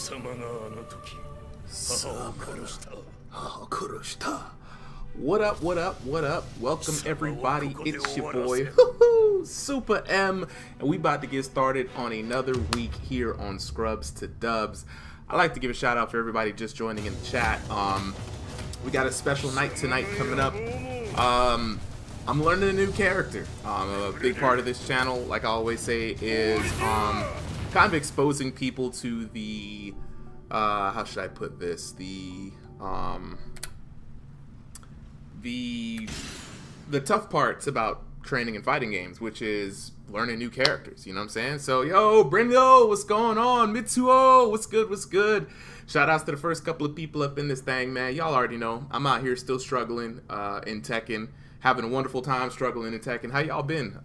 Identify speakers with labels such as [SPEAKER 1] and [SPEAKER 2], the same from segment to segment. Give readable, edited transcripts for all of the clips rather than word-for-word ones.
[SPEAKER 1] What up, what up, what up? Welcome everybody, it's your boy, Super M, and we about to get started on another week here on Scrubs to Dubs. I'd like to give a shout out for everybody just joining in the chat. We got a special night tonight coming up. I'm learning a new character. A big part of this channel, like I always say, is kind of exposing people to the, how should I put this, the tough parts about training and fighting games, which is learning new characters, you know what I'm saying? So, yo, Brendo, what's going on? Mitsuo, what's good, what's good? Shout outs to the first couple of people up in this thing, man. Y'all already know, I'm out here still struggling in Tekken, having a wonderful time struggling in Tekken. How y'all been?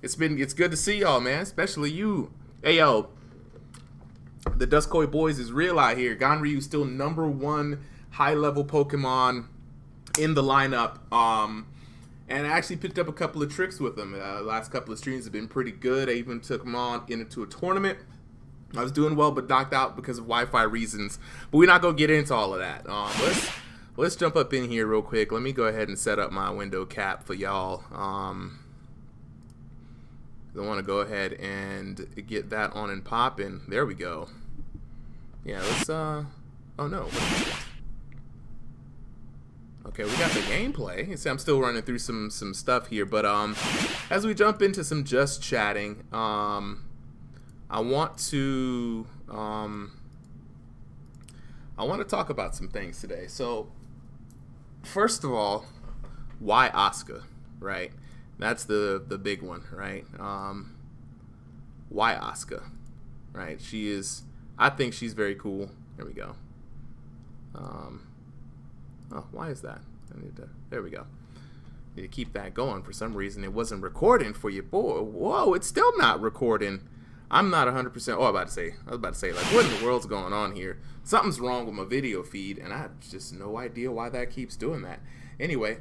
[SPEAKER 1] It's good to see y'all, man, especially you. Hey, yo, the Duskoi boys is real out here. Ganryu's still #1 high-level Pokemon in the lineup, and I actually picked up a couple of tricks with him. The last couple of streams have been pretty good. I even took him on into a tournament. I was doing well, but knocked out because of Wi-Fi reasons. But we're not gonna get into all of that. Let's jump up in here real quick. Let me go ahead and set up my window cap for y'all. I want to go ahead and get that on and popping. There we go. Yeah, let's oh no. Okay, we got the gameplay. See, I'm still running through some stuff here, but as we jump into some just chatting, I want to talk about some things today. So, first of all, why Asuka, right? That's the big one, right? Why Asuka, right? I think she's very cool. There we go. Oh, why is that? There we go. Need to keep that going. For some reason, it wasn't recording for you, boy. Whoa, it's still not recording. I'm not 100%. Oh, I was about to say, like, what in the world's going on here? Something's wrong with my video feed, and I have just no idea why that keeps doing that. Anyway,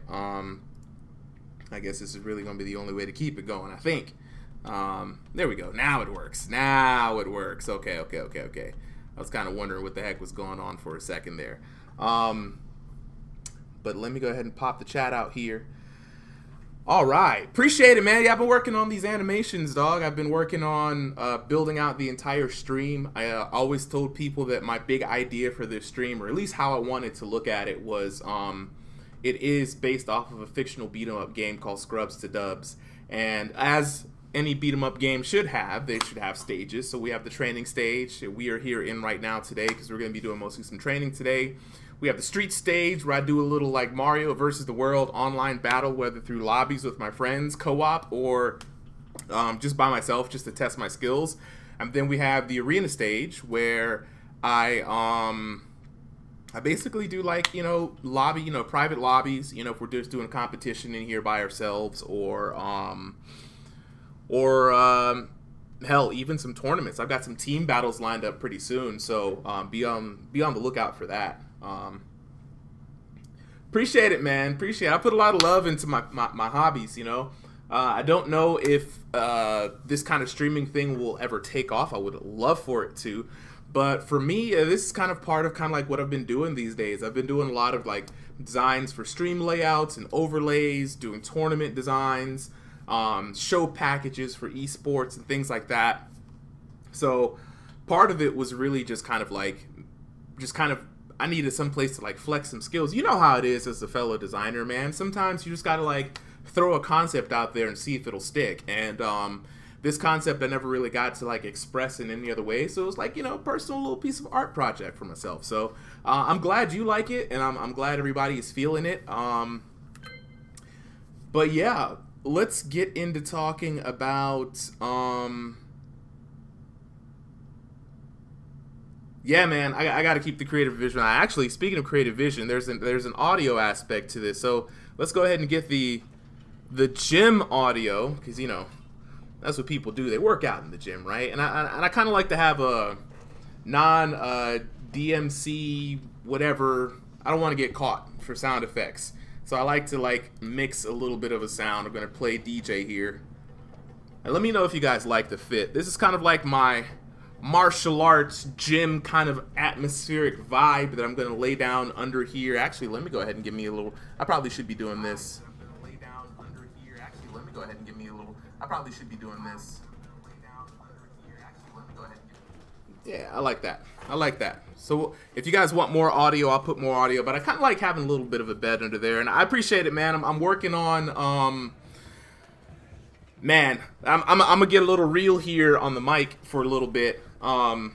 [SPEAKER 1] I guess this is really going to be the only way to keep it going, I think. There we go. Now it works. Now it works. Okay. I was kind of wondering what the heck was going on for a second there. But let me go ahead and pop the chat out here. All right. Appreciate it, man. Yeah, I've been working on these animations, dog. I've been working on building out the entire stream. I always told people that my big idea for this stream, or at least how I wanted to look at it, was it is based off of a fictional beat-em-up game called Scrubs to Dubs. And as any beat-em-up game should have, they should have stages. So we have the training stage we are here in right now today, because we're going to be doing mostly some training today. We have the street stage where I do a little like Mario versus the World online battle, whether through lobbies with my friends, co-op, or just by myself, just to test my skills. And then we have the arena stage where I basically do, like, lobby, private lobbies, if we're just doing a competition in here by ourselves, or hell, even some tournaments. I've got some team battles lined up pretty soon, so be on the lookout for that. Appreciate it, man. Appreciate it. I put a lot of love into my hobbies, I don't know if this kind of streaming thing will ever take off. I would love for it to, but for me, this is kind of part of like what I've been doing these days. I've been doing a lot of like designs for stream layouts and overlays, doing tournament designs, show packages for esports and things like that. So part of it was really just kind of I needed some place to like flex some skills. You know how it is as a fellow designer, man. Sometimes you just gotta like throw a concept out there and see if it'll stick. And this concept I never really got to like express in any other way. So it was like, a personal little piece of art project for myself. So I'm glad you like it, and I'm glad everybody is feeling it. But yeah, let's get into talking about yeah, man, I got to keep the creative vision. Actually, speaking of creative vision, there's an audio aspect to this. So let's go ahead and get the gym audio, because that's what people do. They work out in the gym, right? And I kind of like to have a non DMC whatever. I don't want to get caught for sound effects, so I like to like mix a little bit of a sound. I'm gonna play DJ here, and let me know if you guys like the fit. This is kind of like my martial arts gym kind of atmospheric vibe that I'm gonna lay down under here. Actually, let me go ahead and give me a little. I probably should be doing this. Go ahead and give me a little. I probably should be doing this. Yeah, I like that. I like that. So if you guys want more audio, I'll put more audio. But I kind of like having a little bit of a bed under there, and I appreciate it, man. I'm working on. Man, I'm gonna get a little real here on the mic for a little bit. I'm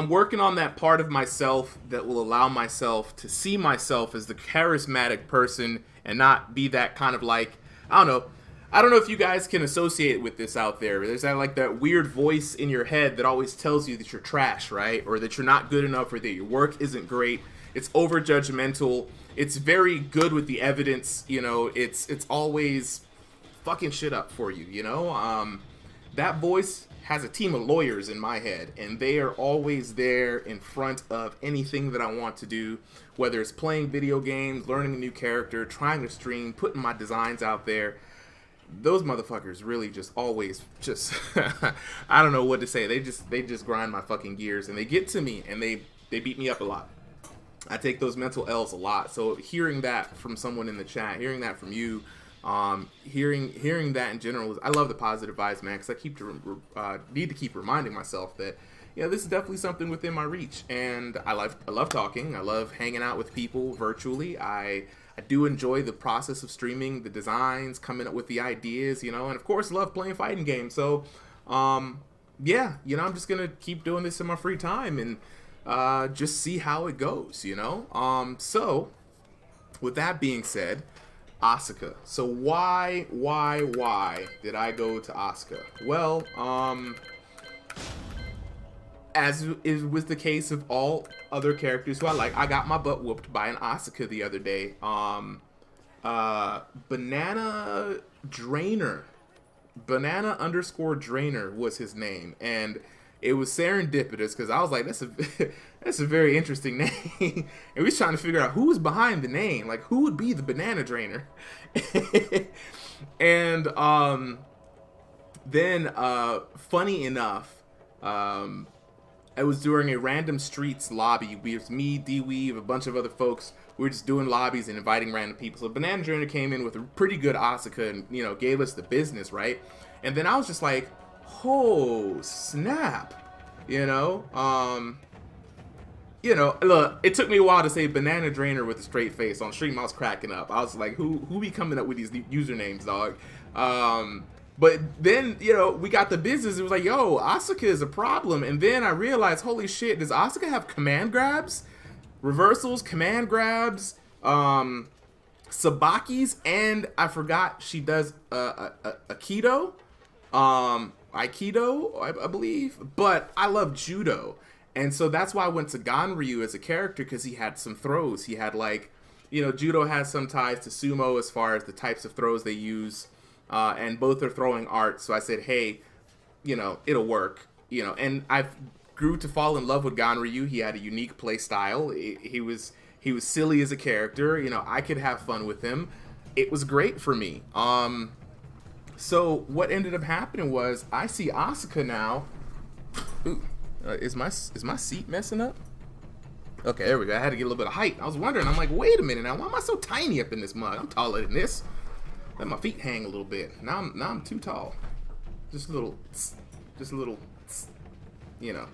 [SPEAKER 1] working on that part of myself that will allow myself to see myself as the charismatic person and not be that kind of like, I don't know if you guys can associate with this out there. There's that like that weird voice in your head that always tells you that you're trash, right? Or that you're not good enough, or that your work isn't great. It's over judgmental. It's very good with the evidence, you know. It's always fucking shit up for you, you know. That voice has a team of lawyers in my head, and they are always there in front of anything that I want to do, whether it's playing video games, learning a new character, trying to stream, putting my designs out there. Those motherfuckers really just always just I don't know what to say. They just grind my fucking gears, and they get to me, and they beat me up a lot. I take those mental L's a lot. So hearing that from someone in the chat, hearing that from you, hearing that in general, I love the positive vibes, man, because I need to keep reminding myself that, you know, this is definitely something within my reach, and I love talking. I love hanging out with people virtually. I do enjoy the process of streaming, the designs, coming up with the ideas, you know, and of course love playing fighting games. So, yeah, you know, I'm just gonna keep doing this in my free time and just see how it goes, you know. So, with that being said, Asuka. So why did I go to Asuka? Well, as is was the case of all other characters who I like, I got my butt whooped by an Asuka the other day. Banana Drainer. Banana_Drainer was his name, and it was serendipitous because I was like, that's a very interesting name. And we was trying to figure out who was behind the name, like who would be the banana drainer. And then funny enough, it was during a random streets lobby. It was me, D-Weave, a bunch of other folks. We were just doing lobbies and inviting random people. So Banana Drainer came in with a pretty good Asuka and, you know, gave us the business, right? And then I was just like, oh snap, you know. Look, it took me a while to say Banana Drainer with a straight face. On stream I was cracking up. I was like, who be coming up with these usernames, dog? But then, you know, we got the business. It was like, yo, Asuka is a problem. And then I realized, holy shit, does Asuka have command grabs, reversals, command grabs, sabakis, and I forgot she does Aikido, I believe. But I love judo, and so that's why I went to Ganryu as a character, because he had some throws. He had, like, you know, judo has some ties to sumo as far as the types of throws they use, and both are throwing art. So I said, hey, you know, it'll work, you know. And I grew to fall in love with Ganryu. He had a unique play style. He was silly as a character. You know, I could have fun with him. It was great for me. So what ended up happening was I see Asuka now. Ooh, is my seat messing up? Okay, there we go. I had to get a little bit of height. I was wondering. I'm like, wait a minute now. Why am I so tiny up in this mug? I'm taller than this. Let my feet hang a little bit. Now I'm too tall. Just a little, you know.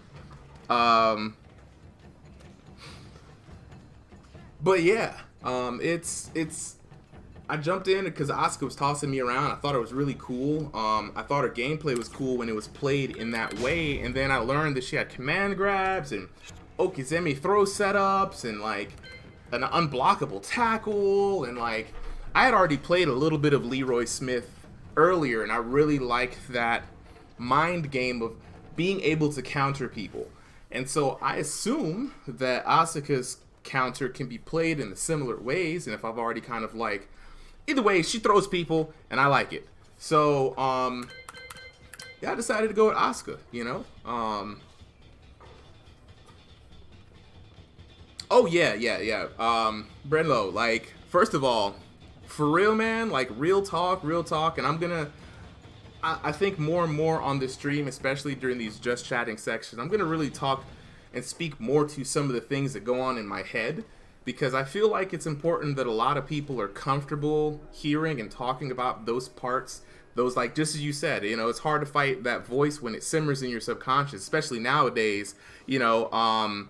[SPEAKER 1] But yeah, it's. I jumped in because Asuka was tossing me around. I thought it was really cool. I thought her gameplay was cool when it was played in that way. And then I learned that she had command grabs and Okizeme throw setups and like an unblockable tackle, and like I had already played a little bit of Leroy Smith earlier, and I really liked that mind game of being able to counter people. And so I assume that Asuka's counter can be played in similar ways, and if I've already kind of like, either way, she throws people, and I like it. So, yeah, I decided to go with Asuka, you know? Oh, yeah. Brenlo, like, first of all, for real, man, like, real talk, and I'm gonna I think more and more on this stream, especially during these just chatting sections, I'm gonna really talk and speak more to some of the things that go on in my head, because I feel like it's important that a lot of people are comfortable hearing and talking about those parts. Those, like, just as you said, you know, it's hard to fight that voice when it simmers in your subconscious, especially nowadays. You know,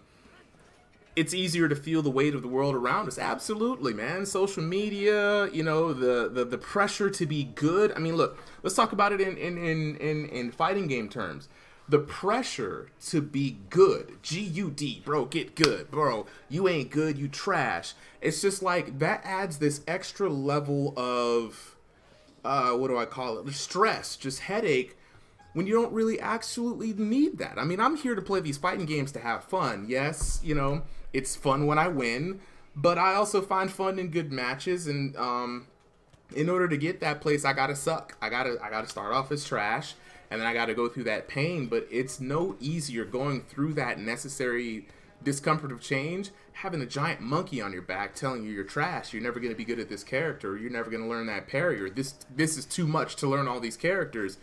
[SPEAKER 1] it's easier to feel the weight of the world around us. Absolutely, man. Social media, you know, the pressure to be good. I mean, look, let's talk about it in fighting game terms. The pressure to be good, G-U-D, bro, get good, bro. You ain't good, you trash. It's just like that adds this extra level of what do I call it? Stress, just headache, when you don't really absolutely need that. I mean, I'm here to play these fighting games to have fun. Yes, you know, it's fun when I win, but I also find fun in good matches, and in order to get that place, I gotta suck. I gotta start off as trash, and then I gotta go through that pain. But it's no easier going through that necessary discomfort of change, having a giant monkey on your back telling you you're trash, you're never going to be good at this character, you're never going to learn that parry, or this is too much to learn all these characters.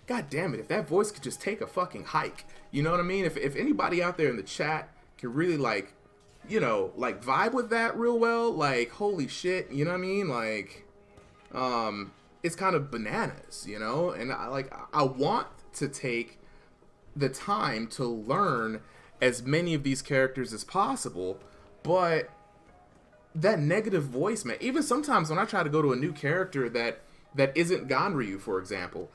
[SPEAKER 1] God damn it, if that voice could just take a fucking hike. You know what I mean? If anybody out there in the chat can really, like, you know, like, vibe with that real well, like, holy shit, you know what I mean? Like, it's kind of bananas, you know? And I want to take the time to learn as many of these characters as possible, but that negative voice, man, even sometimes when I try to go to a new character that isn't Ganryu, for example,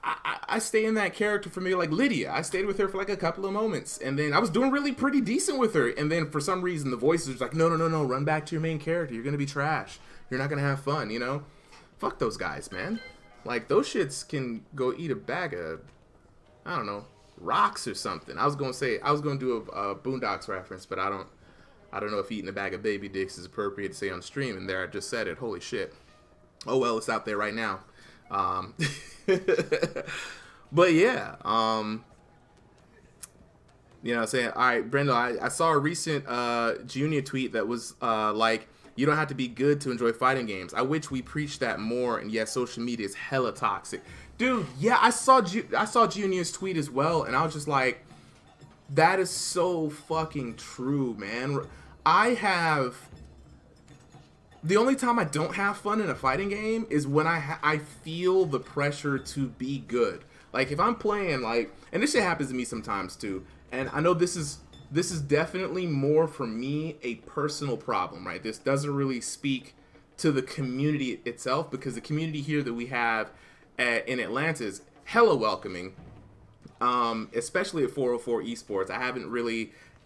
[SPEAKER 1] I stay in that character for me, like Lydia. I stayed with her for like a couple of moments, and then I was doing really pretty decent with her, and then for some reason the voice was like, no, run back to your main character, you're gonna be trash, you're not gonna have fun, you know? Fuck those guys, man. Like, those shits can go eat a bag of, I don't know, rocks or something. I was gonna do a Boondocks reference, but I don't know if eating a bag of baby dicks is appropriate to say on stream, and there I just said it. Holy shit. Oh well, it's out there right now. But yeah, you know what I'm saying? Alright, Brendo, I saw a recent Junior tweet that was like, you don't have to be good to enjoy fighting games. I wish we preached that more, and yes, social media is hella toxic. Dude, yeah, I saw Junior's tweet as well, and I was just like, that is so fucking true, man. The only time I don't have fun in a fighting game is when I feel the pressure to be good. Like, if I'm playing, like, and this shit happens to me sometimes too, and I know this is definitely more for me a personal problem, right? This doesn't really speak to the community itself, because the community here that we have in Atlanta is hella welcoming, especially at 404 Esports.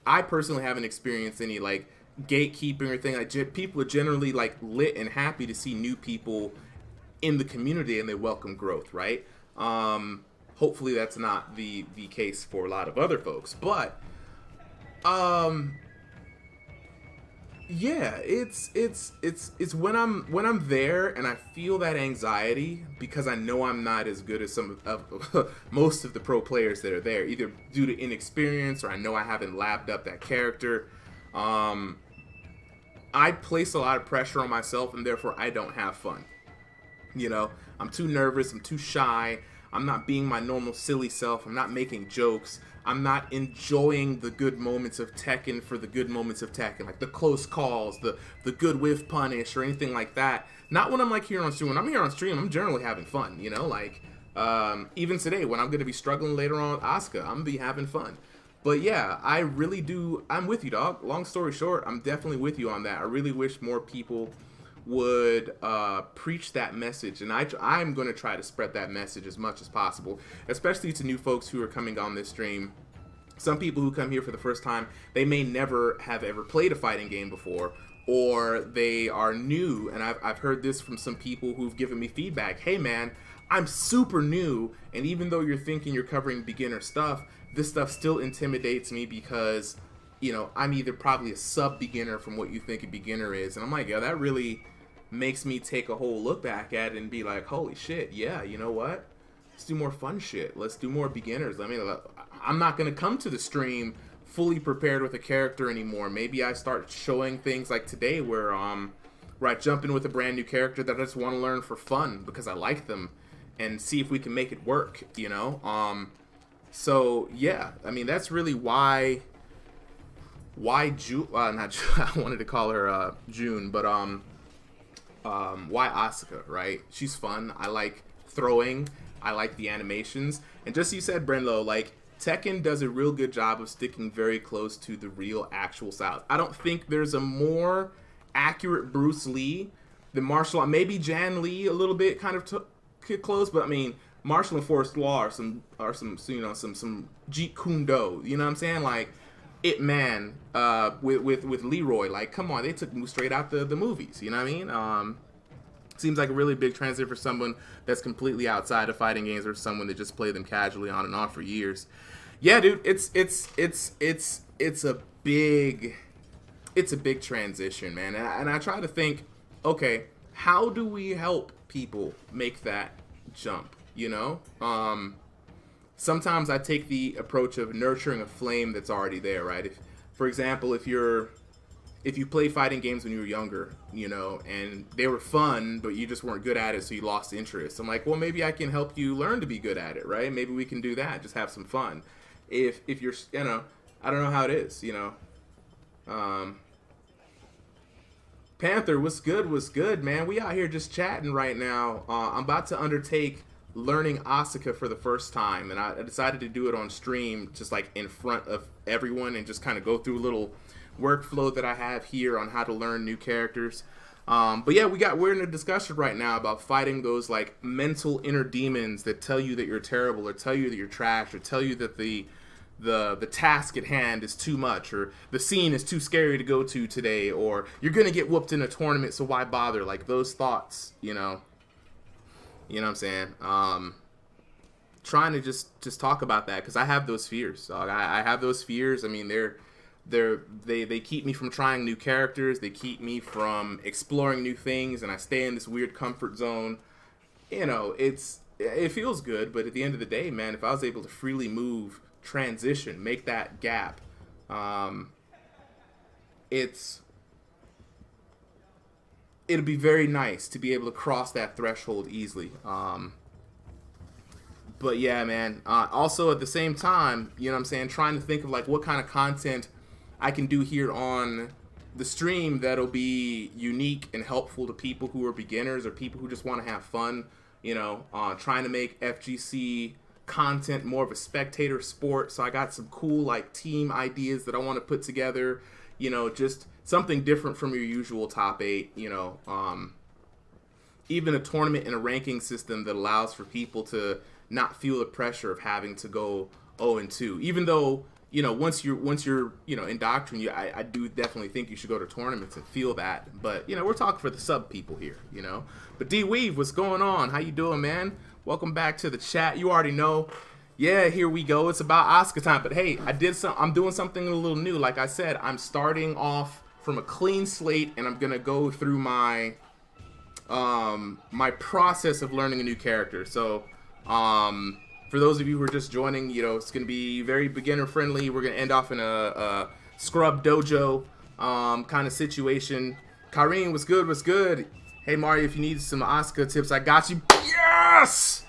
[SPEAKER 1] I personally haven't experienced any, like, gatekeeping or thing. Like, people are generally, like, lit and happy to see new people in the community, and they welcome growth, right? Hopefully that's not the case for a lot of other folks, but yeah, it's when I'm there and I feel that anxiety, because I know I'm not as good as some of most of the pro players that are there, either due to inexperience or I know I haven't lapped up that character. I place a lot of pressure on myself, and therefore I don't have fun. You know, I'm too nervous, I'm too shy, I'm not being my normal silly self, I'm not making jokes, I'm not enjoying the good moments of Tekken for the good moments of Tekken, like the close calls, the good whiff punish, or anything like that. Not when I'm, like, here on stream. When I'm here on stream, I'm generally having fun, you know? Like, even today, when I'm going to be struggling later on with Asuka, I'm going to be having fun. But yeah, I really do, I'm with you, dog. Long story short, I'm definitely with you on that. I really wish more people would preach that message, and I'm going to try to spread that message as much as possible, especially to new folks who are coming on this stream. Some people who come here for the first time, they may never have ever played a fighting game before, or they are new, and I've heard this from some people who've given me feedback. Hey man, I'm super new, and even though you're thinking you're covering beginner stuff, this stuff still intimidates me, because, you know, I'm either probably a sub-beginner from what you think a beginner is. And I'm like, yeah, that really makes me take a whole look back at it and be like, holy shit, yeah, you know what? Let's do more fun shit. Let's do more beginners. I mean, I'm not going to come to the stream fully prepared with a character anymore. Maybe I start showing things like today where I jump in with a brand new character that I just want to learn for fun because I like them. and see if we can make it work, you know? So yeah, I mean, that's really why not June, I wanted to call her June, but why Asuka, right? She's fun. I like throwing. I like the animations. And just as you said, Brenlo, like, Tekken does a real good job of sticking very close to the real actual styles. I don't think there's a more accurate Bruce Lee than martial law. Maybe Jan Lee a little bit kind of took close, but I mean, martial and forced law are some you know, some Jeet Kune Do. You know what I'm saying? Like, Ip Man with Leroy. Like, come on, they took moves straight out the movies. You know what I mean? Seems like a really big transition for someone that's completely outside of fighting games or someone that just played them casually on and off for years. Yeah, dude, it's a big transition, man. And I try to think, okay, how do we help people make that jump? You know, sometimes I take the approach of nurturing a flame that's already there, right? If, for example, if you play fighting games when you were younger, you know, and they were fun, but you just weren't good at it, so you lost interest. I'm like, well, maybe I can help you learn to be good at it, right? Maybe we can do that, just have some fun. If you're, you know, I don't know how it is, you know. Panther, what's good, man? We out here just chatting right now. I'm about to undertake learning Asuka for the first time, and I decided to do it on stream, just like in front of everyone, and just kind of go through a little workflow that I have here on how to learn new characters. But yeah, we're in a discussion right now about fighting those like mental inner demons that tell you that you're terrible, or tell you that you're trash, or tell you that the task at hand is too much, or the scene is too scary to go to today, or you're gonna get whooped in a tournament, so why bother? Like, those thoughts, you know what I'm saying? Trying to just talk about that, because I have those fears. I have those fears. I mean, they keep me from trying new characters. They keep me from exploring new things, and I stay in this weird comfort zone. You know, it feels good, but at the end of the day, man, if I was able to freely move, transition, make that gap, it'd be very nice to be able to cross that threshold easily. But yeah, man, also at the same time, you know what I'm saying, trying to think of like what kind of content I can do here on the stream that'll be unique and helpful to people who are beginners or people who just want to have fun, you know, trying to make FGC content more of a spectator sport. So I got some cool like team ideas that I want to put together, you know, just something different from your usual top 8, you know, even a tournament and a ranking system that allows for people to not feel the pressure of having to go 0-2, even though, you know, once you're you know, indoctrinated, I do definitely think you should go to tournaments and feel that. But, you know, we're talking for the sub people here, you know. But D-Weave, what's going on? How you doing, man? Welcome back to the chat. You already know. Yeah, here we go. It's about Asuka time. But hey, I'm doing something a little new. Like I said, I'm starting off from a clean slate, and I'm gonna go through my my process of learning a new character. So for those of you who are just joining, you know, it's going to be very beginner friendly. We're going to end off in a scrub dojo kind of situation. Kareen, what's good? What's good? Hey, Mario, if you need some Asuka tips, I got you. Yes!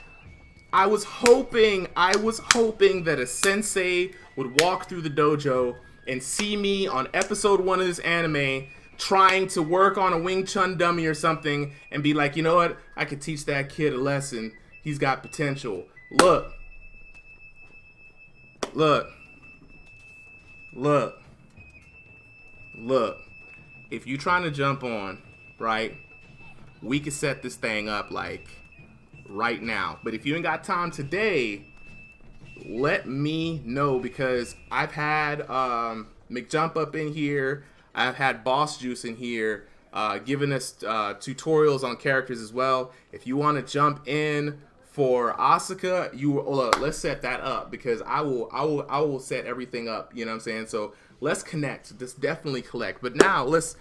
[SPEAKER 1] I was hoping that a sensei would walk through the dojo and see me on episode 1 of this anime trying to work on a Wing Chun dummy or something and be like, you know what? I could teach that kid a lesson. He's got potential. Look. If you're trying to jump on, right, we could set this thing up like right now. But if you ain't got time today, let me know, because I've had McJump up in here. I've had Boss Juice in here giving us tutorials on characters as well. If you want to jump in for Asuka, let's set that up, because I will set everything up, you know what I'm saying? So let's connect. Let's definitely collect. But now let's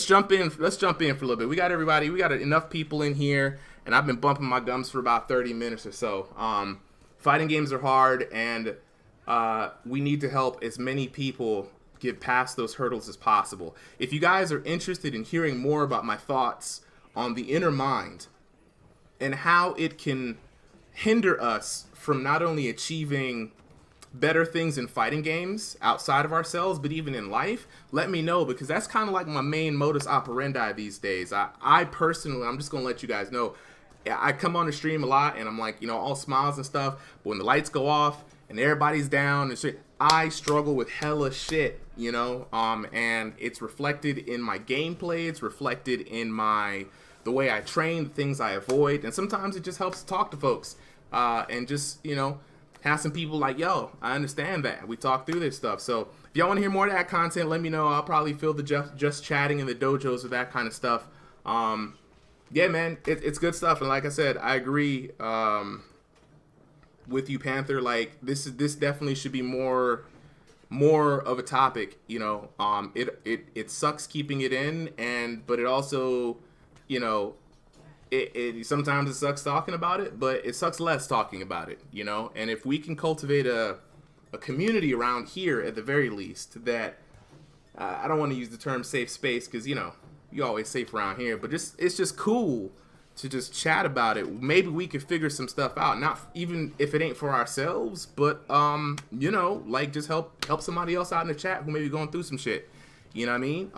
[SPEAKER 1] jump in. Let's jump in for a little bit. We got everybody. We got enough people in here, and I've been bumping my gums for about 30 minutes or so. Fighting games are hard, and we need to help as many people get past those hurdles as possible. If you guys are interested in hearing more about my thoughts on the inner mind and how it can hinder us from not only achieving better things in fighting games outside of ourselves, but even in life, let me know, because that's kind of like my main modus operandi these days. I personally, I'm just going to let you guys know, I come on the stream a lot and I'm like, you know, all smiles and stuff, but when the lights go off and everybody's down and shit, I struggle with hella shit, you know, and it's reflected in my gameplay, it's reflected in the way I train, the things I avoid, and sometimes it just helps to talk to folks, and just, you know, have some people like, yo, I understand that. We talk through this stuff. So if y'all want to hear more of that content, let me know. I'll probably fill the just chatting in the dojos with that kind of stuff. Yeah, man, it's good stuff. And like I said, I agree with you, Panther. Like, this definitely should be more of a topic, you know. It sucks keeping it in, but it also, you know, it sometimes it sucks talking about it, but it sucks less talking about it, you know. And if we can cultivate a community around here at the very least, that I don't want to use the term safe space, because, you know, you always safe around here, but it's just cool to just chat about it. Maybe we could figure some stuff out, not even if it ain't for ourselves, but you know, like, just help somebody else out in the chat who may be going through some shit, you know what I mean?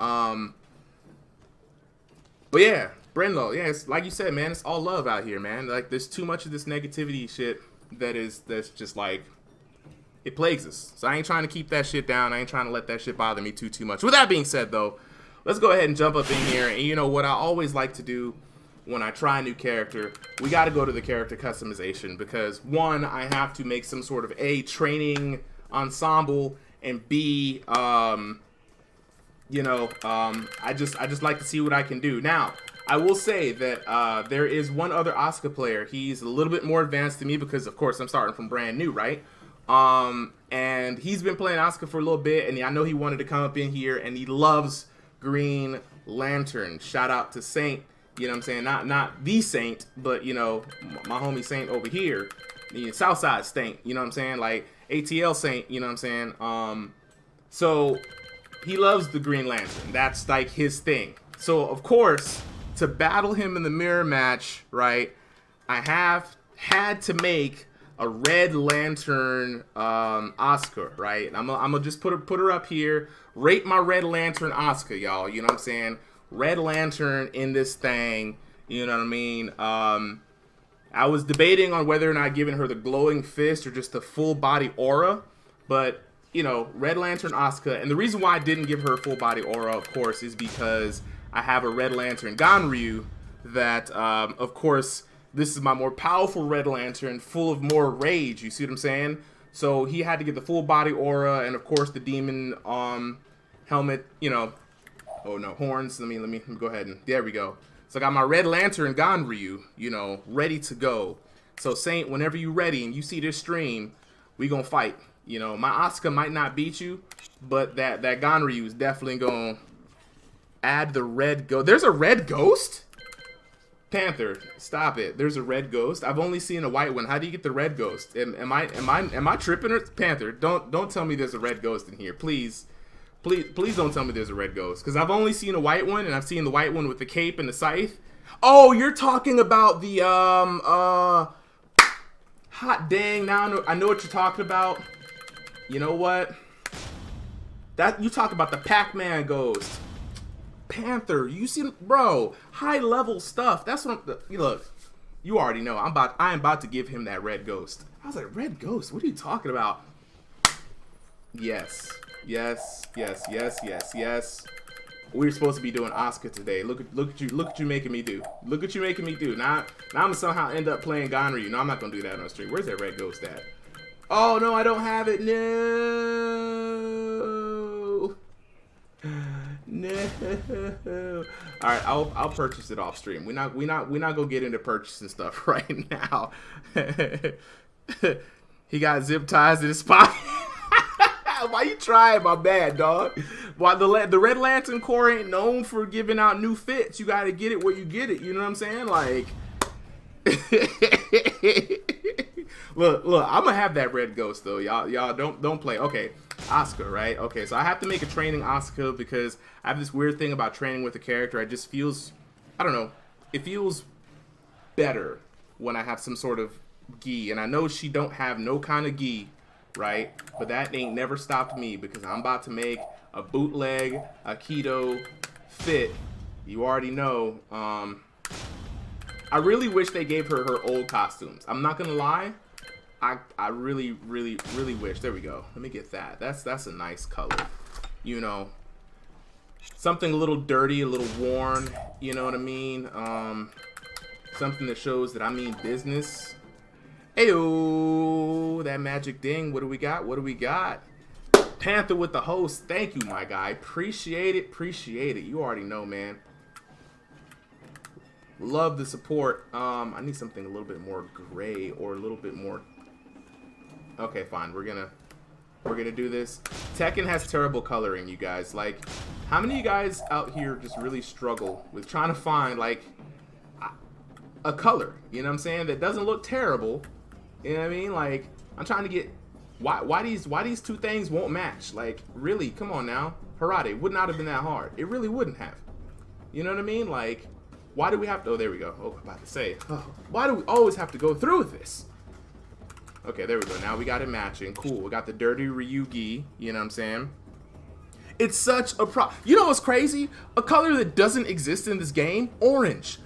[SPEAKER 1] But yeah, Brenlo, yeah, it's like you said, man, it's all love out here, man. Like, there's too much of this negativity shit that's just like, it plagues us. So I ain't trying to keep that shit down. I ain't trying to let that shit bother me too much. With that being said, though, let's go ahead and jump up in here. And you know what I always like to do when I try a new character, we got to go to the character customization, because one, I have to make some sort of A, training ensemble, and B, you know, I just like to see what I can do. Now, I will say that there is one other Asuka player. He's a little bit more advanced than me because, of course, I'm starting from brand new, right? And he's been playing Asuka for a little bit, and I know he wanted to come up in here, and he loves Green Lantern. Shout out to Saint, you know what I'm saying? Not the Saint, but, you know, my homie Saint over here, the Southside Saint, you know what I'm saying? Like, ATL Saint, you know what I'm saying? So he loves the Green Lantern. That's like his thing. So, of course, to battle him in the mirror match, right, I have had to make a Red Lantern Asuka, right? I'm gonna just put her up here. Rate my Red Lantern Asuka, y'all. You know what I'm saying? Red Lantern in this thing. You know what I mean? I was debating on whether or not giving her the glowing fist or just the full body aura, but you know, Red Lantern Asuka. And the reason why I didn't give her full body aura, of course, is because I have a Red Lantern Ganryu that, of course, this is my more powerful Red Lantern, full of more rage. You see what I'm saying? So he had to get the full body aura, and of course the demon helmet. You know, oh no, horns. Let me go ahead and there we go. So I got my Red Lantern Ganryu, you know, ready to go. So Saint, whenever you ready and you see this stream, we gonna fight. You know, my Asuka might not beat you, but that Ganryu is definitely gonna add the red ghost. There's a red ghost? Panther, stop it. There's a red ghost. I've only seen a white one. How do you get the red ghost? Am I tripping? Or Panther, don't tell me there's a red ghost in here. Please don't tell me there's a red ghost, because I've only seen a white one, and I've seen the white one with the cape and the scythe. Oh, you're talking about the hot dang, now I know what you're talking about. You know what? That you talk about the Pac-Man ghost. Panther, you see, bro, high level stuff. That's what look, you already know. I am about to give him that red ghost. I was like, red ghost? What are you talking about? Yes. We're supposed to be doing Asuka today. Look at you making me do. Look at you making me do. Now I'm gonna somehow end up playing Ganryu. No, I'm not gonna do that on the stream. Where's that red ghost at? Oh no, I don't have it. No. All right, I'll purchase it off stream. We're not gonna get into purchasing stuff right now. He got zip ties in his pocket. Why you trying my bad, dog? Why the Red Lantern Corps ain't known for giving out new fits. You gotta get it where you get it. You know what I'm saying? Like, look, I'm gonna have that red ghost though. Y'all don't play. Okay, Asuka, right? Okay, so I have to make a training Asuka because I have this weird thing about training with a character. It just feels, I don't know, it feels better when I have some sort of gi, and I know she don't have no kind of gi, right? But that ain't never stopped me because I'm about to make a bootleg Aikido fit. You already know. I really wish they gave her her old costumes. I'm not gonna lie. I really wish. There we go. Let me get that. That's a nice color. You know, something a little dirty, a little worn. You know what I mean? Something that shows that I mean business. Ayo, that magic ding. What do we got? What do we got? Panther with the host. Thank you, my guy. Appreciate it. Appreciate it. You already know, man. Love the support. I need something a little bit more gray or a little bit more. Okay, fine. We're gonna do this. Tekken has terrible coloring, you guys. Like, how many of you guys out here just really struggle with trying to find like a color? You know what I'm saying? That doesn't look terrible. You know what I mean? Like, I'm trying to get why these two things won't match. Like, really? Come on now. Harade would not have been that hard. It really wouldn't have. You know what I mean? Like, why do we have to? Oh, there we go. Oh, I'm about to say. Oh, why do we always have to go through this? Okay, there we go. Now we got it matching. Cool. We got the dirty Ryugi. You know what I'm saying? It's such a You know what's crazy? A color that doesn't exist in this game? Orange.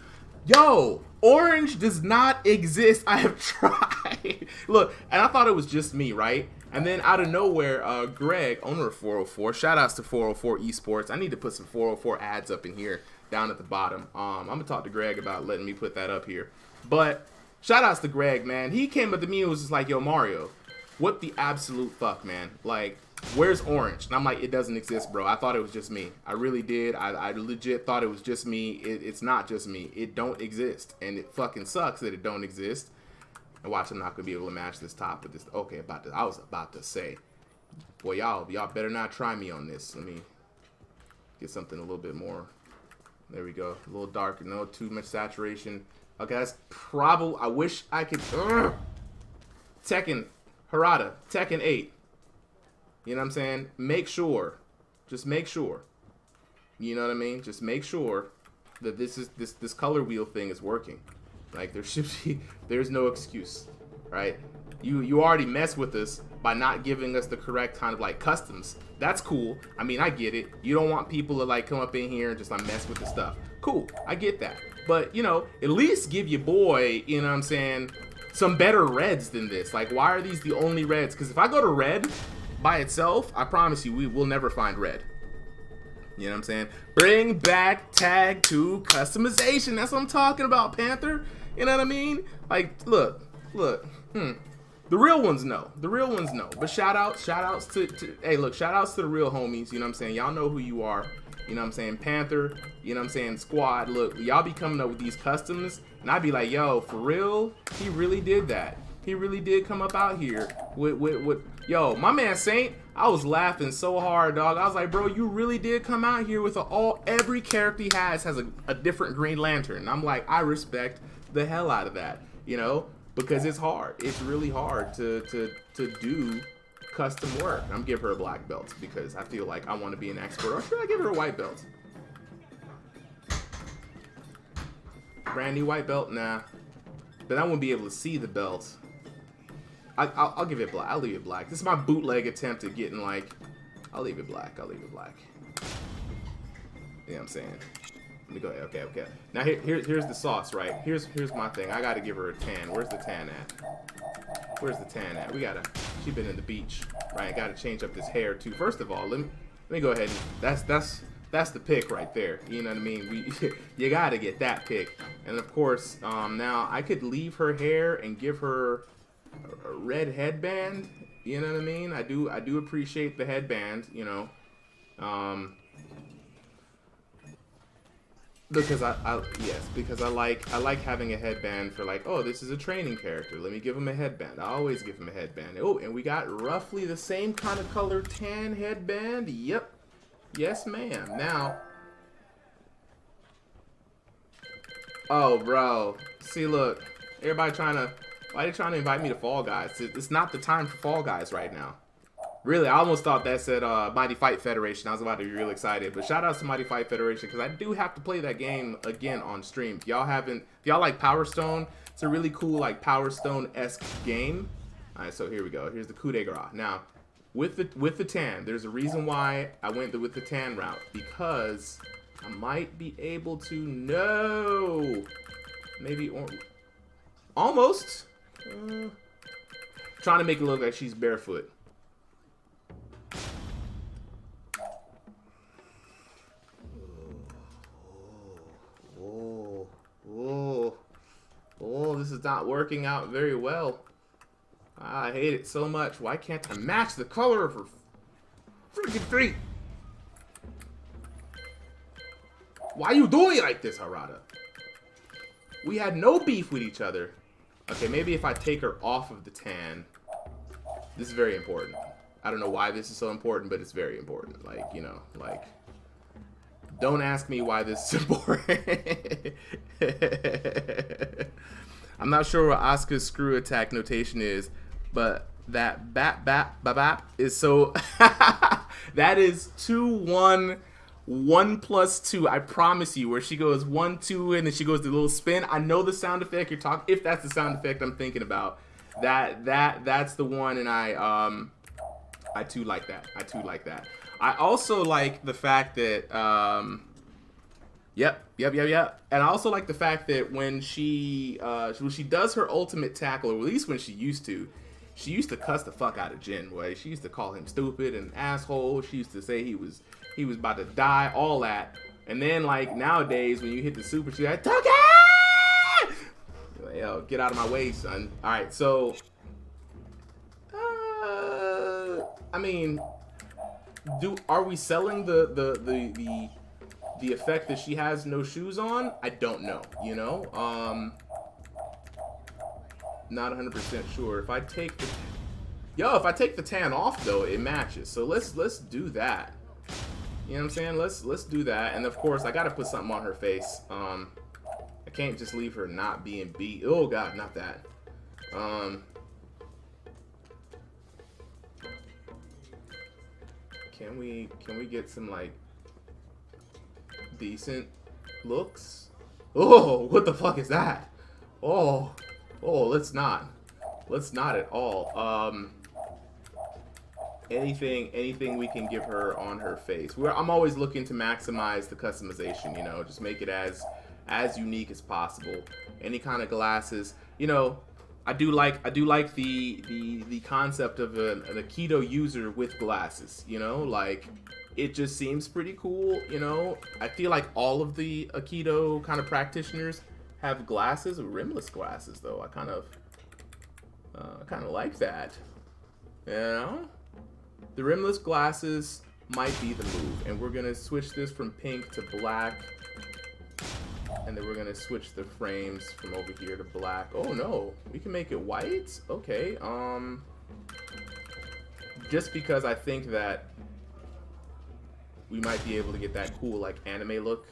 [SPEAKER 1] Yo, orange does not exist. I have tried. Look, and I thought it was just me, right? And then out of nowhere, Greg, owner of 404, shout outs to 404 Esports. I need to put some 404 ads up in here down at the bottom. I'm going to talk to Greg about letting me put that up here. But shout outs to Greg, man. He came up to me and was just like, yo, Mario, what the absolute fuck, man? Like, where's orange? And I'm like, it doesn't exist, bro. I thought it was just me. I really did. I legit thought it was just me. It's not just me. It don't exist. And it fucking sucks that it don't exist. And watch, I'm not going to be able to match this top with this. Okay, I was about to say, boy, y'all better not try me on this. Let me get something a little bit more. There we go. A little darker. No too much saturation. Okay, that's probably. I wish I could. Tekken, Harada, Tekken 8. You know what I'm saying? Make sure. Just make sure. You know what I mean? Just make sure that this color wheel thing is working. Like, there's no excuse, right? You already mess with us by not giving us the correct kind of like customs. That's cool. I mean, I get it. You don't want people to like come up in here and just like mess with the stuff. Cool, I get that. But, you know, at least give your boy, you know what I'm saying, some better reds than this. Like, why are these the only reds? Because if I go to red by itself, I promise you, we will never find red. You know what I'm saying? Bring back tag 2 customization. That's what I'm talking about, Panther. You know what I mean? Like, look. The real ones know. The real ones know. But shout outs to hey, look, shout outs to the real homies. You know what I'm saying? Y'all know who you are. You know what I'm saying? Panther, you know what I'm saying? Squad, look, y'all be coming up with these customs, and I'd be like, yo, for real? He really did that. He really did come up out here with yo, my man Saint, I was laughing so hard, dog. I was like, bro, you really did come out here with every character he has a different Green Lantern. And I'm like, I respect the hell out of that, you know? Because it's hard. It's really hard to do custom work. I'm giving her a black belt because I feel like I want to be an expert. Or should I give her a white belt? Brand new white belt? Nah. Then I won't be able to see the belt. I'll give it black. I'll leave it black. This is my bootleg attempt at getting like. I'll leave it black. I'll leave it black. You know what I'm saying? Let me go ahead. Okay. Now here's the sauce, right? Here's my thing. I gotta give her a tan. Where's the tan at? Where's the tan at? She's been in the beach, right? Gotta change up this hair too. First of all, let me go ahead and that's the pick right there. You know what I mean? You gotta get that pick. And of course, now I could leave her hair and give her a red headband. You know what I mean? I do appreciate the headband. You know, because because I like having a headband for like, oh, this is a training character. Let me give him a headband. I always give him a headband. Oh, and we got roughly the same kind of color tan headband. Yep. Yes, ma'am. Now. Oh, bro. See, look. Everybody why are they trying to invite me to Fall Guys? It's not the time for Fall Guys right now. Really, I almost thought that said Mighty Fight Federation. I was about to be real excited. But shout out to Mighty Fight Federation because I do have to play that game again on stream. If y'all like Power Stone, it's a really cool like Power Stone-esque game. All right, so here we go. Here's the coup de grace. Now, with the tan, there's a reason why I went with the tan route because I might be able to maybe almost trying to make it look like she's barefoot. Oh, this is not working out very well. I hate it so much. Why can't I match the color of her freaking feet? Why are you doing it like this, Harada? We had no beef with each other. Okay, maybe if I take her off of the tan. This is very important. I don't know why this is so important, but it's very important. Like, you know, like... Don't ask me why this is important. I'm not sure what Asuka's screw attack notation is, but that bap is so... That is 2-1, 1 plus 2. I promise you, where she goes 1, 2, and then she goes the little spin. I know the sound effect you're talking... If that's the sound effect I'm thinking about. That's the one, and I too like that. I too like that. I also like the fact that, yep. And I also like the fact that when she does her ultimate tackle, or at least when she used to cuss the fuck out of Jin, boy. She used to call him stupid and asshole. She used to say he was about to die, all that. And then, like, nowadays, when you hit the super, she's like, Toki! Yo, get out of my way, son. All right, so, I mean... Are we selling the effect that she has no shoes on? I don't know, you know? Not 100% sure. If I take the tan off though, it matches. So let's do that. You know what I'm saying? Let's do that. And of course, I gotta put something on her face. I can't just leave her not being beat. Oh god, not that. Can we get some like decent looks? Oh, what the fuck is that? Oh, let's not at all. Anything we can give her on her face. I'm always looking to maximize the customization, you know, just make it as unique as possible. Any kind of glasses, you know. I do like the concept of an Aikido user with glasses, you know, like it just seems pretty cool, you know. I feel like all of the Aikido kind of practitioners have glasses, rimless glasses though. I kind of like that, you know. The rimless glasses might be the move, and we're gonna switch this from pink to black. And then we're gonna switch the frames from over here to black. Oh no, we can make it white? Okay, just because I think that we might be able to get that cool, like, anime look.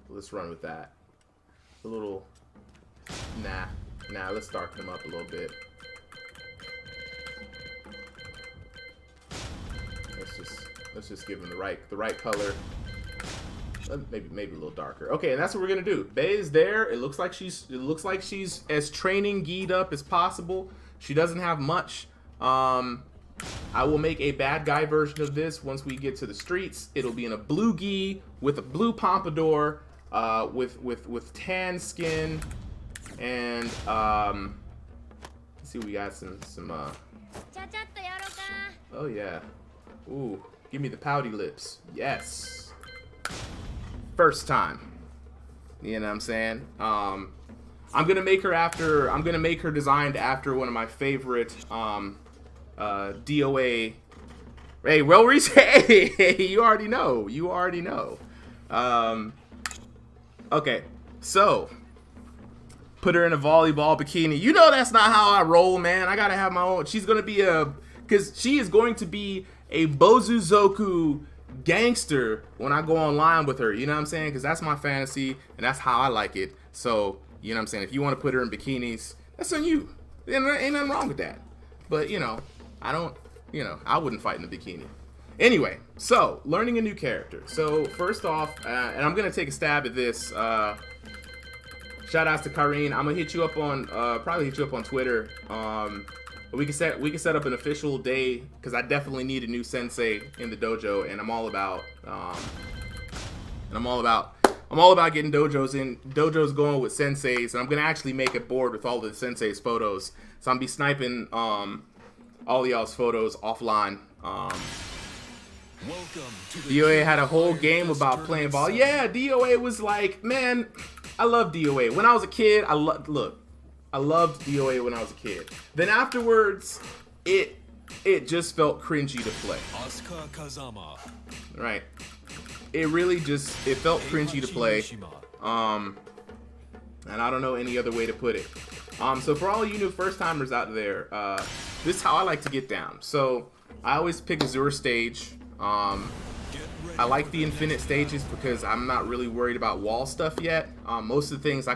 [SPEAKER 1] Let's run with that. A little, nah, let's darken them up a little bit. Let's just give them the right color. Maybe a little darker. Okay, and that's what we're gonna do. Bae is there. It looks like she's as training geared up as possible. She doesn't have much. I will make a bad guy version of this once we get to the streets. It'll be in a blue gi with a blue pompadour, with tan skin, and let's see, we got some oh yeah. Ooh, give me the pouty lips. Yes. First time. You know what I'm saying? I'm gonna make her designed after one of my favorite DOA. Hey, well, Reese, hey, you already know. Okay, so put her in a volleyball bikini. You know that's not how I roll, man. I gotta have my own. She's gonna be because she is going to be a Bozuzoku gangster when I go online with her, you know what I'm saying? Because that's my fantasy and that's how I like it. So, you know what I'm saying? If you want to put her in bikinis, that's on you. Ain't nothing wrong with that. But, you know, I don't you know, I wouldn't fight in a bikini. Anyway, so learning a new character. So first off, and I'm gonna take a stab at this. Shout outs to Kareen. I'm gonna hit you up on probably hit you up on Twitter. We can set up an official day because I definitely need a new sensei in the dojo, and I'm all about getting dojos going with senseis, and I'm gonna actually make a board with all the senseis photos. So I'm gonna be sniping all y'all's photos offline. DOA had a whole game about playing ball. Yeah, DOA was like, man, I love DOA. When I was a kid, I loved DOA when I was a kid. Then afterwards, it just felt cringy to play. Right. It really felt cringy to play. And I don't know any other way to put it. So for all you new first timers out there, this is how I like to get down. So I always pick Azure stage. I like the infinite stages because I'm not really worried about wall stuff yet. Most of the things I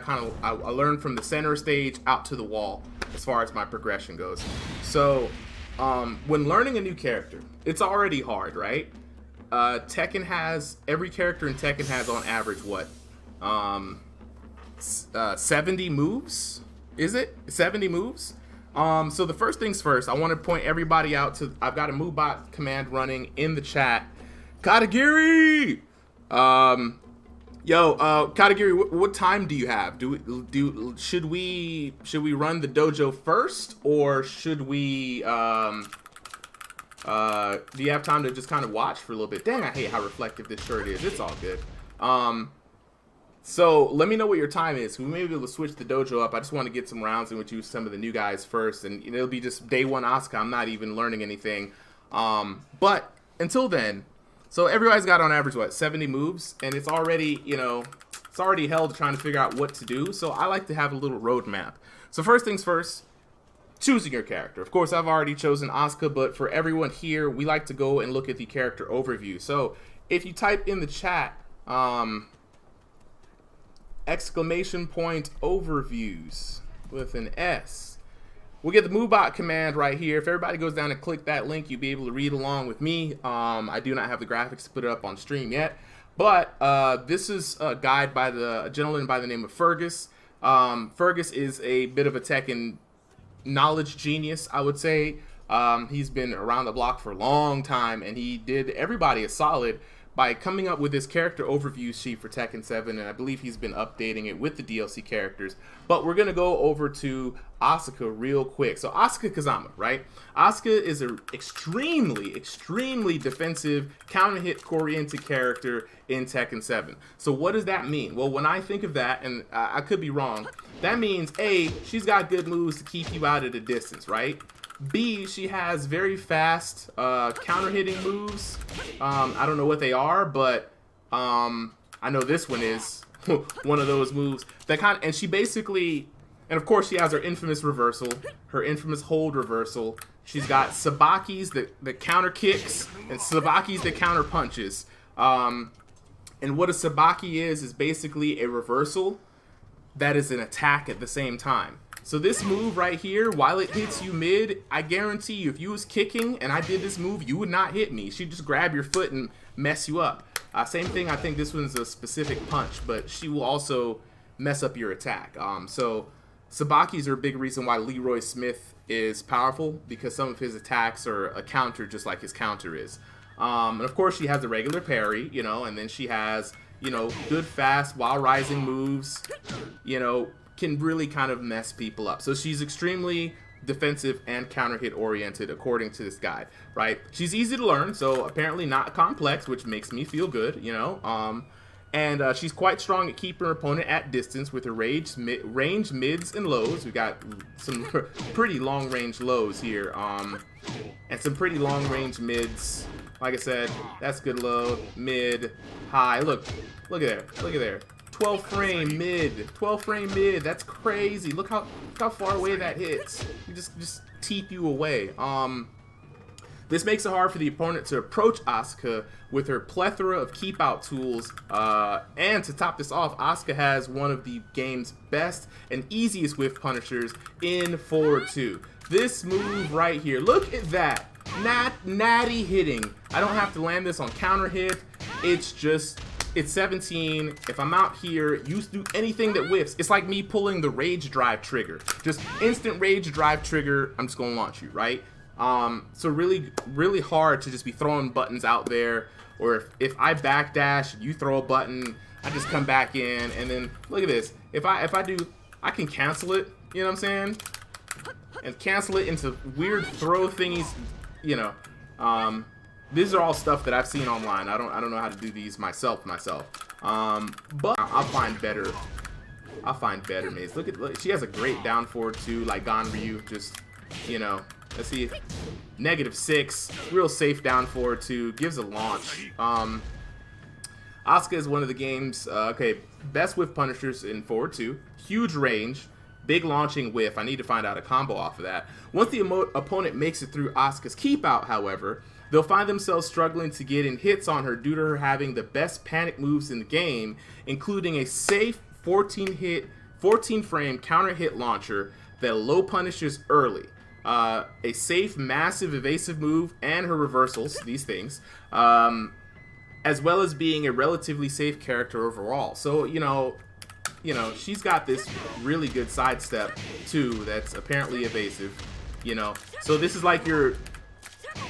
[SPEAKER 1] learned from the center stage out to the wall as far as my progression goes. So when learning a new character, it's already hard, right? Every character in Tekken has on average what? 70 moves? Is it 70 moves? So the first things first, I want to point everybody out to, I've got a MoveBot command running in the chat. Katagiri! Katagiri, what time do you have? Should we run the dojo first, or should we, do you have time to just kind of watch for a little bit? Dang, I hate how reflective this shirt is. It's all good. So let me know what your time is. We may be able to switch the dojo up. I just want to get some rounds in with you, some of the new guys first, and it'll be just day one Asuka. I'm not even learning anything. But until then, so everybody's got on average what, 70 moves, and it's already, it's already hell to trying to figure out what to do. So I like to have a little roadmap. So first things first, choosing your character. Of course, I've already chosen Asuka, but for everyone here, we like to go and look at the character overview. So if you type in the chat, exclamation point overviews with an S. We'll get the MoveBot command right here. If everybody goes down and click that link, you'll be able to read along with me. I do not have the graphics to put it up on stream yet, but this is a guide by a gentleman by the name of Fergus. Fergus is a bit of a Tekken knowledge genius, I would say. He's been around the block for a long time, and he did everybody a solid by coming up with this character overview sheet for Tekken 7, and I believe he's been updating it with the DLC characters. But we're going to go over to Asuka real quick. So Asuka Kazama, right? Asuka is an extremely defensive, counter-hit oriented character in Tekken 7. So what does that mean? Well, when I think of that, and I could be wrong, that means A, she's got good moves to keep you out at a distance, right? B, she has very fast counter-hitting moves. I don't know what they are, but I know this one is one of those moves that and she basically, and of course she has her infamous reversal, her infamous hold reversal. She's got sabakis that counter kicks and sabakis that counter punches. And what a sabaki is basically a reversal that is an attack at the same time. So this move right here, while it hits you mid, I guarantee you, if you was kicking and I did this move, you would not hit me. She'd just grab your foot and mess you up. Same thing, I think this one's a specific punch, but she will also mess up your attack. So sabakis are a big reason why Leroy Smith is powerful, because some of his attacks are a counter just like his counter is. And of course she has the regular parry, and then she has, good fast while rising moves, can really kind of mess people up. So she's extremely defensive and counter hit oriented according to this guide, right? She's easy to learn, so apparently not complex, which makes me feel good, and she's quite strong at keeping her opponent at distance with her range mids and lows. We got some pretty long range lows here, and some pretty long range mids. Like I said, that's good low, mid, high. Look at there. 12 frame mid, that's crazy. Look how far away that hits. You just teep you away. This makes it hard for the opponent to approach Asuka with her plethora of keep out tools. And to top this off, Asuka has one of the game's best and easiest whiff punishers in forward 2. This move right here, look at that. natty hitting. I don't have to land this on counter hit. It's 17. If I'm out here, you do anything that whiffs. It's like me pulling the rage drive trigger. Just instant rage drive trigger. I'm just gonna launch you, right? So really hard to just be throwing buttons out there. Or if I backdash, you throw a button, I just come back in, and then look at this. If I do, I can cancel it. You know what I'm saying? And cancel it into weird throw thingies. You know, these are all stuff that I've seen online. I don't know how to do these myself. But I'll find better. I'll find better mates. Look, she has a great down forward too, like Ganryu. Just, you know, let's see, -6, real safe down forward too. Gives a launch. Asuka is one of the game's best whiff punishers in forward 2. Huge range, big launching whiff. I need to find out a combo off of that. Once the opponent makes it through Asuka's keep out, however, they'll find themselves struggling to get in hits on her due to her having the best panic moves in the game, including a safe 14 frame counter hit launcher that low punishes early. A safe, massive, evasive move, and her reversals, these things, as well as being a relatively safe character overall. So, you know, she's got this really good sidestep too that's apparently evasive, you know. So this is like your,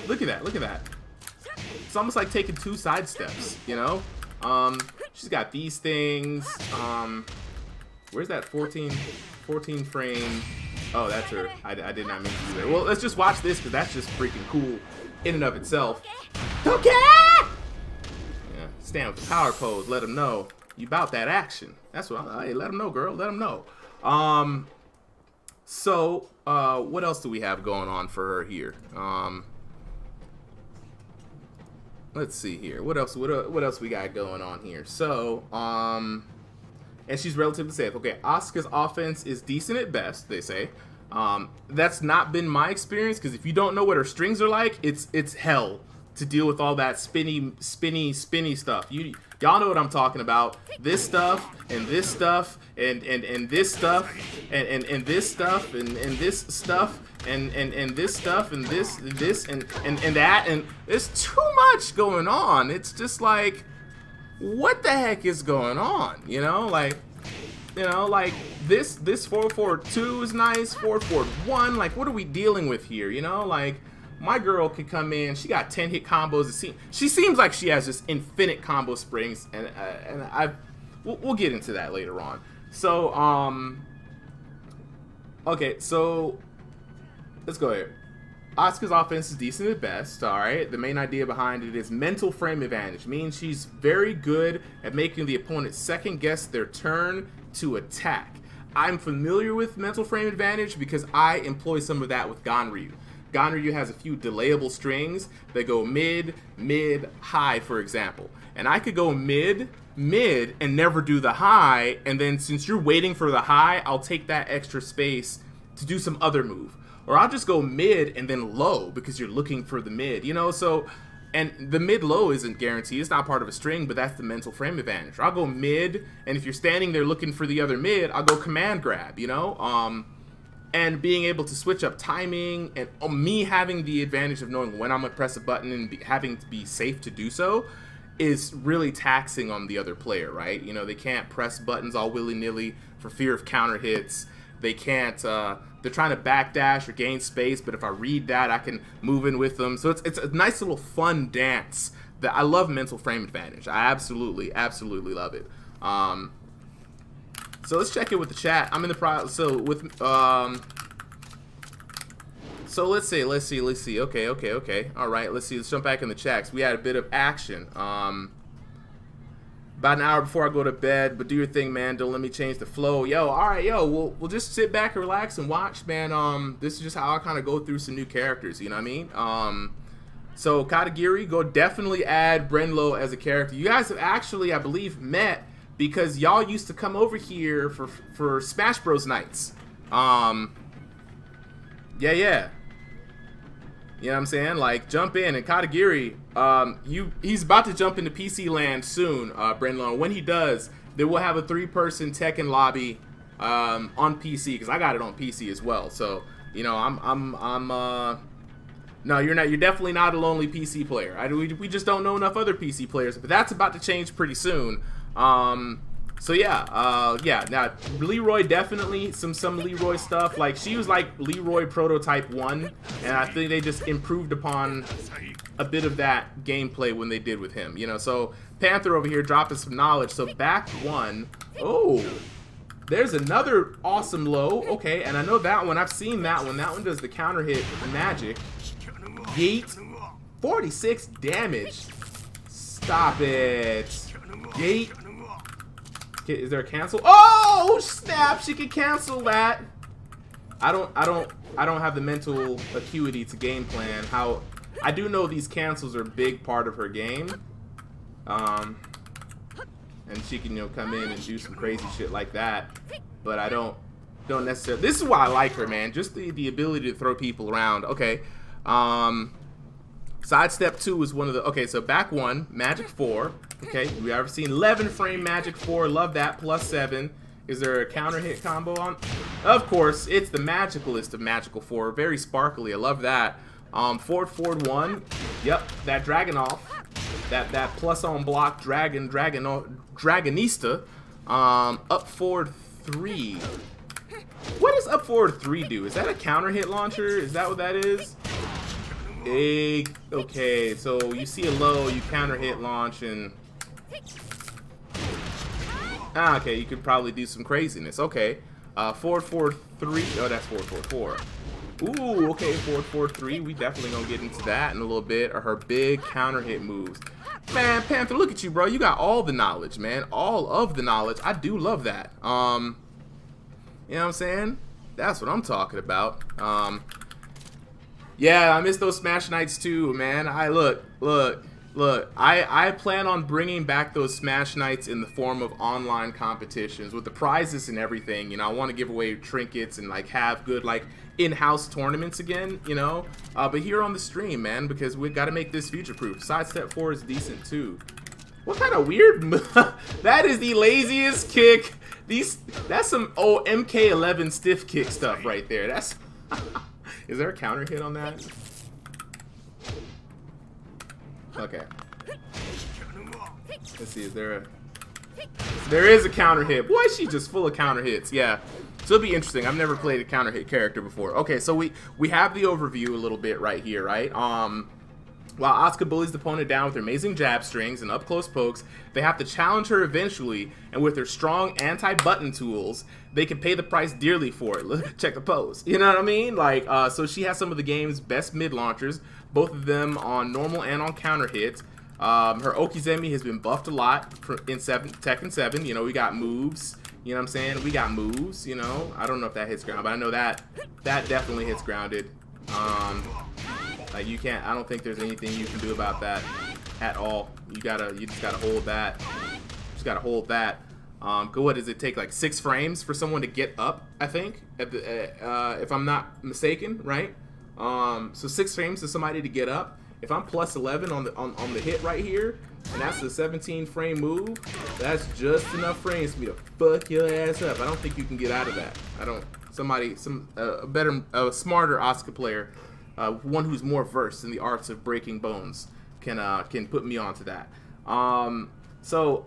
[SPEAKER 1] look at that. It's almost like taking 2 sidesteps, you know. She's got these things. Where's that 14 frame? Oh, that's her. I did not mean to do that. Well, let's just watch this because that's just freaking cool in and of itself. Okay. Yeah, stand with the power pose. Let them know you about that action. That's what. Hey, let them know, girl. Let them know. So, what else do we have going on for her here? Let's see here. What else we got going on here? So, and she's relatively safe. Okay, Asuka's offense is decent at best, they say. That's not been my experience, because if you don't know what her strings are like, it's hell to deal with all that spinny stuff. Y'all know what I'm talking about. This stuff and this stuff and this stuff and this stuff and this stuff and this stuff and this and that, and there's too much going on. It's just like, what the heck is going on? You know, like this 4-4-2 is nice, 4-4-1. Like, what are we dealing with here? You know, like, my girl could come in. She got 10 hit combos. She seems like she has just infinite combo springs, and we'll get into that later on. So okay, so let's go here. Asuka's offense is decent at best, alright? The main idea behind it is mental frame advantage. Means she's very good at making the opponent second guess their turn to attack. I'm familiar with mental frame advantage because I employ some of that with Ganryu. Ganryu has a few delayable strings that go mid, high, for example. And I could go mid, and never do the high, and then since you're waiting for the high, I'll take that extra space to do some other move. Or I'll just go mid and then low because you're looking for the mid, you know? So, and the mid-low isn't guaranteed. It's not part of a string, but that's the mental frame advantage. Or I'll go mid, and if you're standing there looking for the other mid, I'll go command grab, you know? And being able to switch up timing, and me having the advantage of knowing when I'm going to press a button and having to be safe to do so is really taxing on the other player, right? You know, they can't press buttons all willy-nilly for fear of counter hits. They can't, they're trying to backdash or gain space, but if I read that, I can move in with them. So it's a nice little fun dance that I love. Mental frame advantage. I absolutely love it. So let's check it with the chat. I'm in the process. So with so let's see. Okay. All right. Let's see. Let's jump back in the chats. We had a bit of action. About an hour before I go to bed, but do your thing, man. Don't let me change the flow. Yo, all right, yo. We'll just sit back and relax and watch, man. This is just how I kind of go through some new characters. You know what I mean? So Katagiri, go definitely add Brenlo as a character. You guys have actually, I believe, met because y'all used to come over here for Smash Bros nights. Yeah. You know what I'm saying? Like, jump in. And Katagiri, he's about to jump into PC land soon, Brenlo. When he does, then we'll have a 3-person Tekken lobby on PC, because I got it on PC as well. So, you know, No, you're not. You're definitely not a lonely PC player. We just don't know enough other PC players, but that's about to change pretty soon. So yeah, yeah. Now Leroy, definitely some Leroy stuff. Like, she was like Leroy prototype 1, and I think they just improved upon a bit of that gameplay when they did with him. You know, so Panther over here dropping some knowledge. So back 1. Oh, there's another awesome low. Okay, and I know that one. I've seen that one. That one does the counter hit magic. Yeet. 46 damage. Stop it. Yeet. Okay, is there a cancel? Oh snap! She can cancel that. I don't have the mental acuity to game plan. How I do know these cancels are a big part of her game. And she can, you know, come in and do some crazy shit like that. But I don't necessarily. This is why I like her, man. Just the ability to throw people around. Okay. Sidestep 2 is one of the. Okay, so back 1, magic 4. Okay, we ever seen 11 frame magic 4. Love that. Plus 7. Is there a counter hit combo on? Of course, it's the magicalist of magical 4. Very sparkly. I love that. Forward 1. Yep, that dragon off. That plus on block dragonista. Up forward 3. What does up forward 3 do? Is that a counter hit launcher? Is that what that is? Okay, so you see a low, you counter hit launch, and okay, you could probably do some craziness. Okay, forward 3. Oh, that's forward 4. Ooh, okay, forward 3. We definitely gonna get into that in a little bit. Or her big counter hit moves. Man, Panther, look at you, bro. You got all the knowledge, man. All of the knowledge. I do love that. You know what I'm saying? That's what I'm talking about. Yeah, I miss those Smash Nights too, man. Look. I plan on bringing back those Smash Nights in the form of online competitions with the prizes and everything. You know, I want to give away trinkets and like have good like in-house tournaments again. You know, but here on the stream, man, because we got to make this future-proof. Sidestep 4 is decent too. What kind of weird? That is the laziest kick. That's some MK11 stiff kick stuff right there. That's. Is there a counter hit on that? Okay. Let's see, there is a counter hit. Boy, she's just full of counter hits. Yeah. So it'll be interesting. I've never played a counter hit character before. Okay, so we have the overview a little bit right here, right? While Asuka bullies the opponent down with her amazing jab strings and up-close pokes, they have to challenge her eventually, and with their strong anti-button tools, they can pay the price dearly for it. Check the pose. You know what I mean? Like, so she has some of the game's best mid-launchers, both of them on normal and on counter hits. Her Okizeme has been buffed a lot in Tekken 7. You know, we got moves. You know what I'm saying? We got moves, you know. I don't know if that hits ground, but I know that definitely hits grounded. Like, you can't, I don't think there's anything you can do about that at all. You just gotta hold that. Just gotta hold that. What does it take, like 6 frames for someone to get up, I think, if I'm not mistaken, right? So 6 frames for somebody to get up. If I'm plus 11 on the hit right here, and that's a 17 frame move, that's just enough frames for me to fuck your ass up. I don't think you can get out of that. A smarter Asuka player, one who's more versed in the arts of breaking bones, can put me onto that. So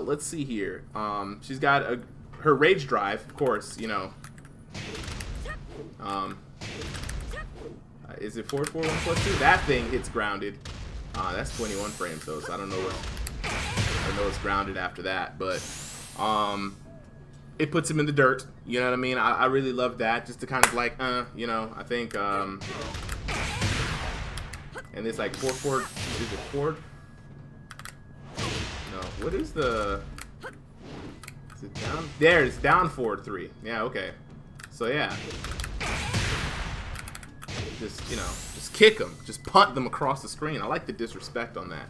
[SPEAKER 1] let's see here. She's got her rage drive, of course. You know. Is it 4-4-1+2? That thing hits grounded. That's 21 frames though, so I don't know what's grounded after that, but it puts him in the dirt. You know what I mean? I really love that, just to kind of like, you know, I think, and it's like 4-4. Is it 4? No. What is the? Is it down? There, it's down forward 3. Yeah. Okay. So yeah. Just, you know, just kick them, just punt them across the screen. I like the disrespect on that.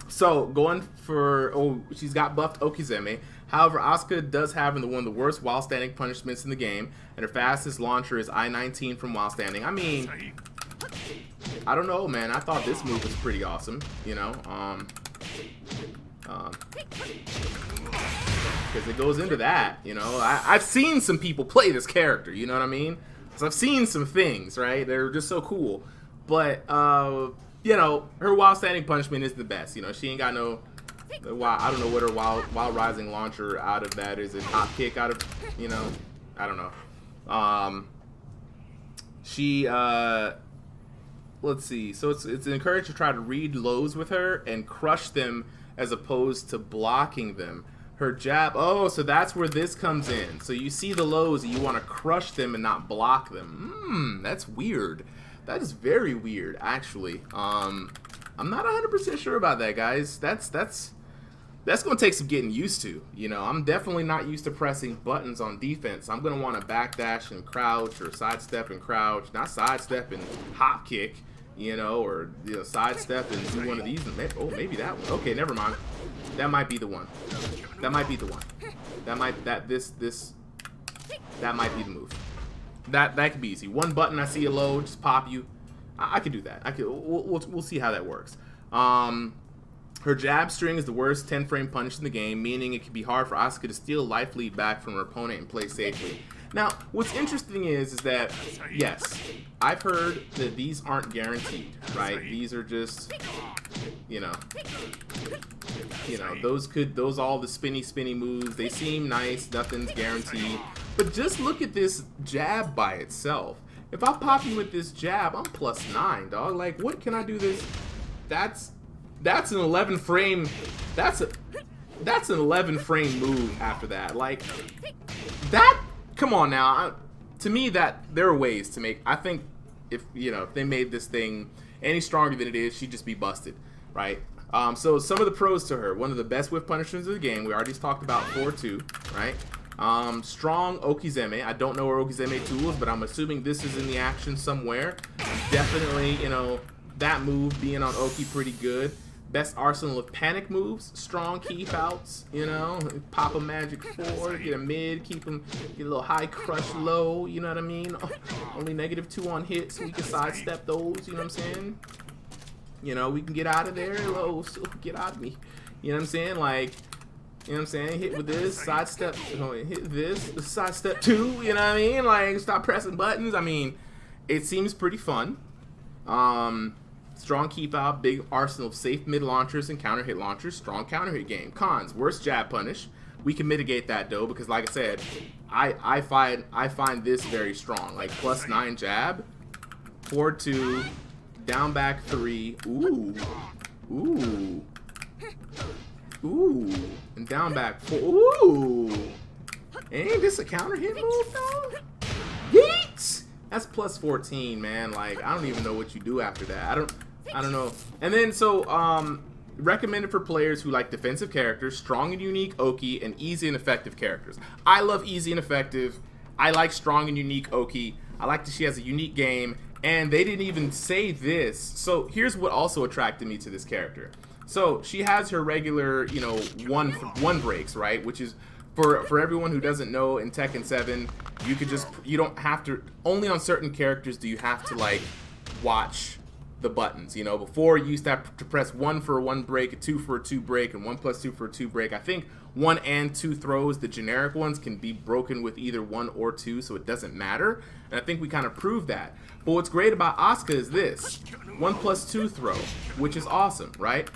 [SPEAKER 1] So going for, she's got buffed Okizeme. However, Asuka does have one of the worst while standing punishments in the game, and her fastest launcher is I-19 from while standing. I mean, I don't know, man. I thought this move was pretty awesome, you know. Because it goes into that, you know. I've seen some people play this character, you know what I mean? Because I've seen some things, right? They're just so cool. But, you know, her wild standing punishment is the best. You know, she ain't got no... I don't know what her wild rising launcher out of that is. A hop kick out of, you know, I don't know. Let's see. So it's encouraged to try to read lows with her and crush them as opposed to blocking them. Her jab, oh, so that's where this comes in. So you see the lows and you want to crush them and not block them. That's weird. That is very weird, actually. I'm not 100% sure about that, guys. That's going to take some getting used to. You know, I'm definitely not used to pressing buttons on defense. I'm going to want to backdash and crouch, or sidestep and crouch. Not sidestep and hop kick, you know, or, you know, sidestep and do one of these. Oh, maybe that one. Okay, never mind. That might be the one. That might be the one. That might be the move. That could be easy. One button, I see a low, just pop you. I could do that. We'll see how that works. Her jab string is the worst 10-frame punish in the game, meaning it can be hard for Asuka to steal life lead back from her opponent and play safely. Now, what's interesting is that, yes, I've heard that these aren't guaranteed, right? These are just, you know, those all the spinny moves, they seem nice, nothing's guaranteed. But just look at this jab by itself. If I pop you with this jab, I'm +9, dog. Like, what can I do this? That's an 11 frame. That's an 11 frame move after that. Like, that, come on now. To me, that there are ways to make, I think if they made this thing any stronger than it is, she'd just be busted, right? So some of the pros to her: one of the best whiff punishers of the game. We already talked about 4-2, right? Strong Okizeme. I don't know where Okizeme 2 is, but I'm assuming this is in the action somewhere. Definitely, you know, that move being on Oki pretty good. Best arsenal of panic moves, strong keep outs, you know, pop a magic 4, get a mid, get a little high crush low, you know what I mean? Only -2 on hits, so we can sidestep those, you know what I'm saying? You know, we can get out of there, low, so get out of me, you know what I'm saying? Like, you know what I'm saying? Hit with this, sidestep, hit this, sidestep 2, you know what I mean? Like, stop pressing buttons. I mean, it seems pretty fun. Strong keep out, big arsenal of safe mid launchers and counter hit launchers, strong counter hit game. Cons: worst jab punish. We can mitigate that though, because like I said, I find this very strong. Like +9 jab, 4-2, down back 3, ooh, and down back 4, ooh. Ain't this a counter hit move though? Yeet! That's +14, man. Like, I don't even know what you do after that. I don't know. And then, so, recommended for players who like defensive characters, strong and unique Oki, and easy and effective characters. I love easy and effective. I like strong and unique Oki. I like that she has a unique game. And they didn't even say this. So, here's what also attracted me to this character. So, she has her regular, you know, one breaks, right? Which is... For everyone who doesn't know, in Tekken 7, you don't have to, only on certain characters do you have to, like, watch the buttons, you know. Before, you used to have to press 1 for a 1 break, a 2 for a 2 break, and 1+2 for a 2 break. I think 1 and 2 throws, the generic ones, can be broken with either 1 or 2, so it doesn't matter. And I think we kind of proved that. But what's great about Asuka is this: 1+2 throw, which is awesome, right?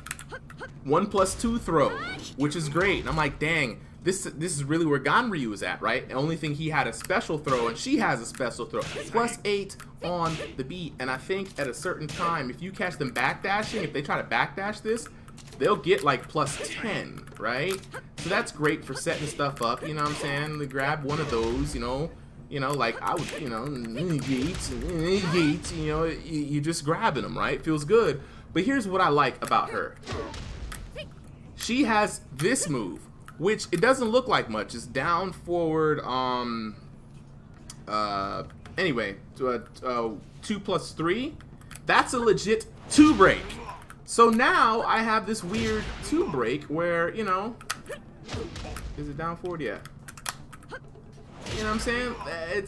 [SPEAKER 1] 1+2 throw, which is great. And I'm like, dang. This is really where Ganryu is at, right? The only thing, he had a special throw, and she has a special throw. +8 on the beat, and I think at a certain time, if you catch them backdashing, if they try to backdash this, they'll get like +10, right? So that's great for setting stuff up, you know what I'm saying? They grab one of those, you know, like I would, you know, you know, you're just grabbing them, right? Feels good. But here's what I like about her. She has this move, which it doesn't look like much. It's down, forward, anyway, 2+3. That's a legit 2 break. So now I have this weird 2 break where, you know, is it down, forward? Yeah. You know what I'm saying?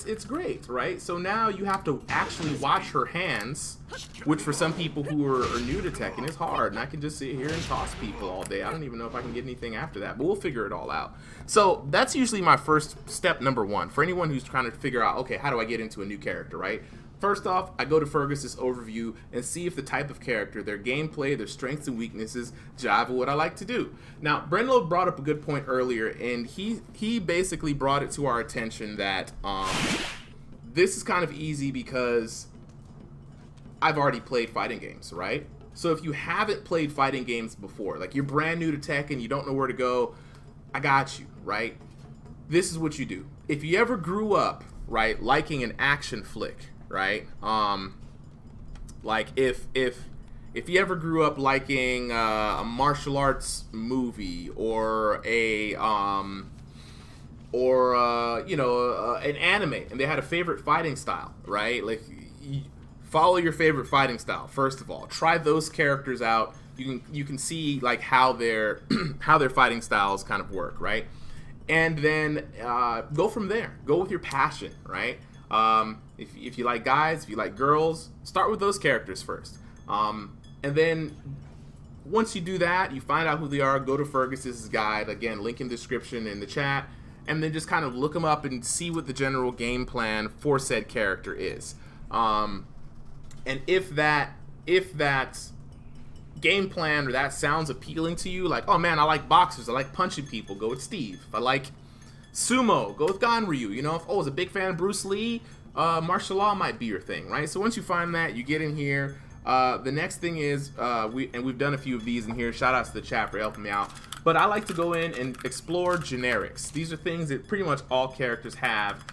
[SPEAKER 1] It's great, right? So now you have to actually watch her hands, which for some people who are new to Tekken is hard. And I can just sit here and toss people all day. I don't even know if I can get anything after that, but we'll figure it all out. So that's usually my first step, number one, for anyone who's trying to figure out, okay, how do I get into a new character, right? First off, I go to Fergus's overview and see if the type of character, their gameplay, their strengths and weaknesses jive with what I like to do. Now, Brenlo brought up a good point earlier, and he basically brought it to our attention that this is kind of easy because I've already played fighting games, right? So if you haven't played fighting games before, like you're brand new to Tekken, you don't know where to go, I got you, right? This is what you do. If you ever grew up, right, liking an action flick, right? Like if you ever grew up liking a martial arts movie or a you know, an anime, and they had a favorite fighting style, right? Like follow your favorite fighting style first of all. Try those characters out. You can see like how their how their fighting styles kind of work, right? And then go from there. Go with your passion, right? If you like guys, if you like girls, start with those characters first. And then once you do that, you find out who they are, go to Fergus's guide, again, link in the description in the chat, and then just kind of look them up and see what the general game plan for said character is. And if that game plan or that sounds appealing to you, like, oh man, I like boxers, I like punching people, go with Steve. If I like sumo, go with Ganryu. You know, if I was a big fan of Bruce Lee, martial law might be your thing, right? So once you find that, you get in here. The next thing is, we've done a few of these in here. Shout out to the chat for helping me out. But I like to go in and explore generics. These are things that pretty much all characters have.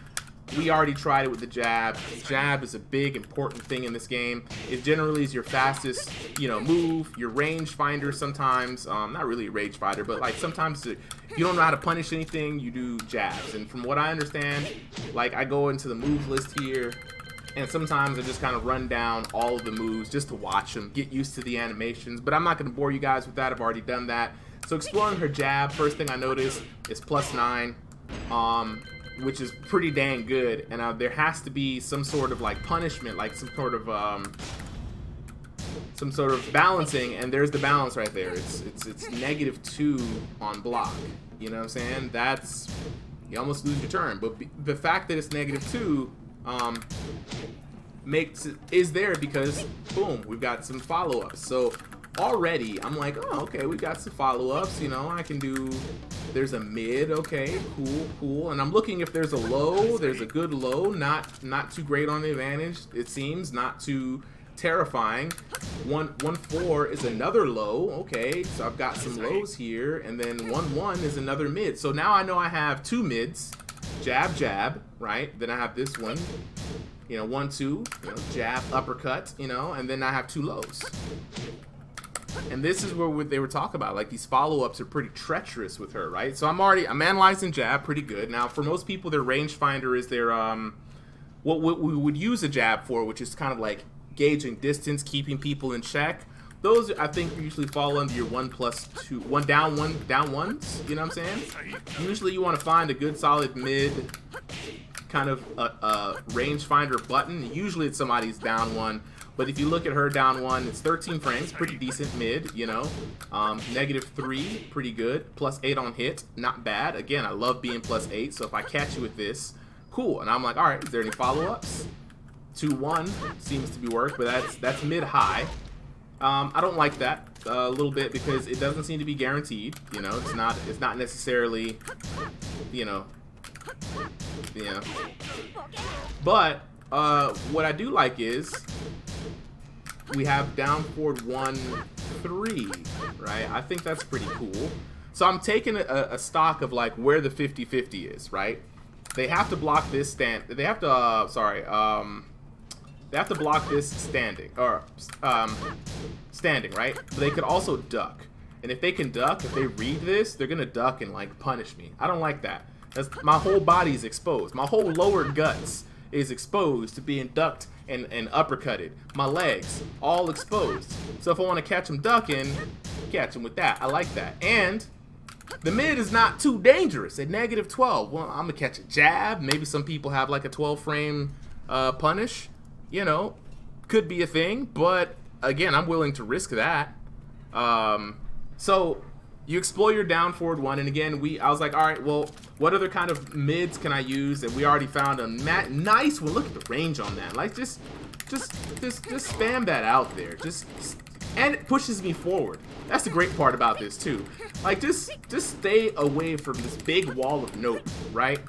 [SPEAKER 1] We already tried it with the jab. Jab is a big, important thing in this game. It generally is your fastest, you know, move, your range finder sometimes. Not really a range finder, but like sometimes if you don't know how to punish anything, you do jabs. And from what I understand, like I go into the move list here, and sometimes I just kind of run down all of the moves just to watch them, get used to the animations. But I'm not going to bore you guys with that. I've already done that. So exploring her jab, first thing I notice is +9. Which is pretty dang good, and there has to be some sort of like punishment, like some sort of balancing, and there's the balance right there. It's -2 on block. You know what I'm saying? That's, you almost lose your turn, but the fact that it's -2 is there because boom, we've got some follow-ups. So already I'm like, oh, okay, we got some follow-ups, you know, I can do, there's a mid, okay, cool, and I'm looking if there's a low, there's a good low, not too great on the advantage, it seems, not too terrifying. 1-4 is another low, okay, so I've got some lows here, and then 1-1 is another mid, so now I know I have 2 mids, jab, right, then I have this one, you know, 1-2, you know, jab, uppercut, you know, and then I have 2 lows. And this is where they were talking about, like, these follow-ups are pretty treacherous with her, right? So I'm analyzing jab pretty good. Now, for most people, their rangefinder is their, what we would use a jab for, which is kind of like gauging distance, keeping people in check. Those, I think, usually fall under your 1+2, 1 down ones, you know what I'm saying? Usually you want to find a good solid mid kind of rangefinder button. Usually it's somebody's down one. But if you look at her down one, it's 13 frames, pretty decent mid, you know. -3, pretty good. +8 on hit, not bad. Again, I love being +8, so if I catch you with this, cool. And I'm like, all right, is there any follow-ups? 2-1 seems to be work, but that's mid-high. I don't like that a little bit because it doesn't seem to be guaranteed. You know, it's not necessarily, you know. But what I do like is we have down forward 1-3, right? I think that's pretty cool. So I'm taking a stock of like where the 50-50 is, right? They have to block this they have to block this standing, or standing, right? But they could also duck. And if they can duck, if they read this, they're gonna duck and like punish me. I don't like that. My whole body is exposed. My whole lower guts is exposed to being ducked and uppercutted. My legs, all exposed. So if I want to catch them ducking, catch them with that. I like that. And the mid is not too dangerous at negative 12. Well, I'm gonna catch a jab. Maybe some people have like a 12 frame punish. You know, could be a thing, but again, I'm willing to risk that. So you explore your down forward one, and again, I was like, all right, well, what other kind of mids can I use? And we already found a nice one. Look at the range on that. Like, just spam that out there. And it pushes me forward. That's the great part about this too. Like, just stay away from this big wall of nope, right?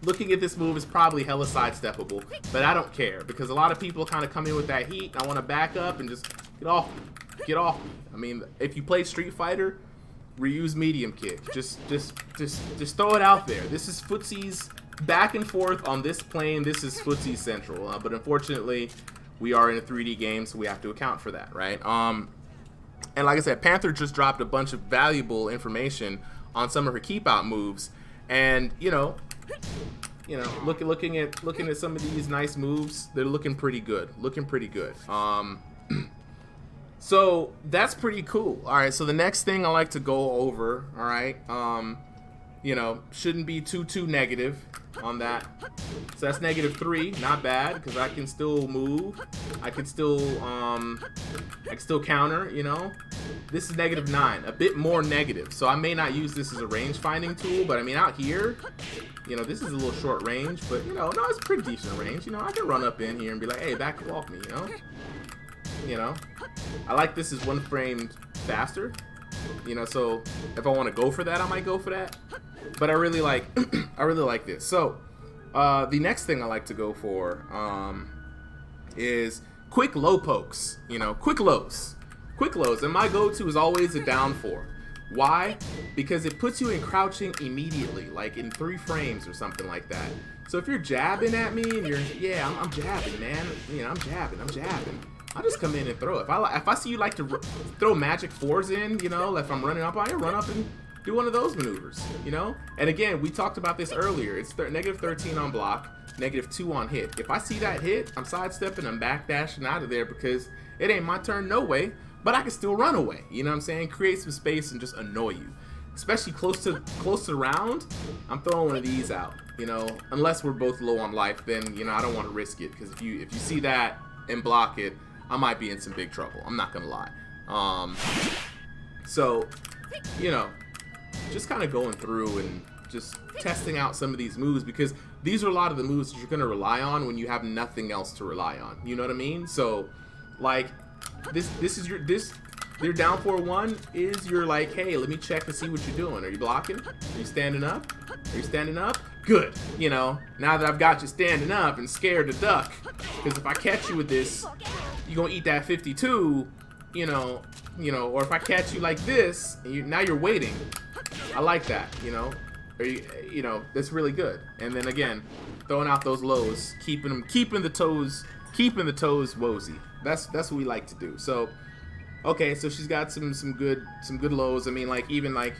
[SPEAKER 1] Looking at this move is probably hella sidesteppable, but I don't care because a lot of people kind of come in with that heat. I want to back up and just get off. I mean, if you play Street Fighter, reuse medium kick. Just throw it out there. This is footsie's back and forth on this plane. This is footsie central, but unfortunately, we are in a 3D game, so we have to account for that, right? And like I said, Panther just dropped a bunch of valuable information on some of her keep out moves, and you know, looking at some of these nice moves, they're looking pretty good. So that's pretty cool. All right, so the next thing I like to go over, all right, you know, shouldn't be too negative on that. So that's -3, not bad, because I can still move. I can still counter, you know. This is -9, a bit more negative. So I may not use this as a range finding tool, but I mean out here, you know, this is a little short range, but you know, no, it's a pretty decent range. You know, I can run up in here and be like, hey, back off me, you know. You know, I like this is 1 frame faster. You know, so if I want to go for that, I might go for that. But I really like this. So the next thing I like to go for is quick low pokes. You know, quick lows. And my go-to is always a down 4. Why? Because it puts you in crouching immediately, like in 3 frames or something like that. So if you're jabbing at me and I'm jabbing, man. You know, I'm jabbing. I'll just come in and throw. If I see you like to throw magic 4s in, you know, if I'm running up on you, run up and do one of those maneuvers, you know? And again, we talked about this earlier. It's -13 on block, -2 on hit. If I see that hit, I'm sidestepping, I'm backdashing out of there because it ain't my turn, no way, but I can still run away, you know what I'm saying? Create some space and just annoy you. Especially close to round, I'm throwing one of these out, you know? Unless we're both low on life, then, you know, I don't want to risk it because if you see that and block it, I might be in some big trouble. I'm not gonna lie. So, you know, just kind of going through and just testing out some of these moves because these are a lot of the moves that you're gonna rely on when you have nothing else to rely on. You know what I mean? So, like, this is your down 4-1 is your like, hey, let me check to see what you're doing. Are you blocking? Are you standing up? Good. You know, now that I've got you standing up and scared to duck, because if I catch you with this, you're gonna eat that 52, you know, or if I catch you like this, now you're waiting. I like that, you know, or you know, that's really good. And then again, throwing out those lows, keeping the toes woozy. That's what we like to do. So, okay, so she's got some good lows. I mean, like even like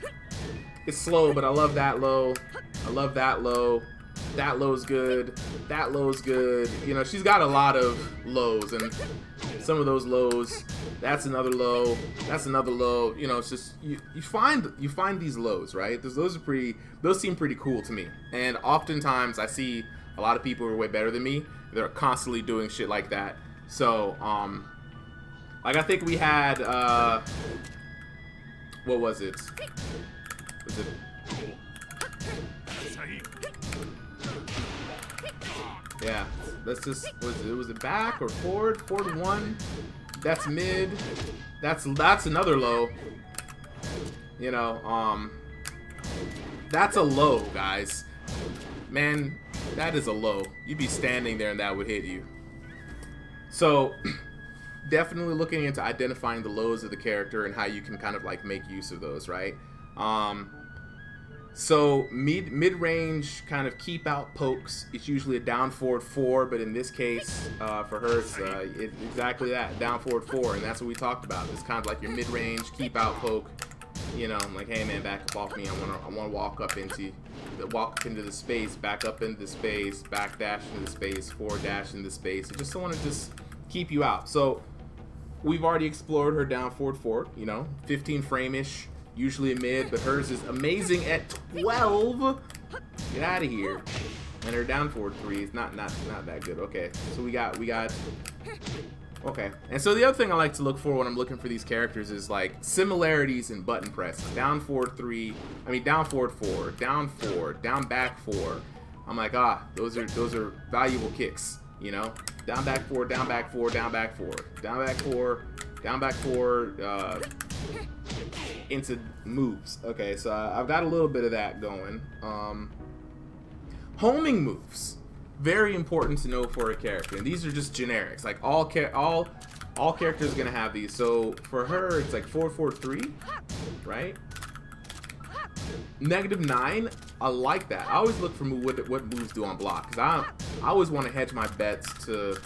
[SPEAKER 1] it's slow, but I love that low. I love that low. That low's good. That low's good. You know, she's got a lot of lows, and some of those lows. That's another low. That's another low. You know, it's just you find these lows, right? Those seem pretty cool to me. And oftentimes I see a lot of people who are way better than me. They're constantly doing shit like that. So, like I think we had what was it? Was it? Yeah, let's just, was it back or forward? Forward 1. That's mid. That's another low. You know, that's a low, guys. Man, that is a low. You'd be standing there and that would hit you. So, definitely looking into identifying the lows of the character and how you can kind of like make use of those, right? So mid-range kind of keep out pokes. It's usually a down forward 4, but in this case, for her, it's exactly that, down forward 4, and that's what we talked about. It's kind of like your mid-range keep out poke. You know, I'm like, hey man, back up off me. I want to walk up into the space, back up into the space, back dash into the space, forward dash into the space. I just want to just keep you out. So we've already explored her down forward 4. You know, 15 frame-ish. usually a mid, but hers is amazing at 12. Get out of here. And her down forward 3 is not that good. Okay, so we got okay. And so the other thing I like to look for when I'm looking for these characters is like similarities in button press. Down forward 3, I mean down forward 4, down 4, down back 4. I'm like, those are valuable kicks, you know? Down back 4, down back 4, down back 4, down back 4, down back 4, into moves. Okay, so I've got a little bit of that going. Homing moves, very important to know for a character, and these are just generics. Like all characters are gonna have these. So for her, it's like 4-4-3, right? -9. I like that. I always look for what moves do on block, because I always want to hedge my bets to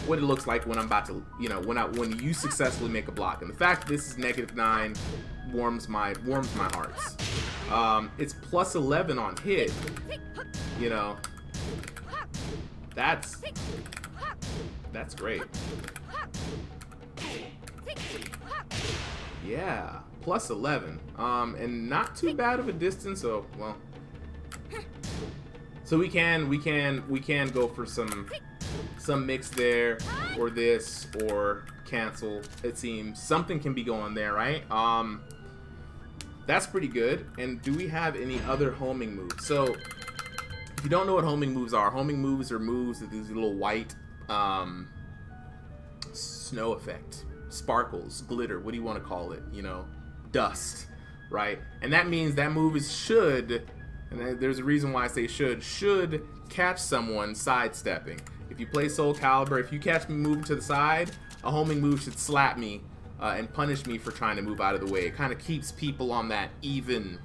[SPEAKER 1] what it looks like when I'm about to, you know, when you successfully make a block. And the fact that this is -9 warms my hearts. It's +11 on hit. You know, that's great. Yeah, +11. And not too bad of a distance. So well, so we can go for some mix there, or this, or cancel. It seems something can be going there, right? That's pretty good. And do we have any other homing moves? So if you don't know what homing moves are moves with these little white snow effect, sparkles, glitter, what do you want to call it, you know, dust, right? And that means that move should, and there's a reason why I say should catch someone sidestepping. If you play Soul Calibur, if you catch me moving to the side, a homing move should slap me and punish me for trying to move out of the way. It kind of keeps people on that even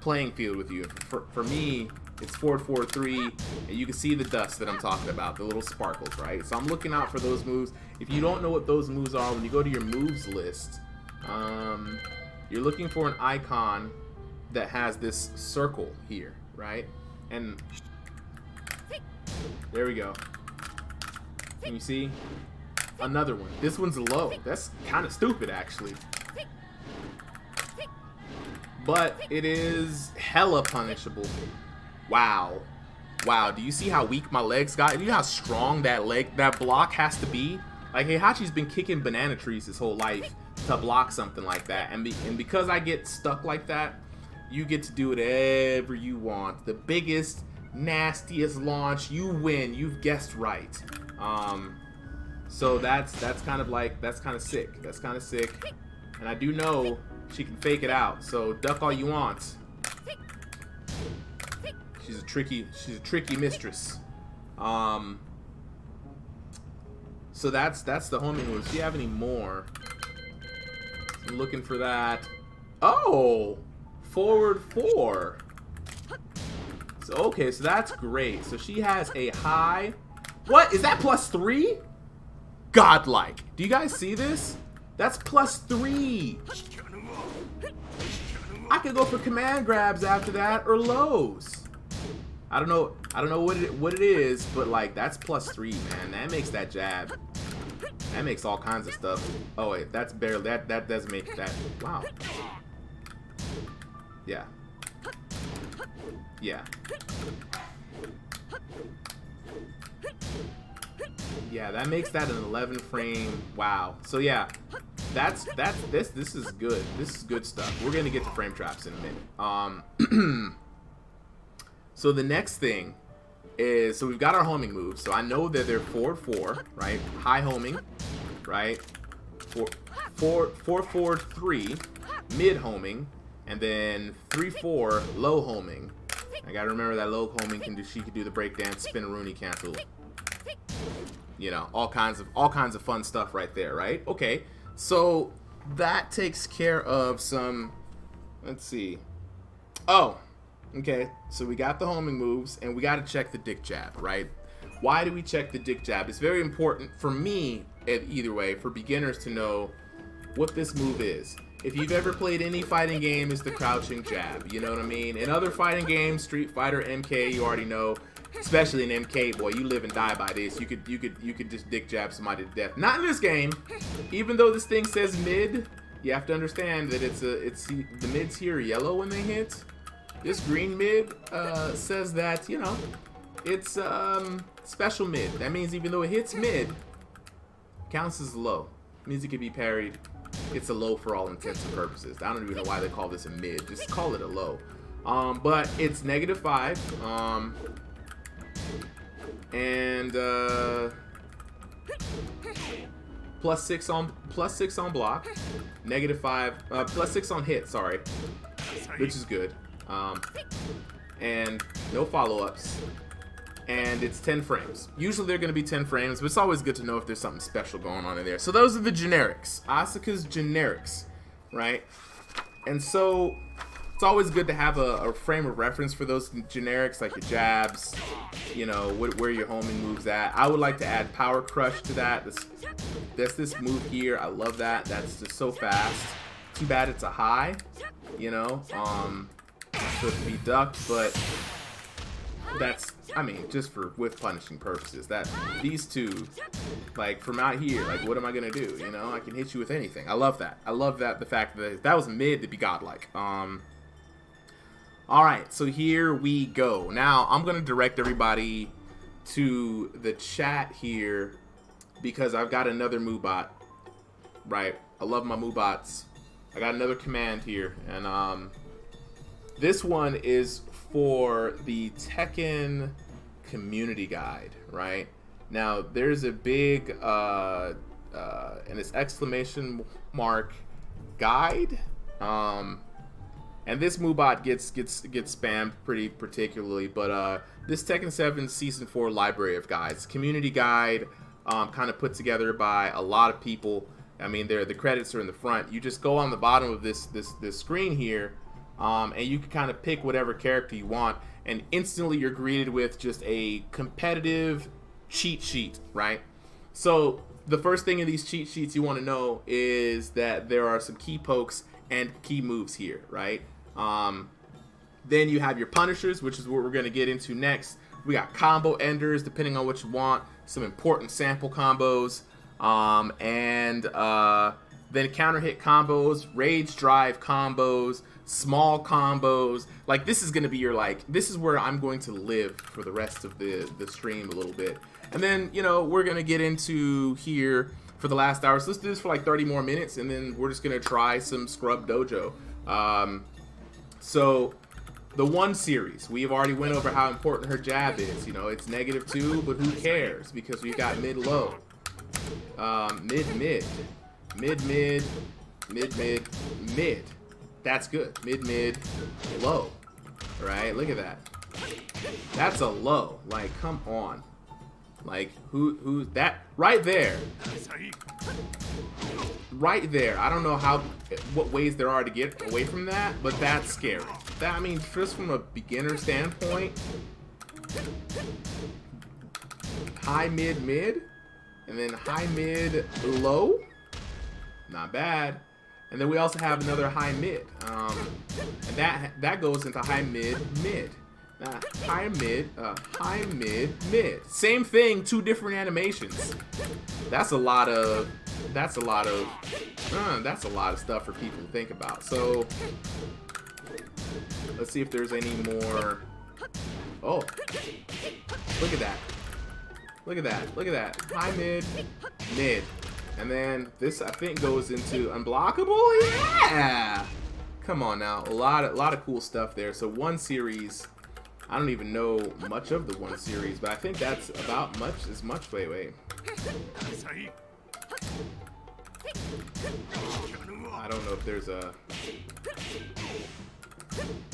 [SPEAKER 1] playing field with you. For me, it's 4-4-3, and you can see the dust that I'm talking about, the little sparkles, right? So I'm looking out for those moves. If you don't know what those moves are, when you go to your moves list, you're looking for an icon that has this circle here, right? And there we go. Can you see? Another one. This one's low. That's kind of stupid, actually. But it is hella punishable. Wow. Wow, do you see how weak my legs got? Do you know how strong that block has to be? Like, Heihachi's been kicking banana trees his whole life to block something like that. And because I get stuck like that, you get to do whatever you want. The biggest, nastiest launch, you win. You've guessed right. So that's kind of sick. That's kind of sick. And I do know she can fake it out. So duck all you want. She's a tricky mistress. So that's the homing moves. Do you have any more? I'm looking for that. Oh, forward 4. So okay, so that's great. So she has a high. What is that? +3? Godlike. Do you guys see this? That's +3. I could go for command grabs after that, or lows. I don't know what it is, but like that's +3, man. That makes that jab. That makes all kinds of stuff. Oh wait, that's barely that does make that. Wow. Yeah. Yeah. Yeah, that makes that an 11 frame. Wow. So yeah, this is good. This is good stuff. We're gonna get to frame traps in a minute. So the next thing is, so we've got our homing moves. So I know that they're 4-4, right? High homing, right? 4-4-3, mid homing, and then 3-4 low homing. I gotta remember that low homing she can do the breakdance, spin Rooney cancel. You know, all kinds of fun stuff right there, right? Okay, so that takes care of some. Let's see. Oh, okay. So we got the homing moves, and we got to check the dick jab, right? Why do we check the dick jab? It's very important for me, either way, for beginners to know what this move is. If you've ever played any fighting game, it's the crouching jab. You know what I mean? In other fighting games, Street Fighter, MK, you already know. Especially in MK, boy, you live and die by this. You could just dick jab somebody to death. Not in this game. Even though this thing says mid, you have to understand that it's the mids here are yellow when they hit. This green mid says that, you know, it's special mid. That means even though it hits mid, counts as low. It means it can be parried. It's a low for all intents and purposes. I don't even know why they call this a mid. Just call it a low. But it's -5. And +6 on block, -5, +6 on hit, sorry, which is good. And no follow-ups, and it's 10 frames. Usually they're going to be 10 frames, but it's always good to know if there's something special going on in there. So those are the generics, Asuka's generics, right? And so it's always good to have a frame of reference for those generics, like your jabs, you know, where your homing moves at. I would like to add Power Crush to that. This move here, I love that. That's just so fast. Too bad it's a high, you know. So it can be ducked, but that's, I mean, just for whiff punishing purposes. That these two, like from out here, like what am I gonna do? You know, I can hit you with anything. I love that. I love that, the fact that that was mid to be godlike. All right, so here we go. Now I'm gonna direct everybody to the chat here because I've got another Moobot. Right, I love my Moobots. I got another command here, and this one is for the Tekken community guide, right? Now there's a big and it's exclamation mark guide, and this Moobot gets spammed pretty particularly, but this Tekken 7 Season 4 library of guides, community guide, kind of put together by a lot of people. I mean, the credits are in the front. You just go on the bottom of this screen here, and you can kind of pick whatever character you want, and instantly you're greeted with just a competitive cheat sheet, right? So the first thing in these cheat sheets you want to know is that there are some key pokes and key moves here, right? Then you have your punishers, which is what we're going to get into next. We got combo enders, depending on what you want, some important sample combos, and then counter hit combos, rage drive combos, small combos. Like, this is going to be your, like, this is where I'm going to live for the rest of the stream a little bit. And then, you know, we're going to get into here for the last hour. So let's do this for like 30 more minutes, and then we're just going to try some Scrub Dojo. So the 1 series, we've already went over how important her jab is. You know, it's -2, but who cares? Because we've got mid-low, mid-mid, mid-mid, mid-mid, mid. That's good. Mid-mid, low. Right? Look at that. That's a low. Like, come on. Like, who that right there? Right there. I don't know what ways there are to get away from that, but that's scary. That, I mean, just from a beginner standpoint, high mid mid, and then high mid low, not bad. And then we also have another high mid, and that goes into high mid mid. High mid, mid. Same thing, 2 different animations. That's a lot of stuff for people to think about. So let's see if there's any more. Oh, look at that. Look at that. Look at that. High mid, mid. And then this, I think, goes into unblockable. Yeah. Come on now. A lot of cool stuff there. So 1 series. I don't even know much of the 1 series, but I think that's about as much. Wait. I don't know if there's a.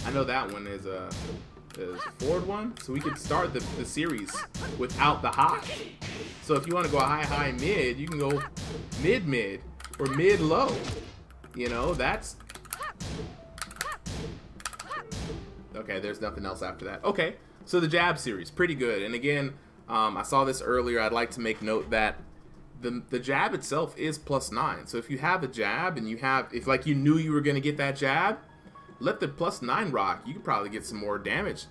[SPEAKER 1] I know that one is a forward one, so we could start the series without the high. So if you want to go high mid, you can go mid or mid low. You know, that's. Okay, there's nothing else after that. Okay, so the jab series, pretty good. And again, I saw this earlier. I'd like to make note that the jab itself is +9. So if you have a jab and if like you knew you were going to get that jab, let the +9 rock. You could probably get some more damage.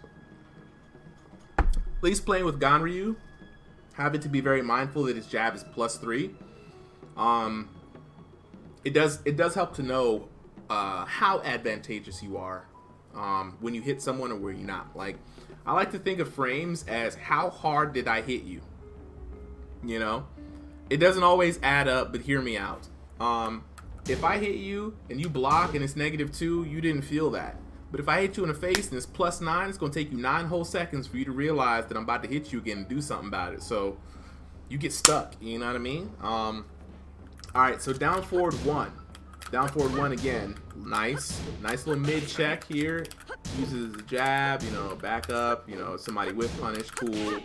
[SPEAKER 1] At least playing with Ganryu, having to be very mindful that his jab is +3. it does help to know how advantageous you are when you hit someone or where you're not. Like, I like to think of frames as how hard did I hit you? You know, it doesn't always add up, but hear me out. If I hit you and you block and it's -2, you didn't feel that. But if I hit you in the face and it's +9, it's going to take you 9 whole seconds for you to realize that I'm about to hit you again and do something about it. So you get stuck, you know what I mean? Alright, so down forward 1. Down forward 1 again. Nice little mid check here. Uses a jab, you know, back up, you know, somebody whip punish, cool.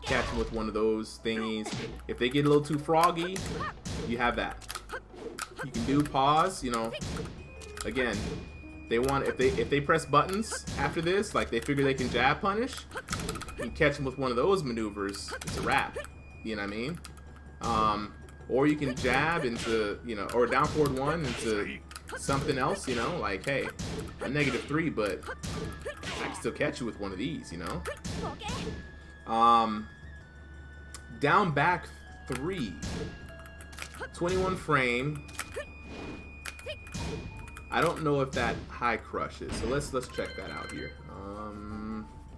[SPEAKER 1] Catch them with one of those thingies. If they get a little too froggy, you have that. You can do pause, you know. Again, they want if they press buttons after this, like they figure they can jab punish, you can catch them with one of those maneuvers. It's a wrap. You know what I mean? Or you can jab into, you know, or down forward 1 into something else, you know, like, hey, I'm -3, but I can still catch you with one of these, you know. Down back 3, 21 frame. I don't know if that high crush is, so let's check that out here.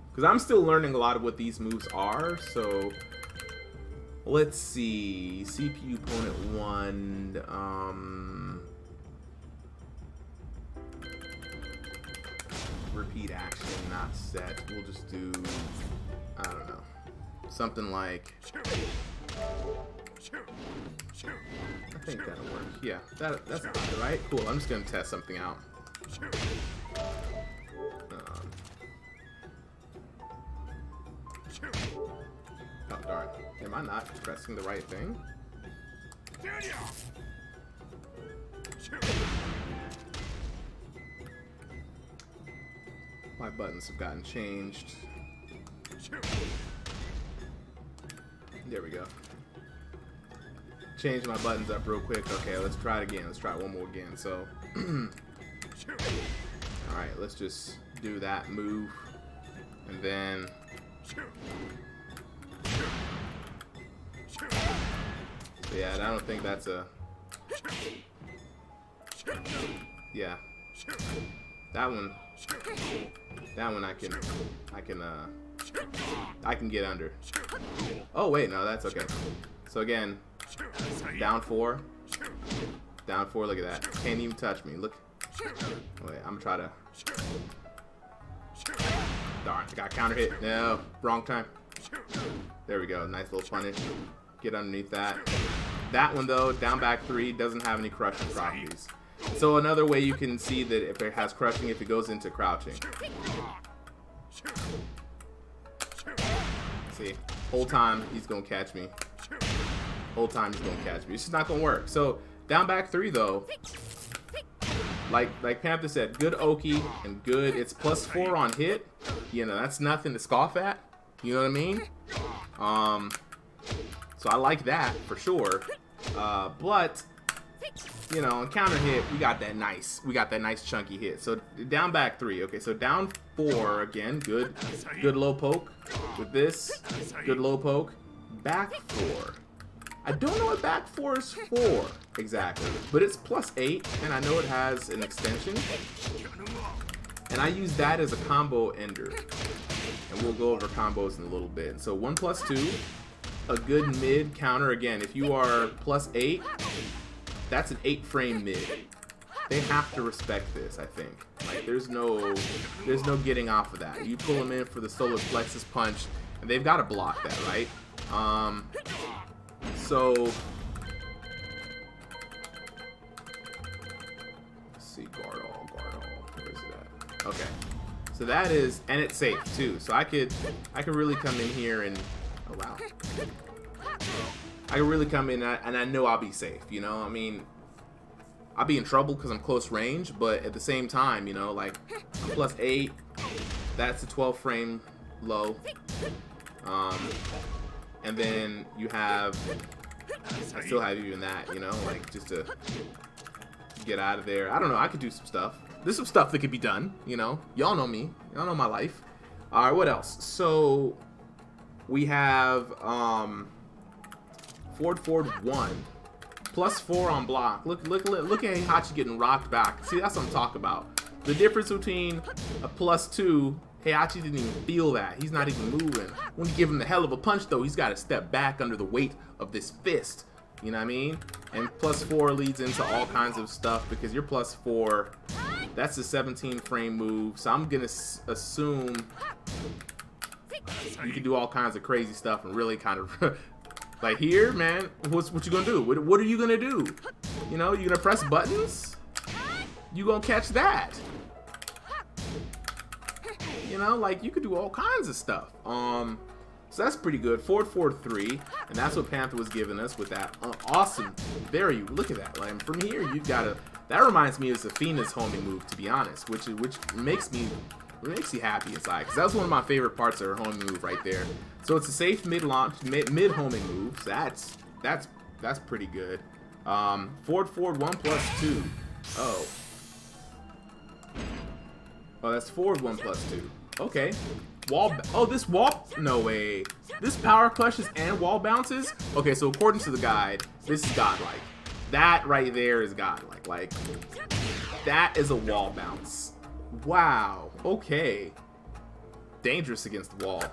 [SPEAKER 1] Because I'm still learning a lot of what these moves are, so let's see. CPU opponent 1. Repeat action, not set. We'll just do, I don't know, something like, I think that'll work. Yeah, that's good, right? Cool. I'm just gonna test something out. Oh darn! Am I not pressing the right thing? My buttons have gotten changed. There we go. Change my buttons up real quick. Okay, let's try it again. Let's try it one more again. So, alright, let's just do that move. And then, so yeah, I don't think that's a, yeah, that one I can get under. Oh wait, no, that's okay. So again, down 4, look at that. Can't even touch me. Look. Wait, I'm gonna try to. Darn, I got counter hit. No, wrong time. There we go. Nice little punish. Get underneath that. That one though, down back 3, doesn't have any crushing properties. So another way you can see that if it has crushing, if it goes into crouching. See, whole time he's gonna catch me. Whole time he's gonna catch me. It's just not gonna work. So down back 3 though, like Panther said, good Oki and good. It's +4 on hit. You know, that's nothing to scoff at. You know what I mean? So I like that for sure. But you know, on counter hit, we got that nice chunky hit. So down back 3. Okay, so down 4 again. Good low poke with this. Good low poke. Back 4. I don't know what back 4 is for exactly, but it's +8, and I know it has an extension. And I use that as a combo ender. And we'll go over combos in a little bit. So 1 + 2, a good mid counter. Again, if you are +8, that's an 8-frame mid. They have to respect this, I think. Like there's no getting off of that. You pull them in for the solar plexus punch, and they've got to block that, right? So let's see, guard all. Where is it at? Okay. So that is, and it's safe too. So I could really come in here and, oh wow. I can really come in and I know I'll be safe, you know? I mean, I'll be in trouble because I'm close range, but at the same time, you know, like, I'm +8, that's a 12-frame low. And then you have, I still have even that, you know, like, just to get out of there. I don't know, I could do some stuff. There's some stuff that could be done, you know? Y'all know me. Y'all know my life. Alright, what else? So, we have, forward 1. +4 on block. Look at Heihachi getting rocked back. See, that's what I'm talking about. The difference between a +2, Heihachi didn't even feel that. He's not even moving. When you give him the hell of a punch, though, he's got to step back under the weight of this fist. You know what I mean? And +4 leads into all kinds of stuff because you're +4. That's a 17 frame move. So I'm going to assume you can do all kinds of crazy stuff and really kind of... like here, man, what you going to do? What are you going to do? You know, you going to press buttons? You going to catch that? You know, like, you could do all kinds of stuff. So that's pretty good. Forward, forward 3, and that's what Panther was giving us with that awesome. Look at that. Like, from here, you've got to. That reminds me of Safina's homing move, to be honest, which makes me happy inside, because that was one of my favorite parts of her homing move right there. So it's a safe mid launch, mid homing move. So that's pretty good. Forward, 1+2. Oh, that's forward 1+2. Okay. This wall, no way. This power crushes and wall bounces? Okay, so according to the guide, this is godlike. That right there is godlike. Like, that is a wall bounce. Wow, okay. Dangerous against the wall.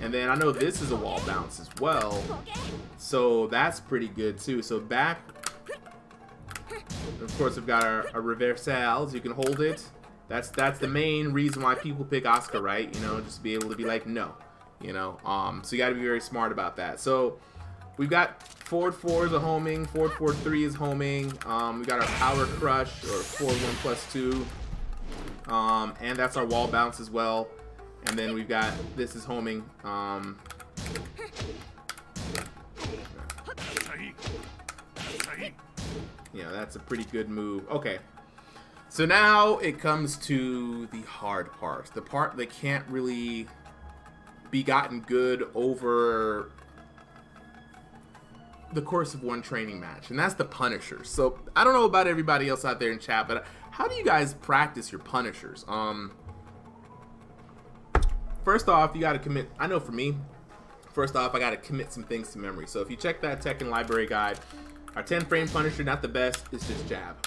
[SPEAKER 1] And then I know this is a wall bounce as well. So that's pretty good too. So back, of course we've got our reversals. You can hold it. That's the main reason why people pick Asuka, right? You know, just to be able to be like, no. You know, so you got to be very smart about that. So we've got forward 4 is a homing, forward 3 is homing. We got our power crush, or forward 1+2, and that's our wall bounce as well. And then we've got this is homing. Yeah, that's a pretty good move. Okay. So now it comes to the hard part. The part that can't really be gotten good over the course of one training match. And that's the punishers. So I don't know about everybody else out there in chat, but how do you guys practice your punishers? First off, you got to commit. I know for me, first off, I got to commit some things to memory. So if you check that Tekken library guide, our 10 frame punisher, not the best, it's just jab,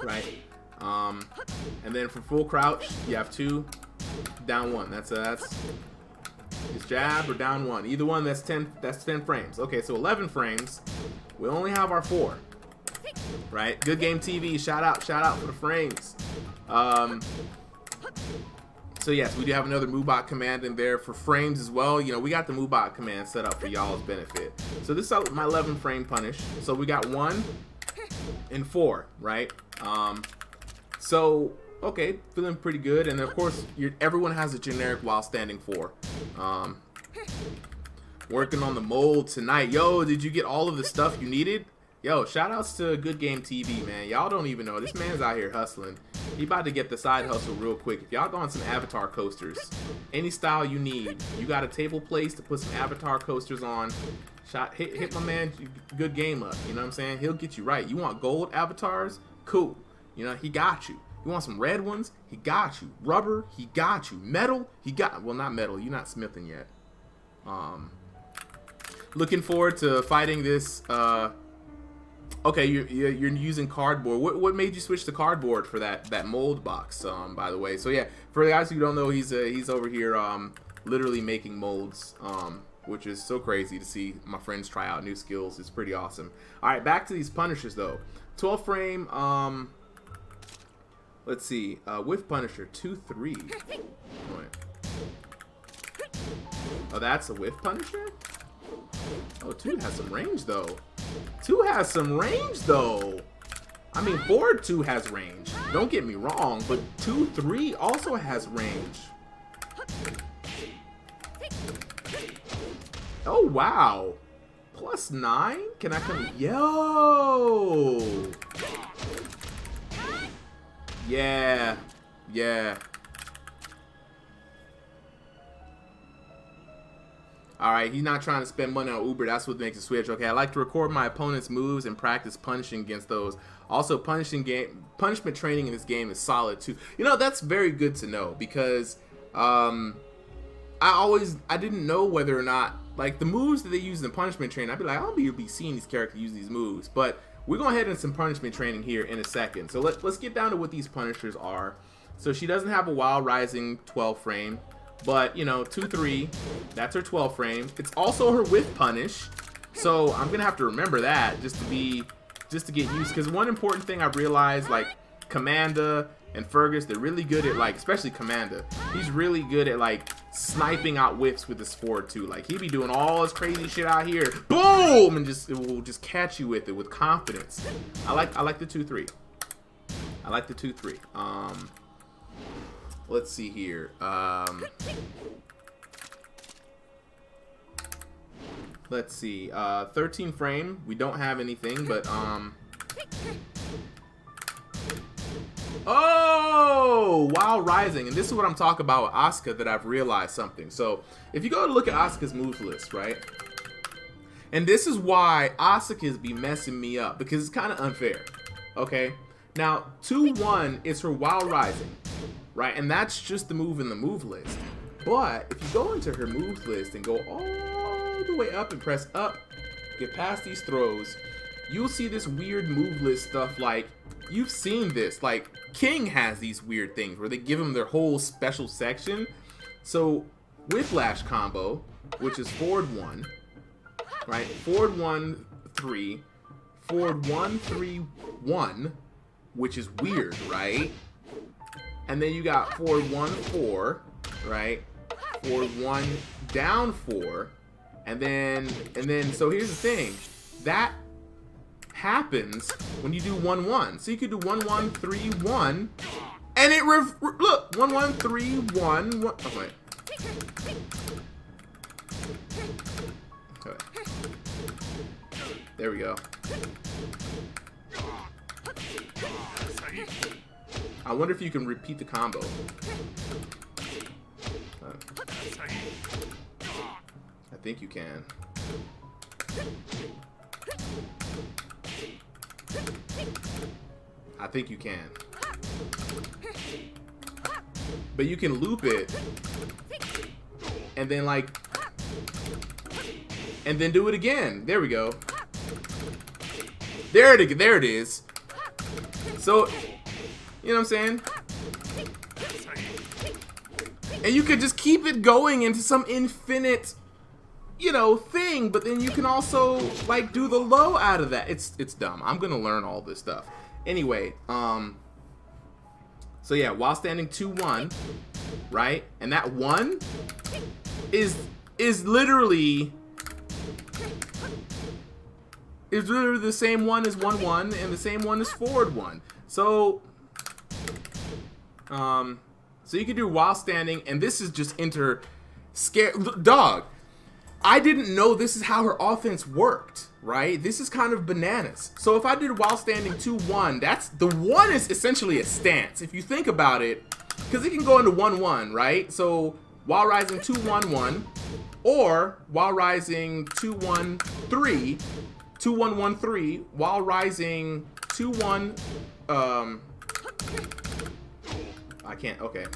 [SPEAKER 1] right? And then for full crouch, you have 2, down 1. That's it's jab or down 1. Either one, that's 10 frames. Okay, so 11 frames. We only have our 4. Right? Good Game TV, shout out for the frames. So yes, we do have another MooBot command in there for frames as well. You know, we got the MooBot command set up for y'all's benefit. So this is my 11 frame punish. So we got 1 and 4, right? So, okay, feeling pretty good. And of course, everyone has a generic while standing 4. Working on the mold tonight. Yo, did you get all of the stuff you needed? Yo, shout outs to Good Game TV, man. Y'all don't even know. This man's out here hustling. He about to get the side hustle real quick. If y'all go on some avatar coasters, any style you need, you got a table place to put some avatar coasters on. Hit my man Good Game up. You know what I'm saying? He'll get you right. You want gold avatars? Cool. You know, he got you. You want some red ones? He got you. Rubber? He got you. Metal? He got... Well, not metal. You're not smithing yet. Looking forward to fighting this... Okay, you're using cardboard. What made you switch to cardboard for that mold box, by the way? So, yeah, for the guys who don't know, he's over here literally making molds, which is so crazy to see my friends try out new skills. It's pretty awesome. All right, back to these punishers, though. 12 frame... Let's see, with Punisher, 2-3. Oh, that's a whiff Punisher? Oh, 2 has some range, though. 2 has some range, though. I mean, forward 2 has range. Don't get me wrong, but 2-3 also has range. Oh, wow. +9? Can I come? Yo! Yeah. Alright, he's not trying to spend money on Uber. That's what makes it switch. Okay, I like to record my opponent's moves and practice punishing against those. Also, punishment training in this game is solid too. You know, that's very good to know because I didn't know whether or not like the moves that they use in punishment training, I'd be like, I don't be seeing these characters use these moves. But we're going to head into some punishment training here in a second. So let's get down to what these punishers are. So she doesn't have a wild rising 12 frame, but you know, 2-3, that's her 12 frame. It's also her whiff punish. So I'm gonna have to remember that just to get used. Because one important thing I've realized, like Commanda and Fergus, they're really good at, like, especially Commanda. He's really good at like sniping out whiffs with his forward too. Like he be doing all this crazy shit out here, boom, and it will just catch you with it with confidence. I like the 2-3. I like the 2-3. Let's see here. Let's see. 13 frame. We don't have anything, but oh, Wild Rising. And this is what I'm talking about with Asuka, that I've realized something. So if you go to look at Asuka's moves list, right? And this is why Asuka's be messing me up, because it's kind of unfair. Okay? Now, 2-1 is her Wild Rising, right? And that's just the move in the move list. But if you go into her moves list and go all the way up and press up, get past these throws, you'll see this weird move list stuff. Like, you've seen this. Like, King has these weird things where they give him their whole special section. So, Whiplash combo, which is forward 1, right? Forward 1, 3, forward 1, 3, 1, which is weird, right? And then you got forward 1, 4, right? Forward 1, down 4, and then so here's the thing, that happens when you do 1-1. So you could do 1-1, 3-1, and it look 1-1, 3-1. Oh wait. Okay. There we go. I wonder if you can repeat the combo. I think you can. I think you can. But you can loop it and then and then do it again. There we go. There it is. So, you know what I'm saying? And you could just keep it going into some infinite, you know, thing, but then you can also like do the low out of that. It's dumb. I'm gonna learn all this stuff. Anyway, so yeah, while standing 2-1, right? And that 1 is literally the same one as 1-1 and the same one as forward 1. So so you can do while standing, and this is just dog. I didn't know this is how her offense worked, right? This is kind of bananas. So if I did while standing 2-1, that's the 1 is essentially a stance. If you think about it, because it can go into 1-1, right? So while rising 2-1-1, or while rising 2-1-3, 2-1-1-3, while rising 2-1, I can't, okay.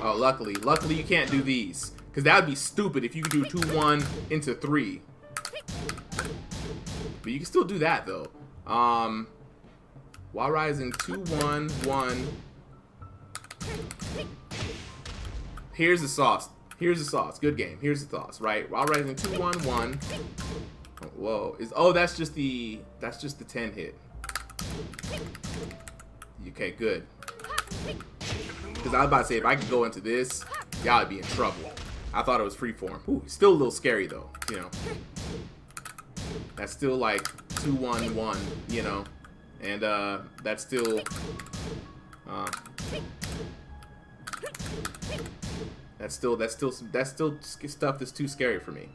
[SPEAKER 1] Oh, luckily you can't do these, because that would be stupid if you could do 2-1 into 3. But you can still do that though. While rising 2-1-1. Here's the sauce. Here's the sauce. Good game. Here's the sauce, right? While rising 2-1-1. Whoa. That's just the 10 hit. Okay, good. Because I was about to say, if I could go into this, y'all would be in trouble. I thought it was freeform. Ooh, still a little scary though, you know. That's still like 2-1-1, you know. And that's still stuff that's too scary for me.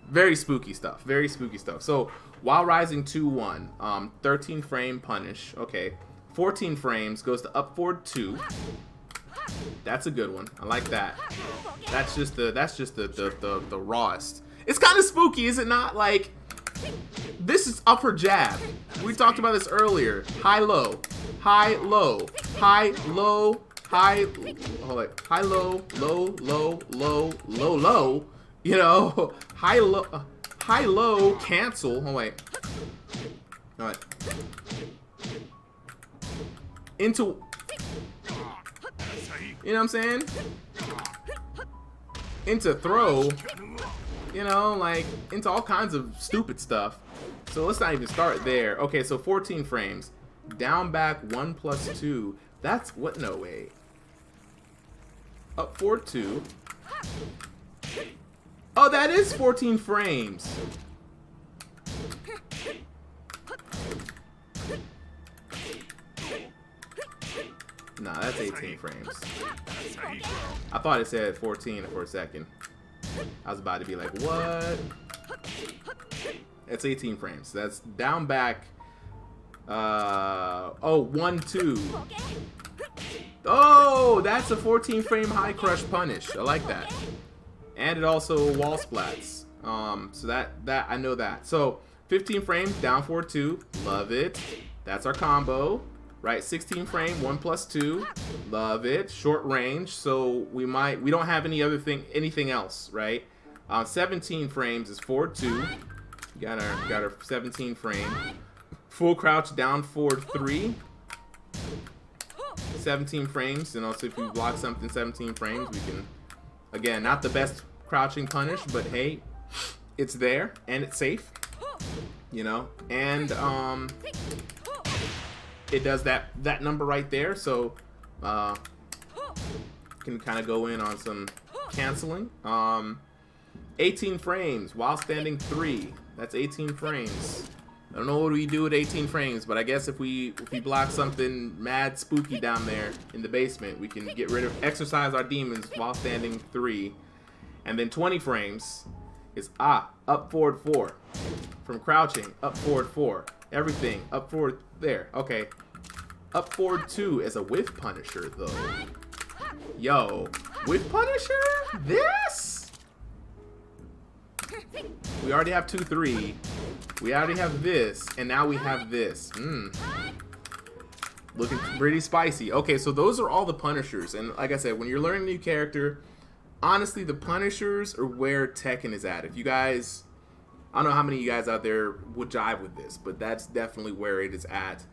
[SPEAKER 1] Very spooky stuff. Very spooky stuff. So while rising 2-1, 13 frame punish. Okay, 14 frames goes to up forward 2. That's a good one. I like that. That's just the rawest. It's kind of spooky, is it not? Like, this is upper jab. We talked about this earlier. High low, high low, high low, high, high, low, low, low, low, low, low. You know, high, low, cancel. Oh wait. All right. Into, you know what I'm saying? Into throw. You know, like into all kinds of stupid stuff. So let's not even start there. Okay, so 14 frames. Down back 1 plus 2. That's what? No way. Up forward 2. Oh, that is 14 frames. Nah, that's 18 frames. I thought it said 14 for a second. I was about to be like, what? It's 18 frames. That's down back. Oh, 1, 2. Oh, that's a 14 frame high crush punish. I like that. And it also wall splats. So that I know that. So 15 frames, down forward 2. Love it. That's our combo. Right, 16 frame, 1 plus 2. Love it. Short range, so we don't have anything else, right? 17 frames is forward 2. Got our 17 frame. Full crouch, down forward 3. 17 frames, and also if you block something 17 frames, we can, again, not the best crouching punish, but hey, it's there and it's safe, you know, and it does that number right there, so can kind of go in on some canceling. 18 frames while standing 3. That's 18 frames. I don't know what we do with 18 frames, but I guess if we block something mad spooky down there in the basement, we can exercise our demons while standing 3. And then 20 frames is up forward 4. From crouching, up forward 4. Everything up forward there. Okay. Up forward 2 as a whiff punisher though. Yo, whiff punisher? This? We already have 2, 3. We already have this, and now we have this. Looking pretty spicy. Okay, so those are all the punishers, and like I said, when you're learning a new character, honestly, the punishers are where Tekken is at. If you guys, I don't know how many of you guys out there would jive with this, but that's definitely where it is at.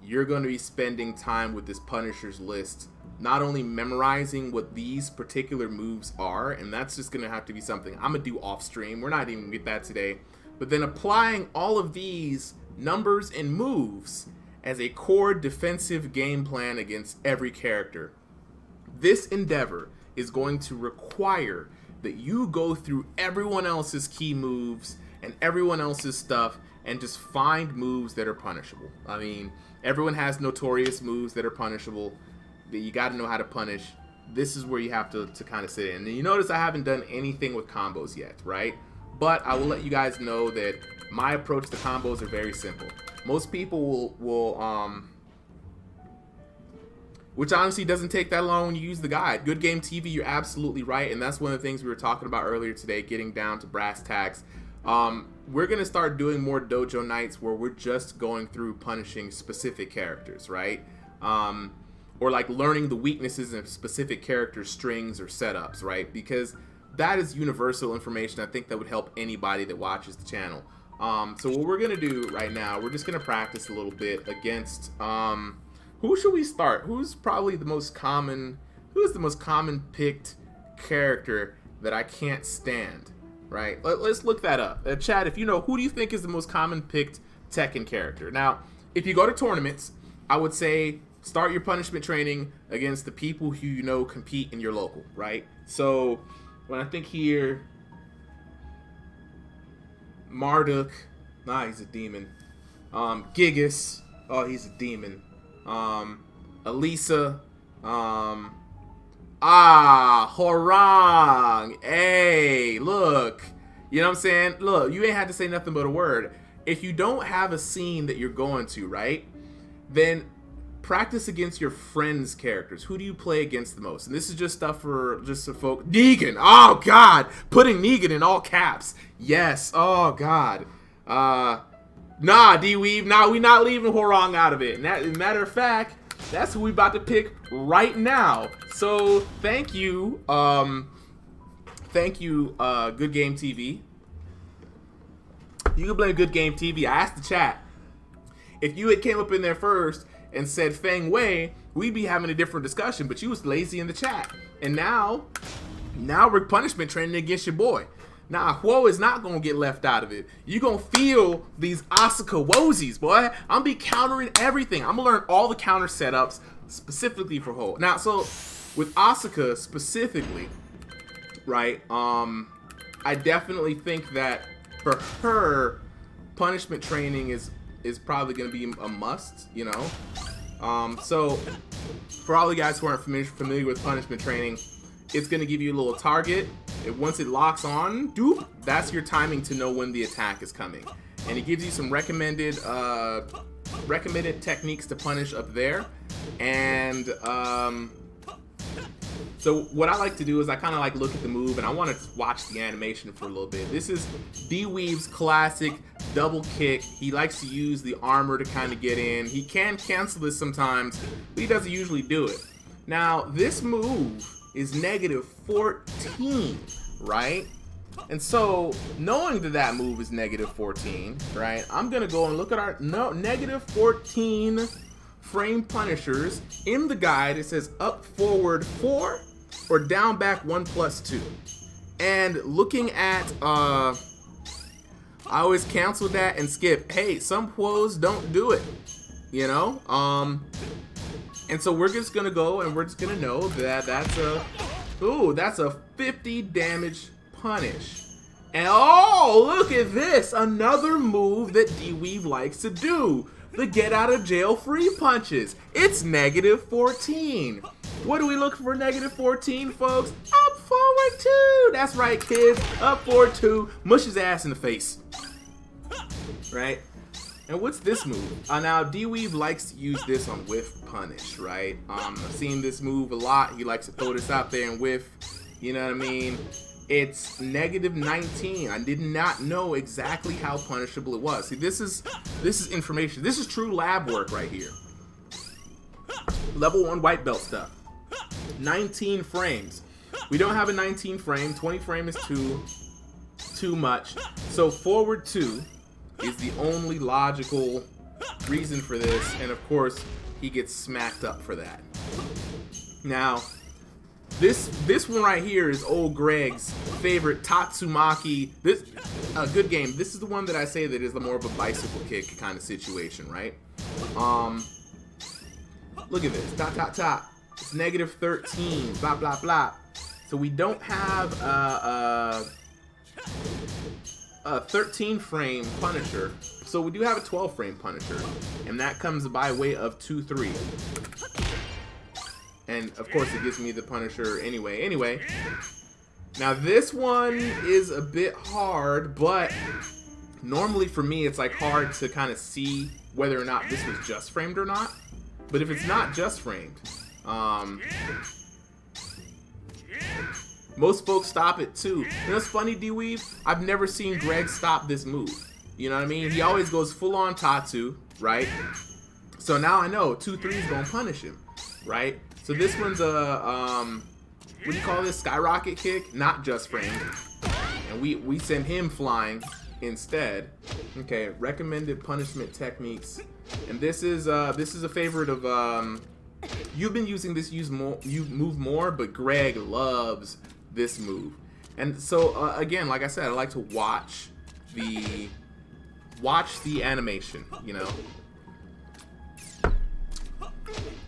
[SPEAKER 1] You're going to be spending time with this punishers list, not only memorizing what these particular moves are, and that's just going to have to be something I'm going to do off stream. We're not even going to get that today. But then applying all of these numbers and moves as a core defensive game plan against every character. This endeavor is going to require that you go through everyone else's key moves and everyone else's stuff and just find moves that are punishable. I mean, everyone has notorious moves that are punishable that you got to know how to punish. This is where you have to kind of sit in. And you notice I haven't done anything with combos yet, right? But I will let you guys know that my approach to combos are very simple. Most people will which honestly doesn't take that long when you use the guide. Good Game TV, you're absolutely right, and that's one of the things we were talking about earlier today, getting down to brass tacks. We're going to start doing more dojo nights where we're just going through punishing specific characters, right? Or like learning the weaknesses of specific character strings or setups, right? Because that is universal information. I think that would help anybody that watches the channel. So what we're going to do right now, we're just going to practice a little bit against, who should we start? Who's probably the most common, who is the most common picked character that I can't stand, right? Let's look that up. Chat, if you know, who do you think is the most common picked Tekken character? Now, if you go to tournaments, I would say start your punishment training against the people who you know compete in your local, right? So when I think here, Marduk, nah, he's a demon. Gigas, oh, he's a demon. Elisa, Horang, hey, look, you know what I'm saying? Look, you ain't had to say nothing but a word. If you don't have a scene that you're going to, right, then practice against your friends' characters. Who do you play against the most? And this is just stuff for folk. Negan. Oh God, putting Negan in all caps. Yes. Oh God. Nah, D-Weave. Nah, we not leaving Horang out of it. Matter of fact, That's who we about to pick right now. So thank you, Good Game TV. You can blame Good Game TV. I asked the chat, if you had came up in there first and said Feng Wei, we'd be having a different discussion, but you was lazy in the chat. And now we're punishment training against your boy. Now, Huo is not going to get left out of it. You're going to feel these Asuka woesies, boy. I'm going to be countering everything. I'm going to learn all the counter setups specifically for Huo. Now, so with Asuka specifically, right, I definitely think that for her, punishment training is probably going to be a must, you know. So for all the guys who aren't familiar with punishment training, it's going to give you a little target. Once it locks on, doop, that's your timing to know when the attack is coming. And it gives you some recommended techniques to punish up there. And so what I like to do is I kind of like look at the move and I want to watch the animation for a little bit. This is D-Weave's classic double kick. He likes to use the armor to kind of get in. He can cancel this sometimes, but he doesn't usually do it. Now, this move is negative 14, right? And so, knowing that move is negative 14, right, I'm going to go and look at our negative 14 frame punishers. In the guide, it says up forward 4 or down back 1 plus 2. And looking at, I always cancel that and skip. Hey, some Huos don't do it, you know? And so we're just gonna go and we're just gonna know that that's a 50 damage punish. And oh, look at this, another move that D-Weave likes to do, the get out of jail free punches. It's negative 14. What do we look for negative 14, folks? Up forward 2. That's right, kids. Up forward 2. Mush his ass in the face. Right? And what's this move? Now, D-Weave likes to use this on whiff punish, right? I've seen this move a lot. He likes to throw this out there and whiff. You know what I mean? It's negative 19. I did not know exactly how punishable it was. See, this is information. This is true lab work right here. Level 1 white belt stuff. 19 frames. We don't have a 19 frame. 20 frame is too much. So forward 2 is the only logical reason for this, and of course he gets smacked up for that. Now this one right here is old Greg's favorite Tatsumaki. This Good Game. This is the one that I say that is the more of a bicycle kick kind of situation, right? Look at this. Dot dot dot. It's negative 13. Blah blah blah. So we don't have a 13 frame Punisher, so we do have a 12 frame Punisher, and that comes by way of 2-3. And of course it gives me the Punisher anyway. Now this one is a bit hard, but normally for me it's like hard to kind of see whether or not this was just framed or not. But if it's not just framed, most folks stop it too. You know, it's funny, D-Weave, I've never seen Greg stop this move. You know what I mean? He always goes full on Tatsu, right? So now I know 2-3 is gonna punish him, right? So this one's a what do you call this? Skyrocket kick, not just framed. And we send him flying instead. Okay, recommended punishment techniques. And this is a favorite of you've been using this move more, but Greg loves this move. And so again, like I said, I like to watch the animation, you know.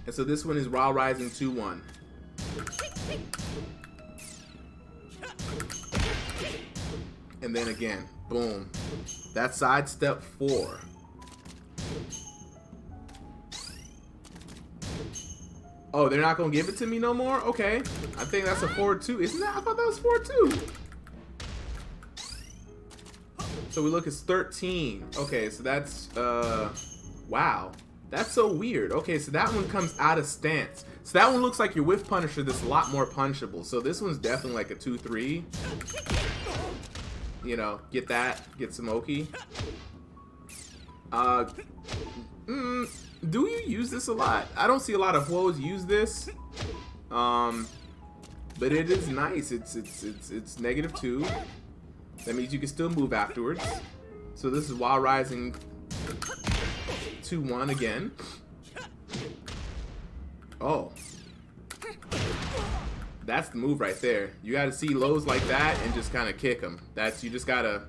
[SPEAKER 1] And so this one is Raw Rising 2-1. And then again, boom. That's sidestep 4. Oh, they're not gonna give it to me no more? Okay. I think that's a 4-2. Isn't that? I thought that was 4-2. So we look at 13. Okay, so that's wow. That's so weird. Okay, so that one comes out of stance. So that one looks like your whiff punisher that's a lot more punishable. So this one's definitely like a 2-3. You know, get that, get some Oki. Do you use this a lot? I don't see a lot of Huos use this. But it is nice. It's -2. That means you can still move afterwards. So this is while rising 2-1 again. Oh. That's the move right there. You gotta see lows like that and just kind of kick them. You just gotta...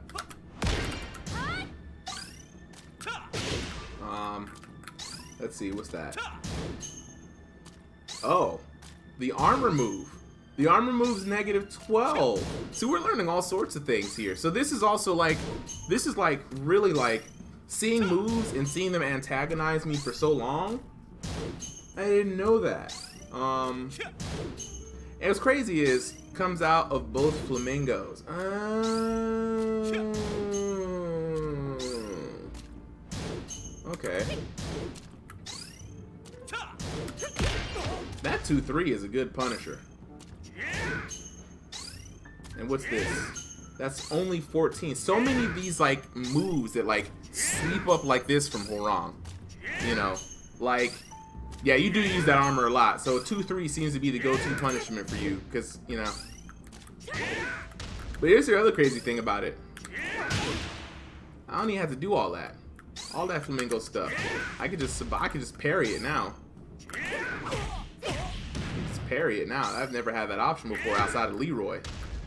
[SPEAKER 1] Let's see, what's that? Oh, the armor move. The armor move's -12. So we're learning all sorts of things here. So this is also like, really like seeing moves and seeing them antagonize me for so long. I didn't know that. And what's crazy is, comes out of both flamingos. Okay. That 2-3 is a good punisher. And what's this? That's only 14. So many of these like moves that like sweep up like this from Hwoarang. You know, like, yeah, you do use that armor a lot. So 2-3 seems to be the go-to punishment for you, because you know. But here's the other crazy thing about it. I don't even have to do all that flamingo stuff. I could just parry it now. Just parry it now. I've never had that option before outside of Leroy.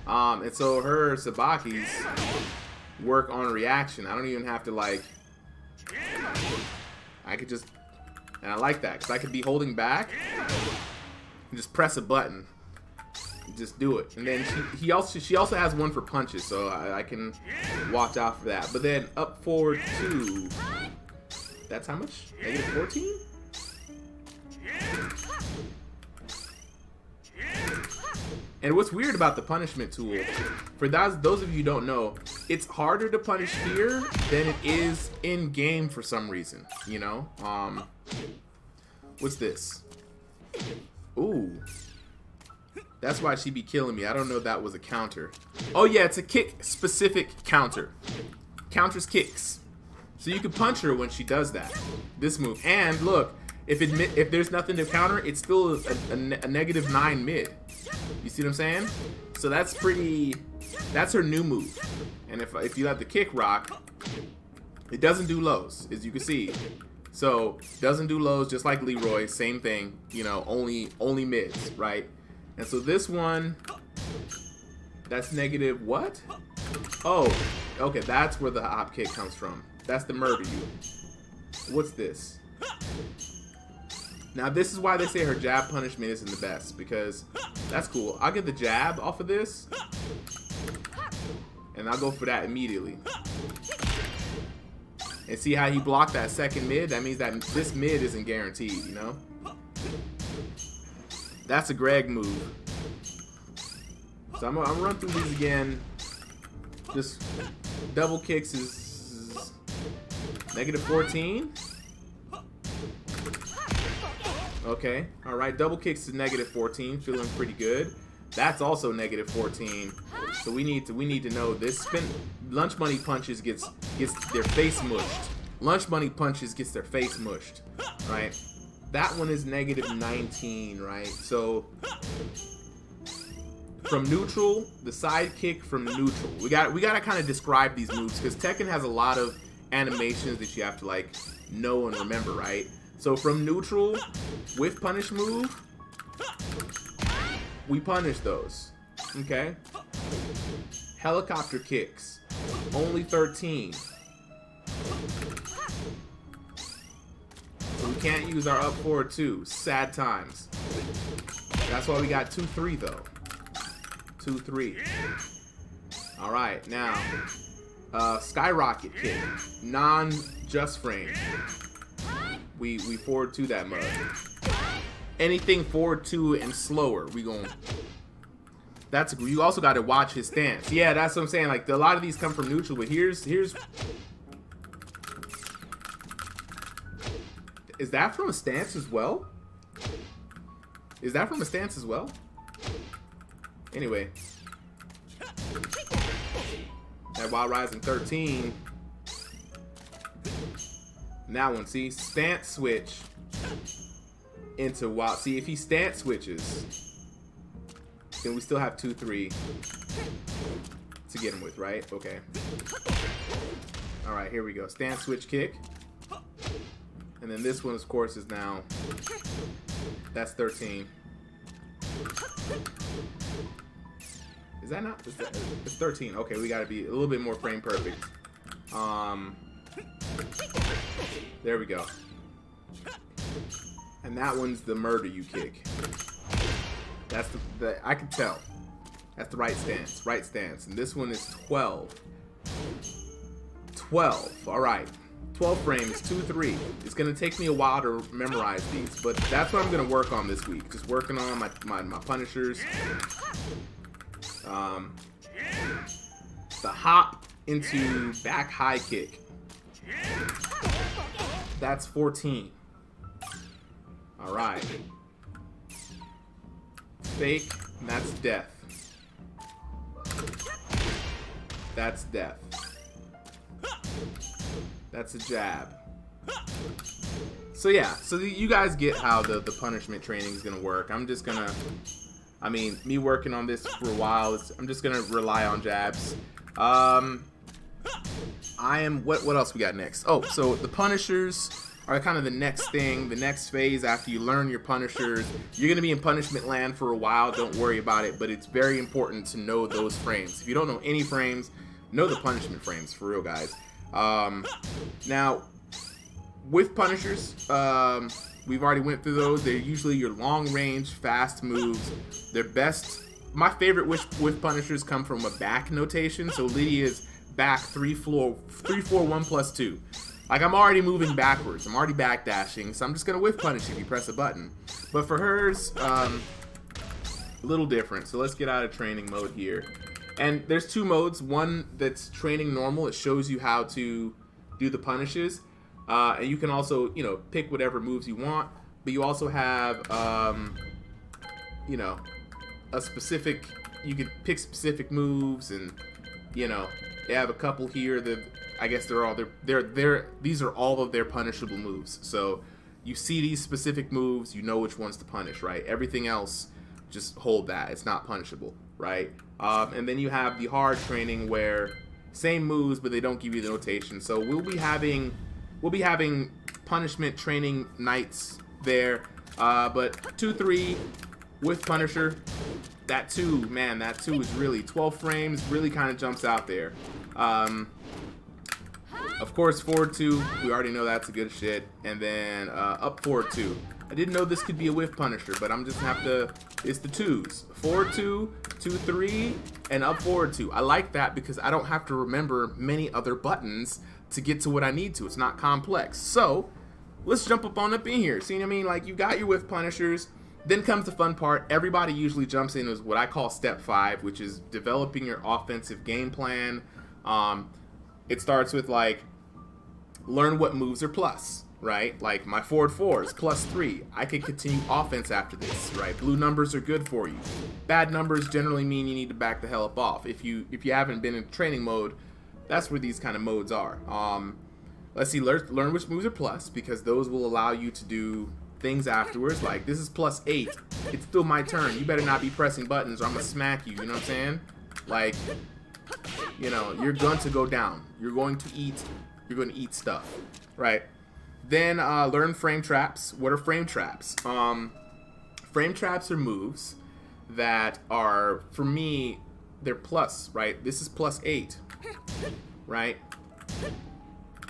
[SPEAKER 1] And so her Sabakis work on reaction. I don't even have to like. I could just, and I like that because I could be holding back and just press a button, and just do it. And then she also has one for punches, so I can watch out for that. But then up forward 2. That's how much? -14. And what's weird about the punishment tool, for those of you who don't know, it's harder to punish here than it is in game for some reason, you know? What's this? Ooh. That's why she be killing me. I don't know if that was a counter. Oh yeah, it's a kick specific counter. Counters kicks. So you can punch her when she does that. This move. And look, if there's nothing to counter, it's still a -9 mid. You see what I'm saying? So that's her new move. And if you let the kick rock, it doesn't do lows, as you can see. So doesn't do lows, just like Leroy, same thing, you know, only mids, right? And so this one, that's negative what? Oh, okay, that's where the hop kick comes from. That's the murder you. What's this? Now this is why they say her jab punishment isn't the best, because that's cool. I'll get the jab off of this, and I'll go for that immediately. And see how he blocked that second mid? That means that this mid isn't guaranteed, you know? That's a Greg move. So I'm gonna run through these again. Just double kicks is -14. Okay, all right. Double kicks is -14. Feeling pretty good. That's also -14. So we need to know this. Lunch money punches gets their face mushed. Lunch money punches gets their face mushed. Right. That one is -19. Right. So from neutral, the side kick from neutral. We got to kind of describe these moves because Tekken has a lot of animations that you have to like know and remember. Right. So from neutral, with punish move, we punish those, okay? Helicopter kicks, only 13. So we can't use our up forward 2, sad times. That's why we got 2-3 though, 2-3. All right, now, skyrocket kick, non-just frame. We forward to that mud. Anything forward to and slower, we gon'. You also got to watch his stance. Yeah, that's what I'm saying. Like a lot of these come from neutral, but here's. Is that from a stance as well? Is that from a stance as well? Anyway, that while rising 13. that one, see, stance switch into wild. See, if he stance switches, then we still have 2-3 to get him with, right? Okay. All right, here we go. Stance switch kick. And then this one, of course, is now, that's 13. Is that not? It's 13. Okay, we gotta be a little bit more frame perfect. There we go. And that one's the murder you kick. That's the I can tell. That's the right stance. Right stance. And this one is 12. 12. Alright. 12 frames, 2-3. It's gonna take me a while to memorize these, but that's what I'm gonna work on this week. Just working on my punishers. The hop into back high kick. That's 14. Alright. Fake, and that's death. That's death. That's a jab. So yeah, so you guys get how the punishment training is gonna work. I'm just gonna, I mean, me working on this for a while, I'm just gonna rely on jabs. What else we got next? Oh, so the punishers are kind of the next thing, the next phase after you learn your punishers. You're gonna be in punishment land for a while, don't worry about it, but it's very important to know those frames. If you don't know any frames, know the punishment frames, for real, guys. Now, with punishers, we've already went through those. They're usually your long range, fast moves. They're best. My favorite with punishers come from a back notation. So Lydia's back 3-4, 1+2. Like, I'm already moving backwards. I'm already backdashing. So I'm just gonna whiff punish if you press a button. But for hers, a little different. So let's get out of training mode here. And there's two modes. One that's training normal. It shows you how to do the punishes. And you can also, you know, pick whatever moves you want. But you also have, you know, a specific, you can pick specific moves, and, you know, they have a couple here that I guess they're all, these are all of their punishable moves. So you see these specific moves, you know which ones to punish, right? Everything else, just hold that. It's not punishable, right? And then you have the hard training where same moves, but they don't give you the notation. So we'll be having punishment training nights there. But 2-3 with punisher, that 2, man, that 2 is really 12 frames, really kind of jumps out there. Of course, forward 2, we already know that's a good shit. And then up forward 2. I didn't know this could be a whiff punisher, but I'm just gonna have to, it's the 2s. Forward 2, 2-3, and up forward 2. I like that because I don't have to remember many other buttons to get to what I need to. It's not complex. So let's jump up in here. See what I mean? Like, you got your whiff punishers. Then comes the fun part. Everybody usually jumps in as what I call step 5, which is developing your offensive game plan. It starts with, like, learn what moves are plus, right? Like, my forward 4 is +3. I can continue offense after this, right? Blue numbers are good for you. Bad numbers generally mean you need to back the hell up off. If you haven't been in training mode, that's where these kind of modes are. Let's see, learn which moves are plus, because those will allow you to do things afterwards. Like, this is +8. It's still my turn. You better not be pressing buttons or I'm gonna smack you. You know what I'm saying? Like, you know, you're going to go down. You're going to eat stuff, right? Then learn frame traps. What are frame traps? Frame traps are moves that are, for me, they're plus, right? This is +8, right?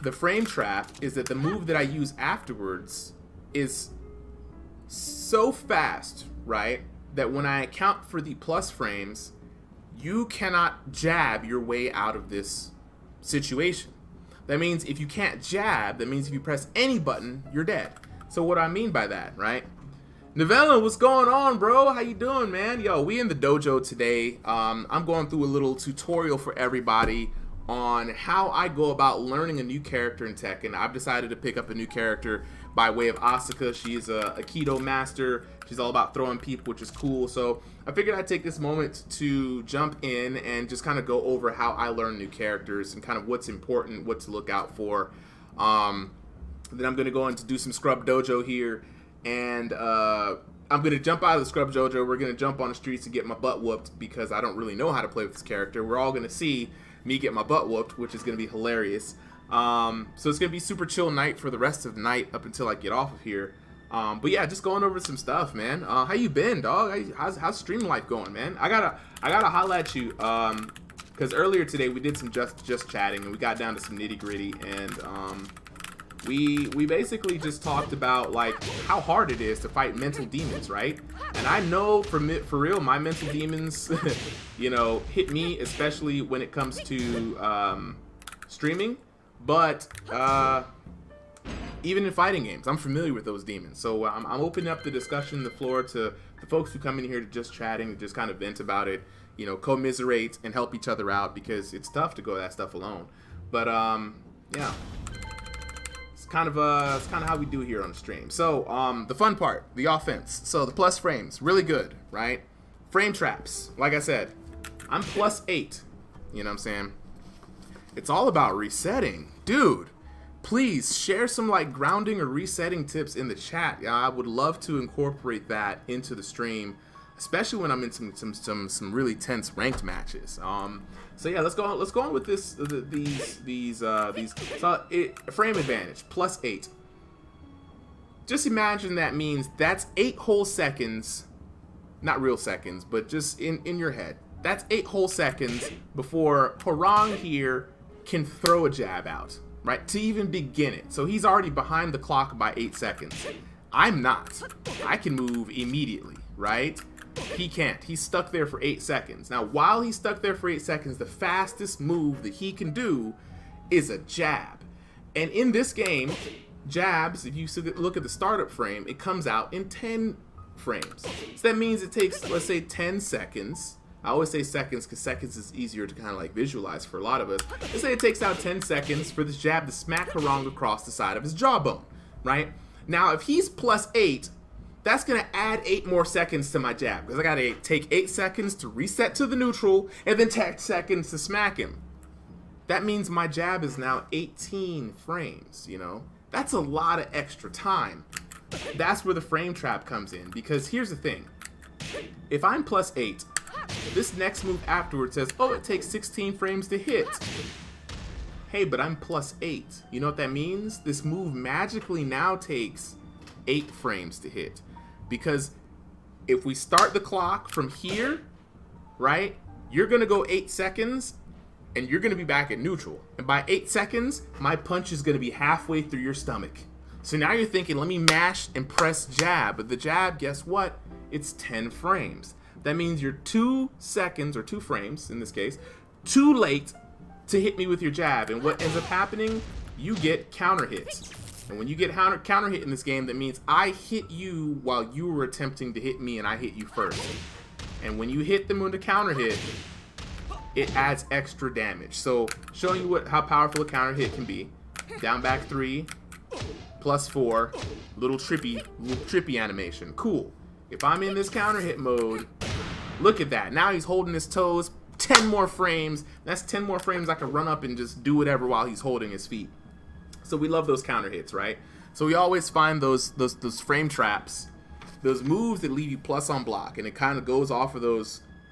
[SPEAKER 1] The frame trap is that the move that I use afterwards is so fast, right, that when I account for the plus frames, you cannot jab your way out of this situation. That means if you can't jab, that means if you press any button, you're dead. So what do I mean by that, right? Novella, what's going on, bro? How you doing, man? Yo, we in the dojo today. I'm going through a little tutorial for everybody on how I go about learning a new character in Tekken. I've decided to pick up a new character by way of Asuka. She's a Aikido master. She's all about throwing people, which is cool. So I figured I'd take this moment to jump in and just kind of go over how I learn new characters and kind of what's important, what to look out for. Then I'm going to go into do some Scrub Dojo here, and I'm going to jump out of the Scrub Dojo. We're going to jump on the streets and get my butt whooped because I don't really know how to play with this character. We're all going to see me get my butt whooped, which is going to be hilarious. So it's going to be super chill night for the rest of the night up until I get off of here. But yeah, just going over some stuff, man. How you been, dog? How's stream life going, man? I gotta holla at you, because earlier today we did some just chatting and we got down to some nitty gritty, and we basically just talked about like how hard it is to fight mental demons, right? And I know for real, my mental demons, you know, hit me, especially when it comes to streaming. But even in fighting games, I'm familiar with those demons. So I'm opening up the discussion, the floor to the folks who come in here to just chatting, to just kind of vent about it, you know, commiserate and help each other out, because it's tough to go that stuff alone. But yeah. It's kind of how we do here on the stream. So the fun part, the offense. So the plus frames, really good, right? Frame traps, like I said, I'm +8. You know what I'm saying? It's all about resetting, dude. Please share some like grounding or resetting tips in the chat. Yeah, I would love to incorporate that into the stream, especially when I'm in some really tense ranked matches. So yeah, let's go on with this. These frame advantage +8. Just imagine that means that's 8 whole seconds, not real seconds, but just in your head. That's 8 whole seconds before Harang here can throw a jab out, right? To even begin it. So he's already behind the clock by 8 seconds. I'm not. I can move immediately, right? He can't. He's stuck there for 8 seconds. Now, while he's stuck there for 8 seconds, the fastest move that he can do is a jab. And in this game, jabs, if you look at the startup frame, it comes out in 10 frames. So that means it takes, let's say, 10 seconds. I always say seconds because seconds is easier to kind of like visualize for a lot of us. Let's say it takes out 10 seconds for this jab to smack Harang across the side of his jawbone, right? Now, if he's +8, that's going to add 8 more seconds to my jab, because I got to take 8 seconds to reset to the neutral and then 10 seconds to smack him. That means my jab is now 18 frames, you know? That's a lot of extra time. That's where the frame trap comes in, because here's the thing. If I'm +8, this next move afterwards says, oh, it takes 16 frames to hit. Hey, but I'm +8. You know what that means? This move magically now takes 8 frames to hit. Because if we start the clock from here, right, you're going to go 8 seconds and you're going to be back at neutral. And by 8 seconds, my punch is going to be halfway through your stomach. So now you're thinking, let me mash and press jab. But the jab, guess what? It's 10 frames. That means you're 2 seconds, or 2 frames in this case, too late to hit me with your jab. And what ends up happening, you get counter hits. And when you get counter hit in this game, that means I hit you while you were attempting to hit me and I hit you first. And when you hit them with a counter hit, it adds extra damage. So showing you how powerful a counter hit can be. Down back 3, +4, little trippy animation. Cool. If I'm in this counter hit mode, look at that. Now he's holding his toes. 10 more frames. That's 10 more frames I can run up and just do whatever while he's holding his feet. So we love those counter hits, right? So we always find those frame traps, those moves that leave you plus on block, and it kind of goes off of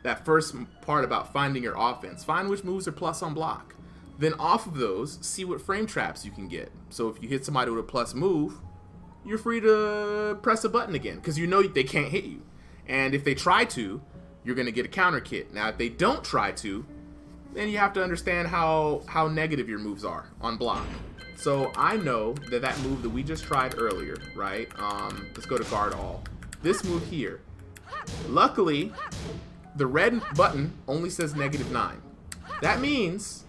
[SPEAKER 1] that first part about finding your offense. Find which moves are plus on block. Then off of those, see what frame traps you can get. So if you hit somebody with a plus move, you're free to press a button again, because you know they can't hit you. And if they try to, you're going to get a counter kit. Now, if they don't try to, then you have to understand how negative your moves are on block. So I know that move that we just tried earlier, right? Let's go to guard all. This move here. Luckily, the red button only says -9. That means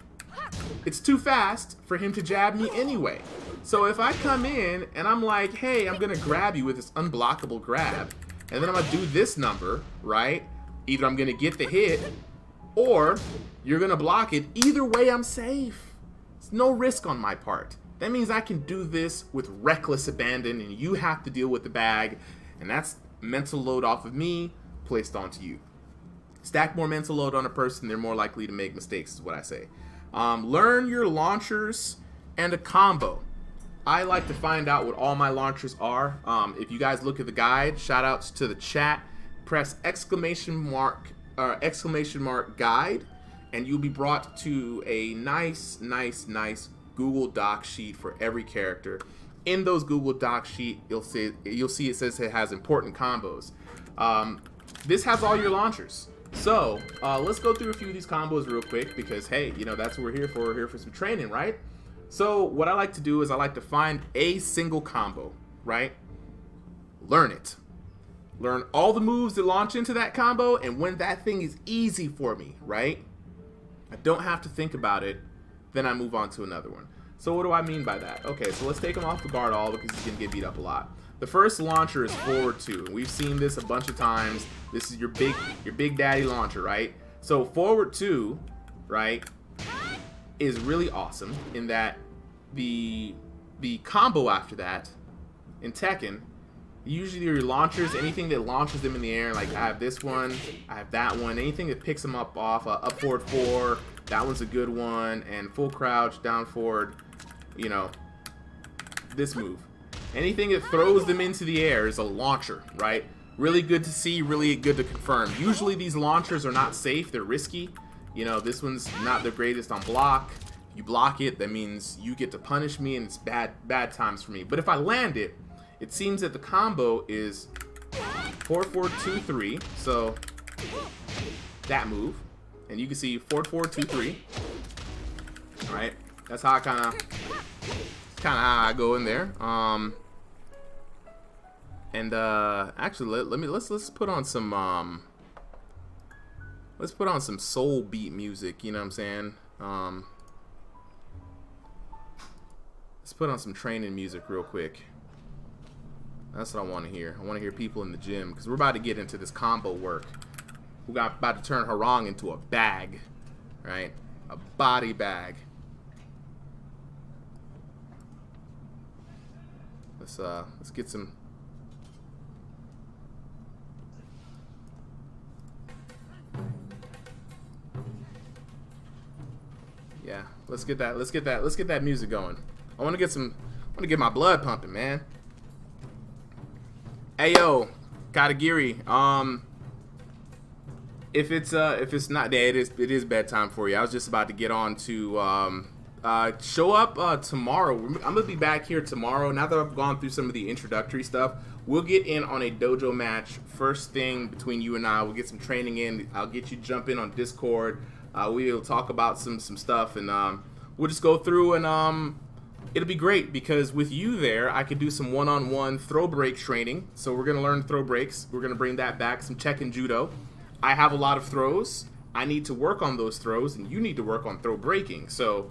[SPEAKER 1] it's too fast for him to jab me anyway. So if I come in and I'm like, hey, I'm going to grab you with this unblockable grab, and then I'm going to do this number, right? Either I'm going to get the hit or you're going to block it. Either way, I'm safe. It's no risk on my part. That means I can do this with reckless abandon, and you have to deal with the bag, and that's mental load off of me placed onto you. Stack more mental load on a person, they're more likely to make mistakes, is what I say. Learn your launchers and a combo. I like to find out what all my launchers are. If you guys look at the guide, shout outs to the chat, press exclamation mark guide, and you'll be brought to a nice Google Doc sheet for every character. In those Google Doc sheet, you'll see it says it has important combos. This has all your launchers. So let's go through a few of these combos real quick because, hey, you know, that's what we're here for. We're here for some training, right? So what I like to do is I like to find a single combo, right? Learn it. Learn all the moves that launch into that combo, and when that thing is easy for me, right? I don't have to think about it, then I move on to another one. So what do I mean by that? Okay, so let's take him off the guard all because he's going to get beat up a lot. The first launcher is forward 2. We've seen this a bunch of times. This is your big daddy launcher, right? So forward 2, right, is really awesome in that the combo after that in Tekken, usually your launchers, anything that launches them in the air, like I have this one, I have that one, anything that picks them up off up forward 4, that one's a good one, and full crouch, down forward, you know, this move. Anything that throws them into the air is a launcher, right? Really good to see, really good to confirm. Usually these launchers are not safe, they're risky. You know, this one's not the greatest on block. You block it, that means you get to punish me, and it's bad times for me. But if I land it, it seems that the combo is 4-4-2-3, so that move, and you can see 4-4-2-3. All right, that's how I kind of how I go in there. And actually, let's put on some soul beat music. You know what I'm saying? Let's put on some training music real quick. That's what I want to hear. I want to hear people in the gym because we're about to get into this combo work. We're about to turn Harang into a bag, right? A body bag. Let's get some. Yeah, let's get that music going. I want to get my blood pumping, man. Hey yo, Katagiri. If it's not, it is bedtime for you. I was just about to get on to show up tomorrow. I'm gonna be back here tomorrow. Now that I've gone through some of the introductory stuff, we'll get in on a dojo match first thing between you and I. We'll get some training in. I'll get you jump in on Discord. We'll talk about some stuff, and we'll just go through, and it'll be great because with you there, I could do some one-on-one throw break training. So we're gonna learn throw breaks. We're gonna bring that back. Some Tekken judo. I have a lot of throws. I need to work on those throws, and you need to work on throw breaking. So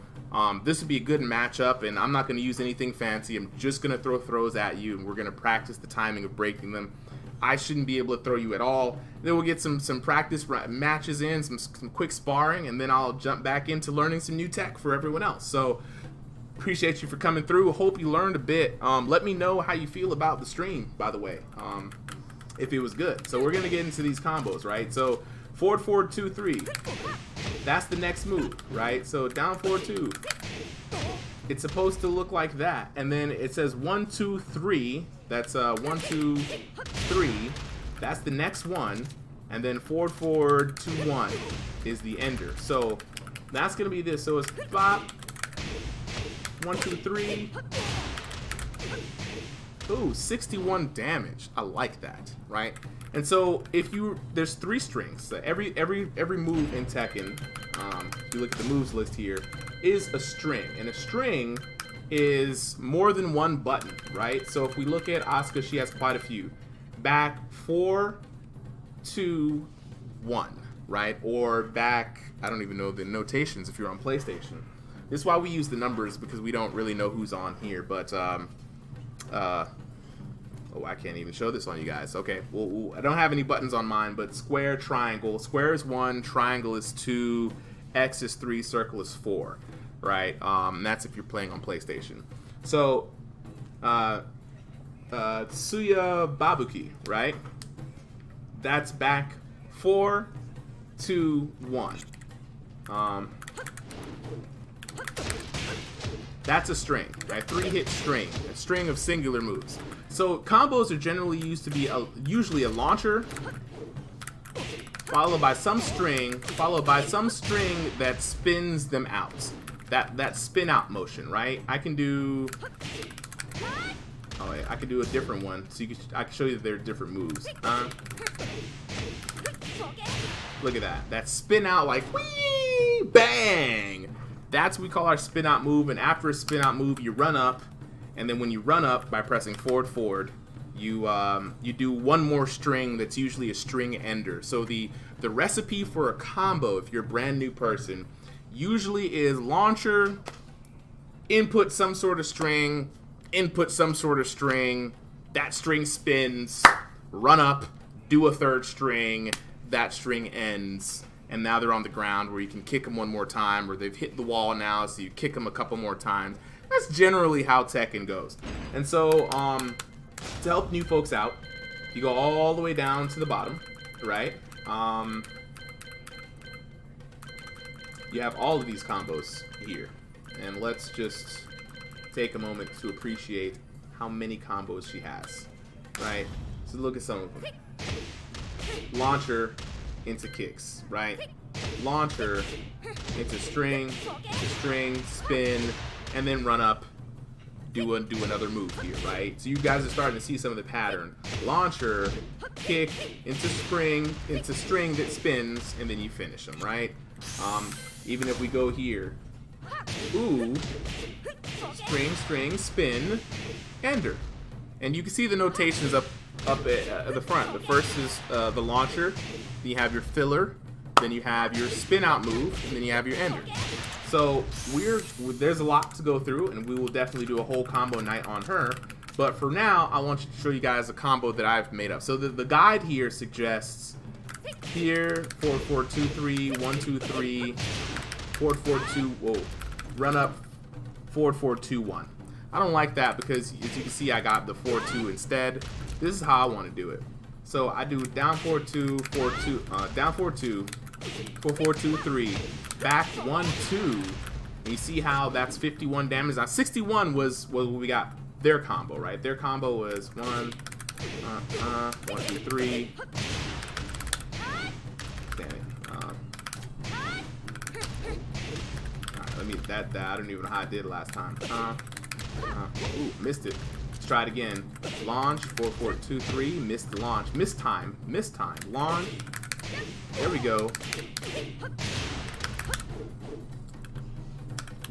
[SPEAKER 1] this would be a good matchup, and I'm not going to use anything fancy. I'm just going to throw throws at you, and we're going to practice the timing of breaking them. I shouldn't be able to throw you at all. Then we'll get some practice matches in, some quick sparring, and then I'll jump back into learning some new tech for everyone else. So appreciate you for coming through. Hope you learned a bit. Let me know how you feel about the stream, by the way, if it was good. So we're going to get into these combos, right? So forward, forward, 2, 3. That's the next move, right? So down, forward, 2. It's supposed to look like that. And then it says 1, 2, 3. That's 1, 2, 3. That's the next one. And then forward, forward, 2, 1 is the ender. So that's going to be this. So it's bop, 1, 2, 3. Ooh, 61 damage. I like that, right? And so there's 3 strings. So every move in Tekken, if you look at the moves list here, is a string. And a string is more than one button, right? So if we look at Asuka, she has quite a few. Back 4, 2, 1, right? Or back, I don't even know the notations if you're on PlayStation. This is why we use the numbers, because we don't really know who's on here. But oh, I can't even show this on you guys. Okay, well, I don't have any buttons on mine, but square, triangle. Square is 1, triangle is 2, X is 3, circle is 4, right? That's if you're playing on PlayStation. So, Tsuya Babuki, right? That's back 4, 2, 1. That's a string, right? 3-hit string, a string of singular moves. So combos are generally used to be usually a launcher, followed by some string that spins them out. That spin out motion, right? I can do. Oh wait, I can do a different one, so I can show you that there are different moves. Look at that. That spin out like whee, bang. That's what we call our spin out move. And after a spin out move, you run up, and then when you run up by pressing forward, you do one more string that's usually a string ender. So the recipe for a combo, if you're a brand new person, usually is launcher, input some sort of string, input some sort of string, that string spins, run up, do a third string, that string ends, and now they're on the ground where you can kick them one more time, or they've hit the wall now, so you kick them a couple more times. That's generally how Tekken goes. And so, to help new folks out, you go all the way down to the bottom, right? You have all of these combos here. And let's just take a moment to appreciate how many combos she has, right? So look at some of them. Launcher into kicks, right? Launcher into string, spin, and then run up, do another move here, right? So you guys are starting to see some of the pattern. Launcher, kick, into string that spins, and then you finish them, right? Even if we go here, ooh, string, spin, ender. And you can see the notations up at the front. The first is the launcher, then you have your filler, then you have your spin out move, and then you have your ender. So there's a lot to go through, and we will definitely do a whole combo night on her. But for now, I want to show you guys a combo that I've made up. So the guide here suggests here 4-4-2-3, 1-2-3, 4-4-2, whoa, run up, 4-4-2-1. I don't like that because, as you can see, I got the 4-2 instead. This is how I want to do it. So I do down 4-2, 4-2, down 4-2, 4-4-2-3, back 1-2. And you see how that's 51 damage. Now 61 was what we got their combo, right? Their combo was 1, 2, 3. Damn it. Let me that I don't even know how I did last time. Ooh, missed it. Let's try it again. Launch, 4-4-2-3, missed the launch. Missed time. Launch. There we go.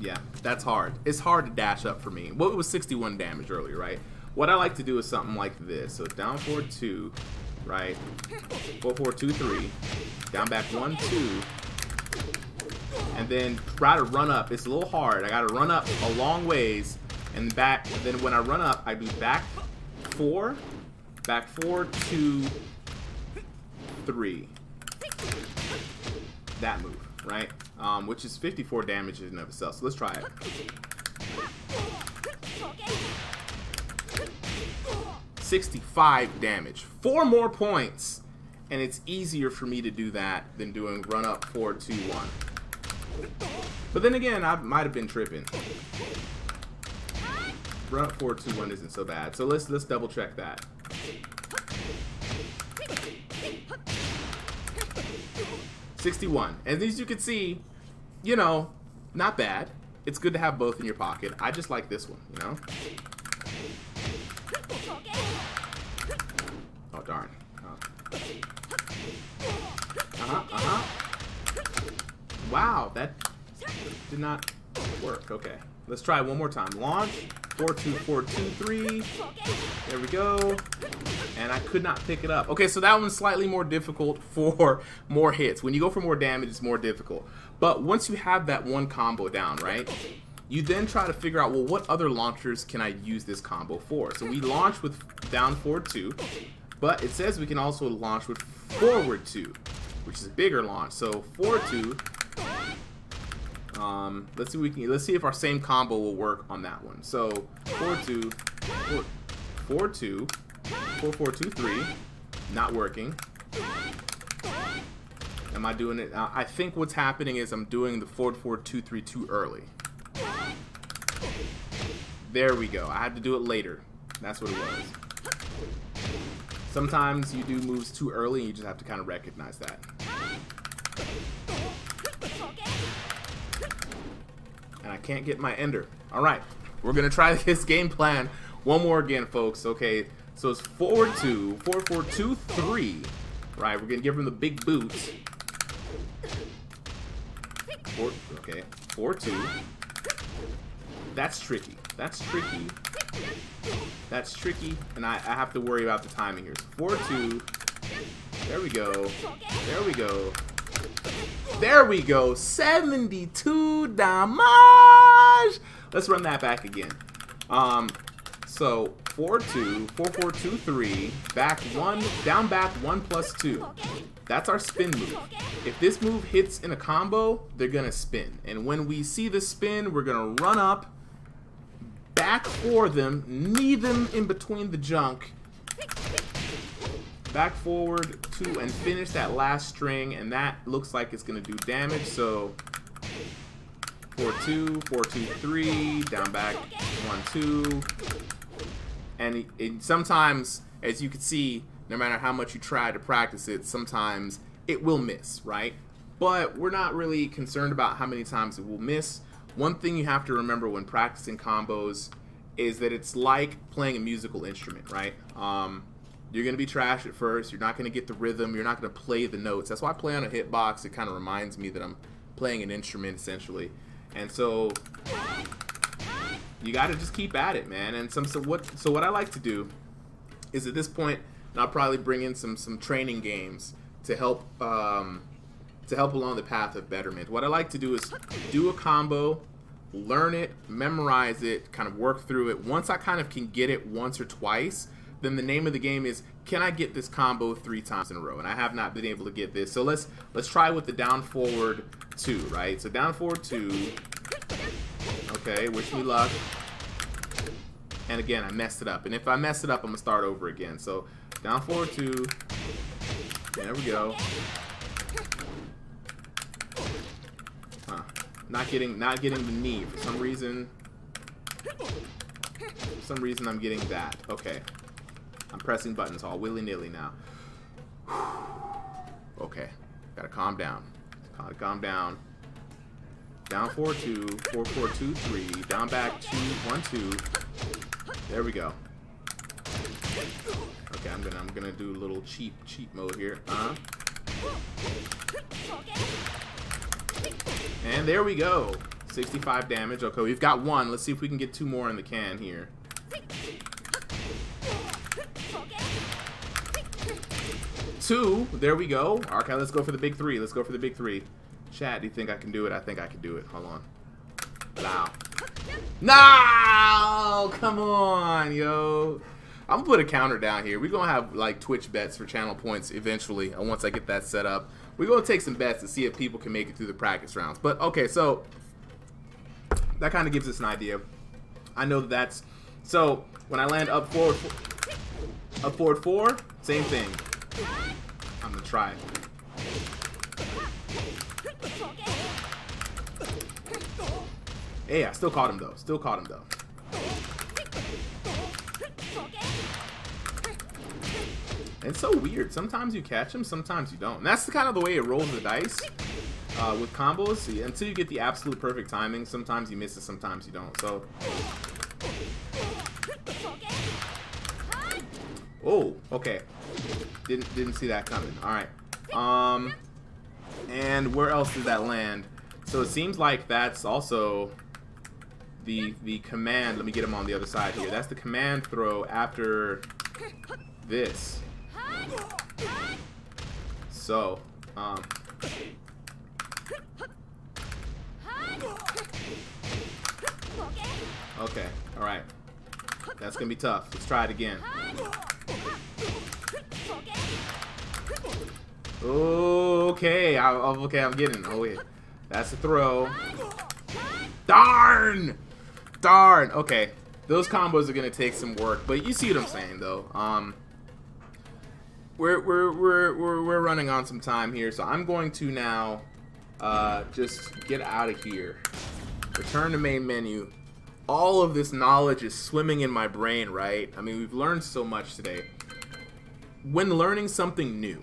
[SPEAKER 1] Yeah, that's hard. It's hard to dash up for me. Well, it was 61 damage earlier, right? What I like to do is something like this. So down 4-2, right? 4-4-2-3, down back 1-2. And then try to run up. It's a little hard. I gotta run up a long ways and back. And then when I run up, I do back 4, 2, 3. That move, right? Which is 54 damage in and of itself. So let's try it. $65 damage. 4 more points, and it's easier for me to do that than doing run up 4-2-1. But then again, I might have been tripping. Run up 4-2-1 isn't so bad. So let's double check that. $61. And as you can see, you know, not bad. It's good to have both in your pocket. I just like this one, you know? Oh, darn. Wow, that did not work. Okay, let's try one more time. Launch, 4-2-4-2-3. There we go. And I could not pick it up. Okay, so that one's slightly more difficult for more hits. When you go for more damage, it's more difficult. But once you have that one combo down, right, you then try to figure out, well, what other launchers can I use this combo for? So we launch with down 4-2, but it says we can also launch with forward 2, which is a bigger launch. So 4-2. Let's see if our same combo will work on that one. So 4-2, 4-2, 4-4-2-3, not working. Am I doing it? I think what's happening is I'm doing the 4-4-2-3 too early. There we go. I had to do it later. That's what it was. Sometimes you do moves too early and you just have to kind of recognize that. And I can't get my ender. Alright, we're going to try this game plan one more again, folks. Okay, so it's forward 2, forward 4, 2, 3. Right, we're going to give him the big boots. Okay, 4, 2. That's tricky. That's tricky. That's tricky. And I have to worry about the timing here. So 4, 2. There we go. There we go. There we go. 72 damage. Let's run that back again. So 4, 2, 4, 4, 2, 3. Back 1, down back 1 plus 2. That's our spin move. If this move hits in a combo, they're gonna spin. And when we see the spin, we're gonna run up, back for them, knee them in between the junk, back forward 2, and finish that last string. And that looks like it's gonna do damage. So 4, 2, 4, 2, 3, down back 1, 2. And sometimes, as you can see, no matter how much you try to practice it, sometimes it will miss, right? But we're not really concerned about how many times it will miss. One thing you have to remember when practicing combos is that it's like playing a musical instrument, right? You're going to be trash at first. You're not going to get the rhythm. You're not going to play the notes. That's why I play on a hitbox. It kind of reminds me that I'm playing an instrument, essentially. And so you got to just keep at it, man. And so what I like to do is at this point, and I'll probably bring in some training games to help along the path of betterment. What I like to do is do a combo, learn it, memorize it, kind of work through it. Once I kind of can get it once or twice, then the name of the game is, can I get this combo 3 times in a row? And I have not been able to get this. So let's try with the down forward 2, right? So down forward 2. Okay, wish me luck. And again, I messed it up. And if I mess it up, I'm gonna start over again. So down forward 2. There we go. Huh. Not getting the knee for some reason. For some reason I'm getting that. Okay. I'm pressing buttons all willy-nilly now. Okay. Gotta calm down. Gotta calm down. Down 4, 2, 4, 4, 2, 3. Down back 2, 1, 2. There we go. Okay, I'm gonna do a little cheat mode here. And there we go. 65 damage. Okay, we've got 1. Let's see if we can get 2 more in the can here. 2. There we go. Okay, let's go for the big 3. Let's go for the big 3. Chat, do you think I can do it? I think I can do it. Hold on. Wow. No! Come on, yo. I'm gonna put a counter down here. We're gonna have like Twitch bets for channel points eventually. And once I get that set up, we're gonna take some bets to see if people can make it through the practice rounds. But okay, so that kind of gives us an idea. I know that's so when I land up forward 4, same thing. I'm gonna try it. Hey, I still caught him though. Still caught him though. It's so weird. Sometimes you catch him, sometimes you don't. And that's the kind of the way it rolls the dice with combos. See, until you get the absolute perfect timing, sometimes you miss it, sometimes you don't. So, oh, okay. Didn't see that coming. All right. And where else did that land? So it seems like that's also the command. Let me get him on the other side here. That's the command throw after this. So, okay, all right. That's gonna be tough. Let's try it again. Okay, I'm getting. Oh wait, that's a throw. Darn. Okay, those combos are gonna take some work, but you see what I'm saying, though. We're running on some time here, so I'm going to now just get out of here. Return to main menu. all of this knowledge is swimming in my brain, right? I mean, we've learned so much today. When learning something new,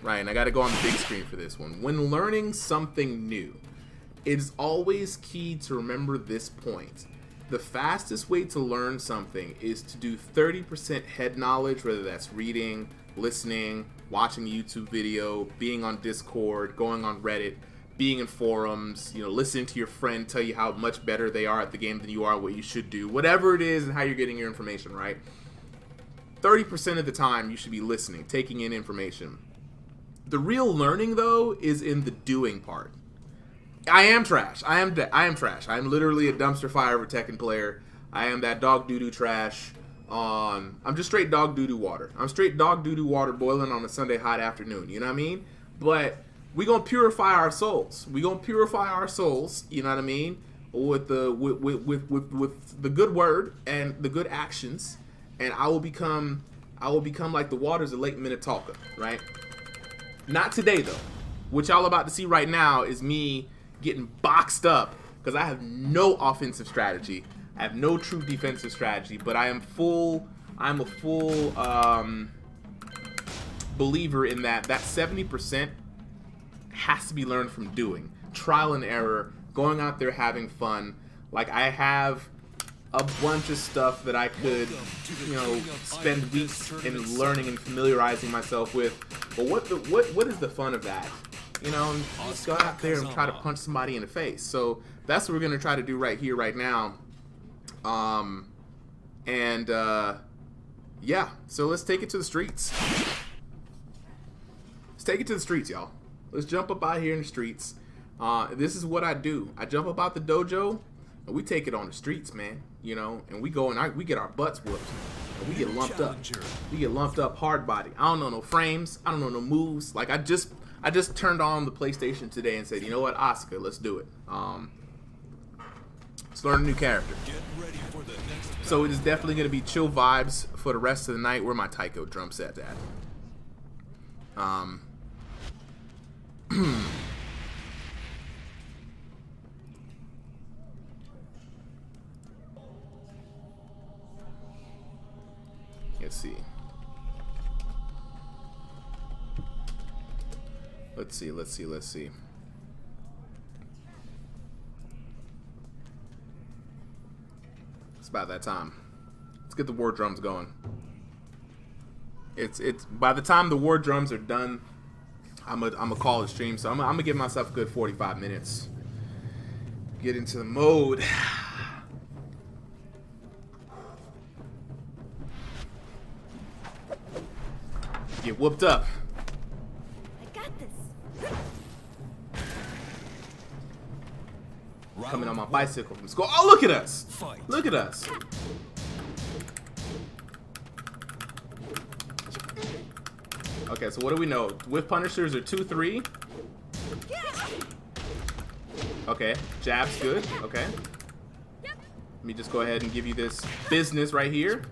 [SPEAKER 1] right, and I got to go on the big screen for this one. When learning something new, it's always key to remember this point. The fastest way to learn something is to do 30% head knowledge, whether that's reading, listening, watching a YouTube video, being on Discord, going on Reddit, being in forums, you know, listening to your friend tell you how much better they are at the game than you are, what you should do, whatever it is and how you're getting your information, right? 30% of the time you should be listening, taking in information. The real learning, though, is in the doing part. I am trash. I am trash. I am literally a dumpster fire of a Tekken player. I am that dog doo-doo trash. I'm just straight dog doo-doo water. I'm straight dog doo-doo water boiling on a Sunday hot afternoon. You know what I mean? But we gonna purify our souls. We gonna purify our souls. You know what I mean? With the good word and the good actions, and I will become like the waters of Lake Minnetonka. Right? Not today though. What y'all about to see right now is me getting boxed up because I have no offensive strategy. I have no true defensive strategy, but I'm a full believer in that 70% has to be learned from doing. Trial and error, going out there having fun. Like, I have a bunch of stuff that I could, you know, spend weeks in learning and familiarizing myself with. But what is the fun of that? You know, just go out there and try to punch somebody in the face. So that's what we're gonna try to do right here, right now. Yeah. So let's take it to the streets. Let's take it to the streets, y'all. Let's jump up out here in the streets. This is what I do. I jump up out the dojo, and we take it on the streets, man. You know, and we go and we get our butts whooped. And we get lumped up. We get lumped up hard body. I don't know no frames. I don't know no moves. Like, I just turned on the PlayStation today and said, you know what, Asuka, let's do it. Let's learn a new character. So it is definitely going to be chill vibes for the rest of the night. Where my taiko drum set at? Let's see. Let's see. It's about that time. Let's get the war drums going. It's by the time the war drums are done, I'm a call the stream. So I'm gonna give myself a good 45 minutes. Get into the mode. Get whooped up. Coming on my bicycle from school. Oh, look at us! Look at us! Okay, so what do we know? Whip punishers are 2-3. Okay, jab's good. Okay. Let me just go ahead and give you this business right here.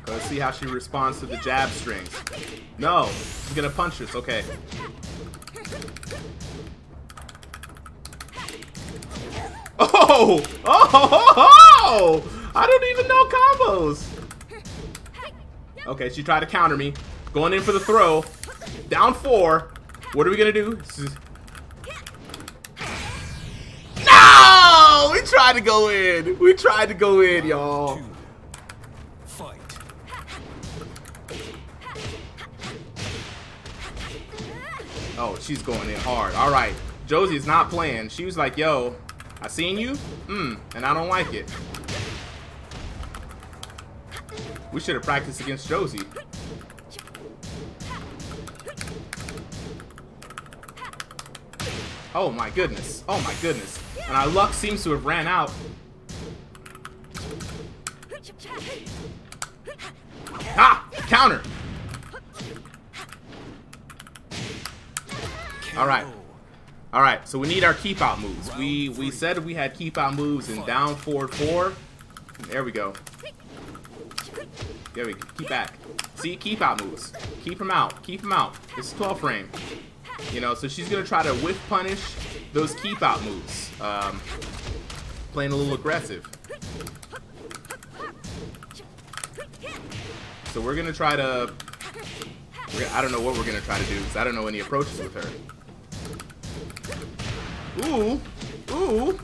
[SPEAKER 1] Let's see how she responds to the jab strings. No, she's gonna punch us. Okay. Oh! Oh! I don't even know combos. Okay, she tried to counter me. Going in for the throw. Down 4. What are we gonna do? No! We tried to go in. We tried to go in, y'all. Oh, she's going in hard. All right. Josie's not playing. She was like, yo, I seen you, and I don't like it. We should have practiced against Josie. Oh my goodness. Oh my goodness. And our luck seems to have ran out. Ah! Counter! Alright. Alright, so we need our keep out moves. We said we had keep out moves in down forward 4. There we go. There we go. Keep back. See, keep out moves. Keep him out. Keep him out. This is 12 frame. You know, so she's gonna try to whiff punish those keep out moves. Playing a little aggressive. So we're gonna try to. I don't know what we're gonna try to do because I don't know any approaches with her. Ooh, ooh.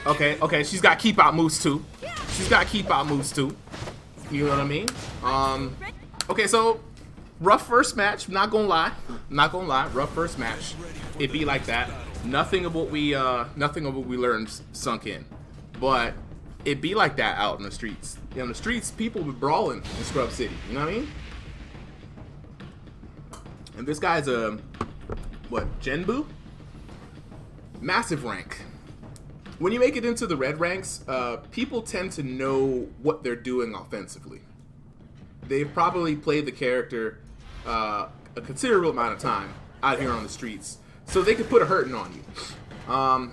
[SPEAKER 1] Okay, okay, she's got keep out moves too. She's got keep out moves too. You know what I mean? Okay, so rough first match. Not gonna lie, not gonna lie. Rough first match. It be like that. Nothing of what we learned sunk in, but it be like that out in the streets. You know, in the streets, people be brawling in Scrub City. You know what I mean? And this guy's a what? Genbu? Massive rank. When you make it into the red ranks, people tend to know what they're doing offensively. They've probably played the character a considerable amount of time out here on the streets, so they could put a hurting on you.
[SPEAKER 2] Round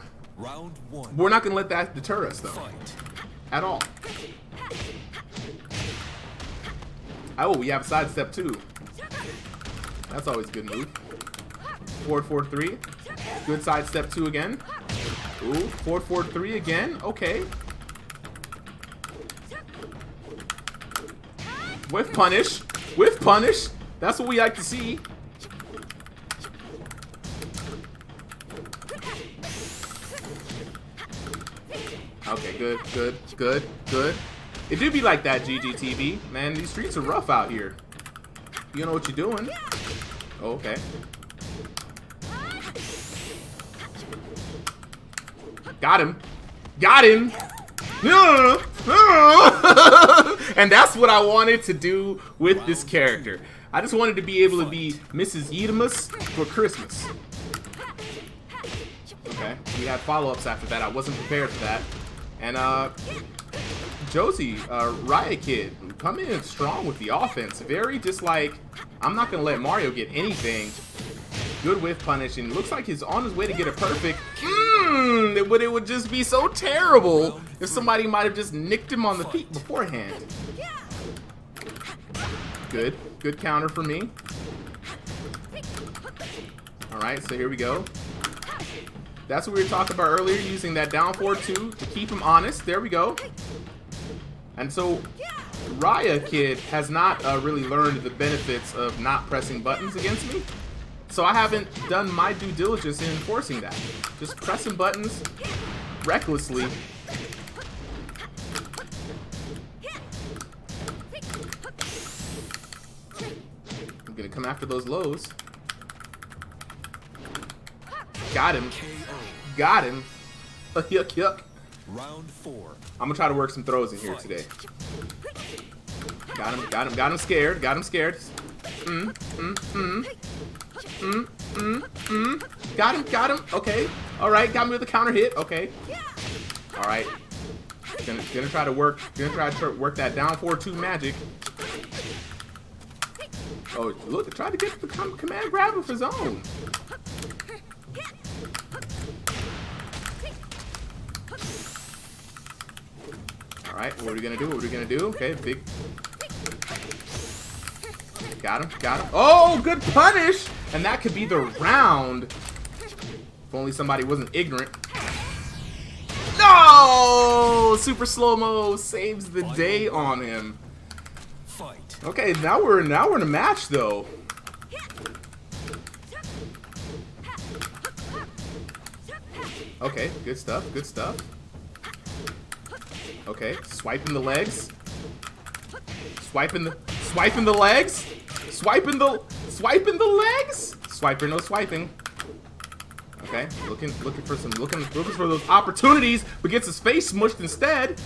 [SPEAKER 2] one.
[SPEAKER 1] We're not going to let that deter us, though, at all. Oh, we have a sidestep, too. That's always a good move. Forward, forward, 3. Good sidestep, 2 again. Ooh, forward, forward, 3 again. Okay. Whiff punish. Whiff punish. That's what we like to see. Okay, good, good, good, good. It do be like that, GGTV. Man, these streets are rough out here. You know what you're doing. Oh, okay. Got him. Got him. And that's what I wanted to do with this character. I just wanted to be able to be Mrs. Yedamus for Christmas. Okay, we had follow-ups after that. I wasn't prepared for that. And Josie, Riot Kid, come in strong with the offense. Very just like, I'm not gonna let Mario get anything. Good whiff punish, and looks like he's on his way to get a perfect. But it would just be so terrible if somebody might have just nicked him on the feet beforehand. Good, good counter for me. All right, so here we go. That's what we were talking about earlier, using that down forward 2 to keep him honest. There we go. And so Raya Kid has not really learned the benefits of not pressing buttons against me. So I haven't done my due diligence in enforcing that. Just pressing buttons recklessly. I'm gonna come after those lows. Got him. Got him. Yuck, yuck.
[SPEAKER 2] Round 4.
[SPEAKER 1] I'm gonna try to work some throws in here today. Got him, got him, got him scared, got him scared. Got him. Okay. All right, got me with a counter hit. Okay. All right. Gonna try to work work that down 4-2 magic. Oh, look, tried to get the command grab of his own. All right, what are we gonna do? What are we gonna do? Okay, big. Got him, got him. Oh, good punish! And that could be the round. If only somebody wasn't ignorant. No! Super slow-mo saves the day on him. Okay, now we're in a match though. Okay, good stuff, good stuff. Okay, swiping the legs. Swiping the legs. Swiping the legs. Swiper, no swiping. Okay, looking for those opportunities, but gets his face smushed instead.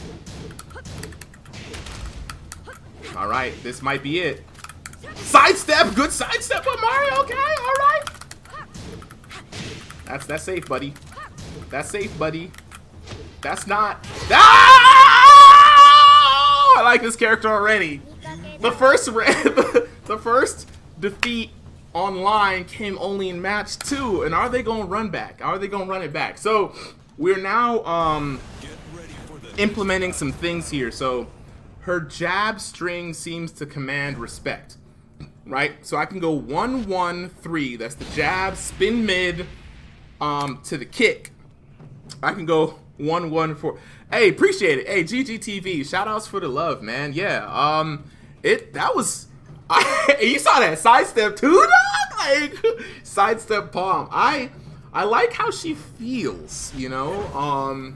[SPEAKER 1] All right, this might be it. Sidestep, good sidestep by Mario. Okay, all right. That's safe, buddy. That's safe, buddy. That's not. I like this character already. The first defeat online came only in match 2, and are they gonna run back? Are they gonna run it back? So we're now implementing some things here. So her jab string seems to command respect, right? So I can go 1-1-3. That's the jab, spin mid, to the kick. I can go 1-1-4. Hey, appreciate it. Hey, GGTV, shout outs for the love, man. Yeah, that was. You saw that sidestep too, dog? Like sidestep palm. I like how she feels, you know.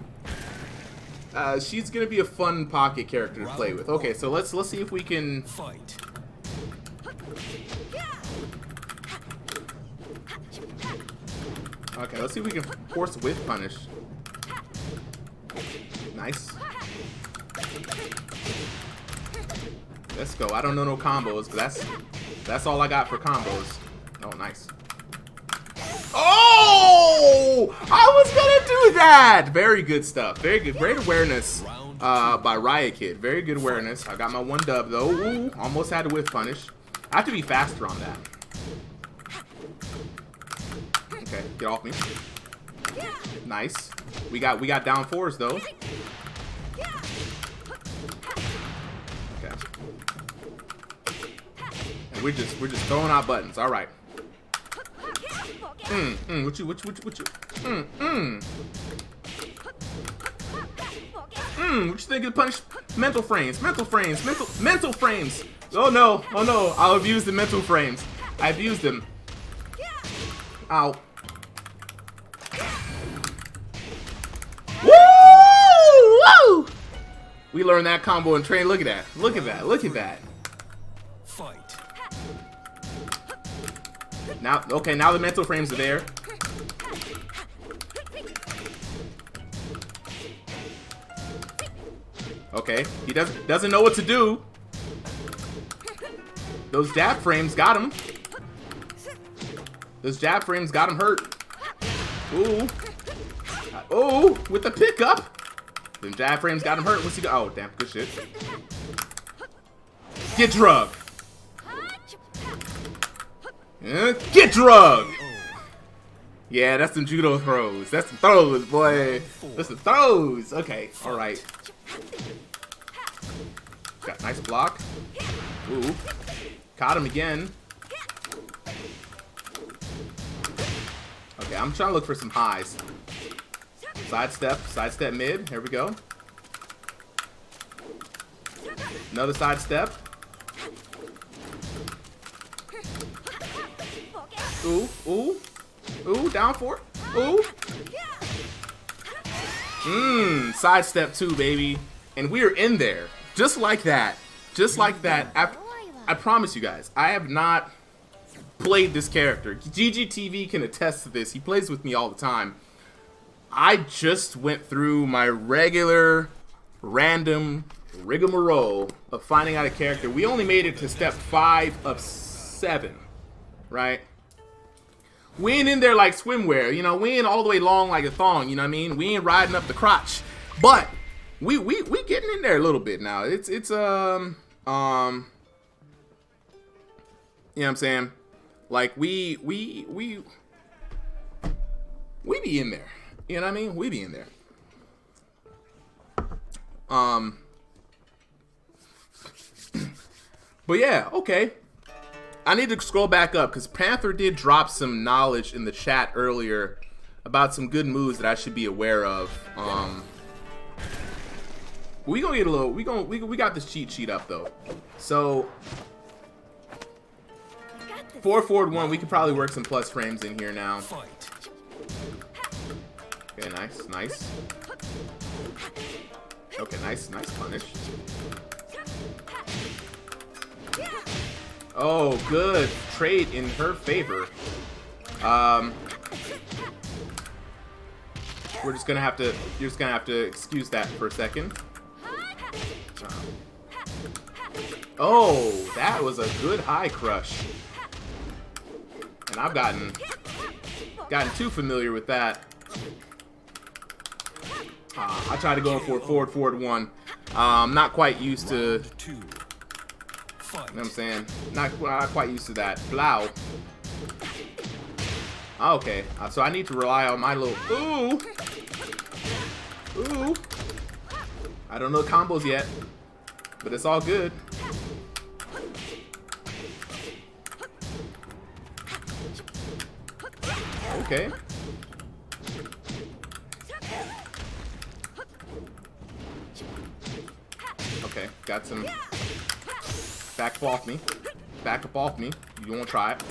[SPEAKER 1] She's gonna be a fun pocket character to play with. Okay, so let's see if we can
[SPEAKER 2] Fight.
[SPEAKER 1] Okay, let's see if we can force whiff punish. Nice. Let's go. I don't know no combos, but that's all I got for combos. Oh, nice. Oh! I was gonna do that! Very good stuff. Very good. Great awareness by Riot Kid. Very good awareness. I got my 1 dub though. Ooh, almost had to whiff punish. I have to be faster on that. Okay, get off me. Nice. We got down 4s though. Okay. And we're just throwing out buttons. All right. What you? What you think of punish? Mental frames. Mental frames. Oh no. I'll abuse the mental frames. I abused them. Ow. Woo! We learned that combo in train. Look at that. Look at that.
[SPEAKER 2] Fight.
[SPEAKER 1] Now, okay, now the mental frames are there. Okay, he doesn't know what to do. Those jab frames got him. Those jab frames got him hurt. Ooh. Oh, with the pickup. Then jab frames got him hurt. What's he got? Oh, damn, good shit. Get drugged. Get drugged. Yeah, that's some judo throws. That's some throws, boy. That's some throws. Okay, all right. Got nice block. Ooh, caught him again. Okay, I'm trying to look for some highs. Sidestep mid. Here we go. Another sidestep. Ooh, down 4. Ooh. Sidestep 2, baby. And we're in there. Just like that. I promise you guys, I have not played this character. GGTV can attest to this. He plays with me all the time. I just went through my regular, random rigmarole of finding out a character. We only made it to step 5 of 7, right? We ain't in there like swimwear, you know. We ain't all the way long like a thong, you know what I mean? We ain't riding up the crotch, but we getting in there a little bit now. It's you know what I'm saying? Like we be in there. You know what I mean? We be in there. But yeah, okay. I need to scroll back up because Panther did drop some knowledge in the chat earlier about some good moves that I should be aware of. We gonna get a little. We got this cheat sheet up though. So 4-1. We could probably work some plus frames in here now. Okay, nice. Okay, nice punish. Oh, good trade in her favor. You're just gonna have to excuse that for a second. Oh, that was a good high crush. And I've gotten too familiar with that. I tried to go for forward 1. I'm not quite used to. You know what I'm saying? Not quite used to that. Blau. Okay, so I need to rely on my little... Ooh! Ooh! I don't know combos yet, but it's all good. Okay. Okay, got some... Back up off me. Back up off me. You won't try it.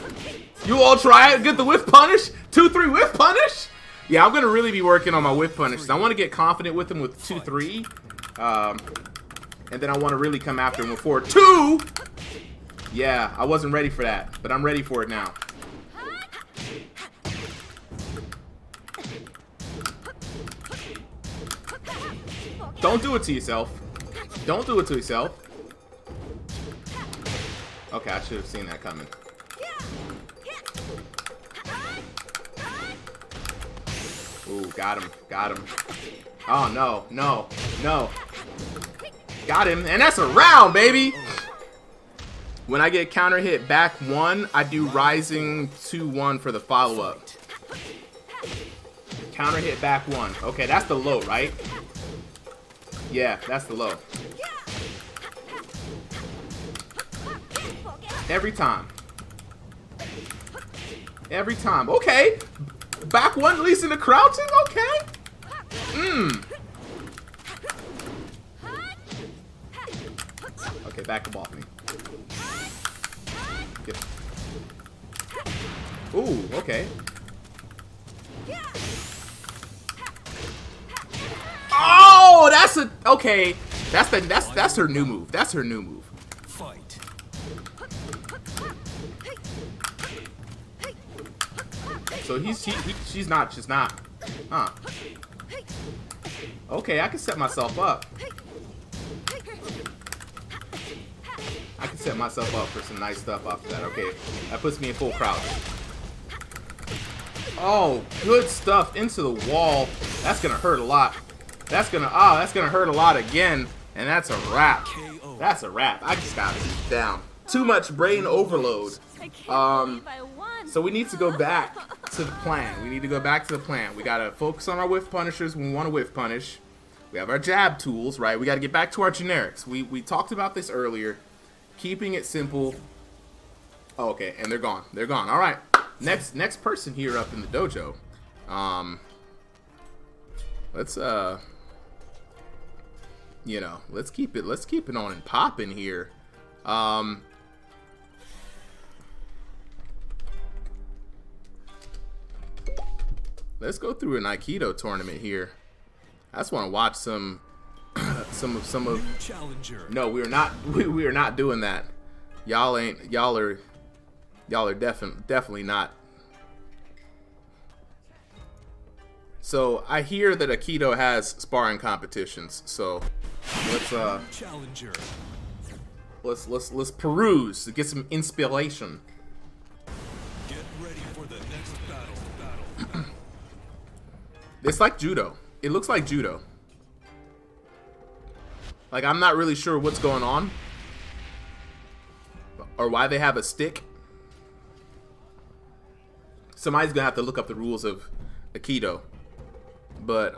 [SPEAKER 1] You won't try it? Get the whiff punish? 2-3 whiff punish? Yeah, I'm going to really be working on my whiff punishes. I want to get confident with him with 2-3. And then I want to really come after him with 4-2. Yeah, I wasn't ready for that, but I'm ready for it now. Don't do it to yourself. Don't do it to yourself. Okay, I should have seen that coming. Ooh, got him. Got him. Oh, no. No. No. Got him. And that's a round, baby. When I get counter hit back 1, I do rising 2-1 for the follow-up. Counter hit back 1. Okay, that's the low, right? Yeah, that's the low. Every time. Every time. Okay. Back 1 at least in the crouching? Okay. Okay, back up off me. Get. Ooh, okay. Oh, that's a okay. That's her new move. That's her new move.
[SPEAKER 2] Fight.
[SPEAKER 1] So she's not. Huh. Okay, I can set myself up. I can set myself up for some nice stuff after that. Okay, that puts me in full crouch. Oh, good stuff into the wall. That's gonna hurt a lot. That's gonna hurt a lot again, and that's a wrap. That's a wrap. I just got beat down. Too much brain overload. So we need to go back to the plan. We need to go back to the plan. We gotta focus on our whiff punishers when we want to whiff punish. We have our jab tools, right? We gotta get back to our generics. We talked about this earlier. Keeping it simple. Oh, okay, and they're gone. They're gone. All right. Next person here up in the dojo. Let's you know, let's keep it on and popping here. Let's go through an Aikido tournament here. I just want to watch some of
[SPEAKER 2] Challenger.
[SPEAKER 1] No, we are not doing that. Y'all are definitely not. So I hear that Aikido has sparring competitions. So
[SPEAKER 2] Challenger.
[SPEAKER 1] let's peruse to get some inspiration.
[SPEAKER 2] Get ready for the next battle.
[SPEAKER 1] It's like judo. It looks like judo. Like, I'm not really sure what's going on or why they have a stick. Somebody's gonna have to look up the rules of Aikido. But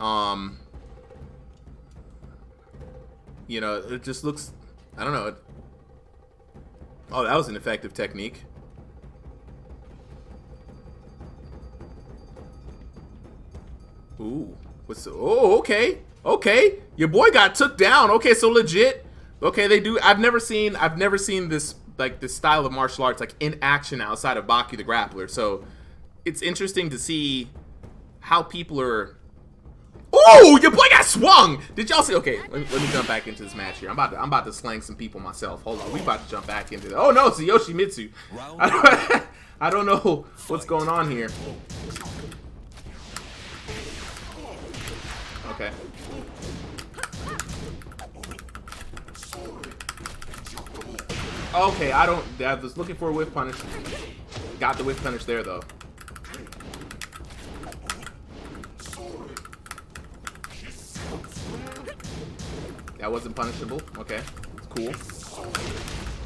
[SPEAKER 1] you know, it just looks, I don't know. Oh, that was an effective technique. Ooh, oh, okay, okay. Your boy got took down. Okay, so legit. Okay, they do. I've never seen this, like, this style of martial arts, like, in action outside of Baki the Grappler. So it's interesting to see how people are. Oh, your boy got swung. Did y'all see? Okay, let me jump back into this match here. I'm about to slang some people myself. Hold on, we about to jump back into that. Oh no, it's Yoshimitsu. I don't know what's going on here. Okay. Okay, I was looking for a whiff punish. Got the whiff punish there though. That wasn't punishable. Okay, it's cool.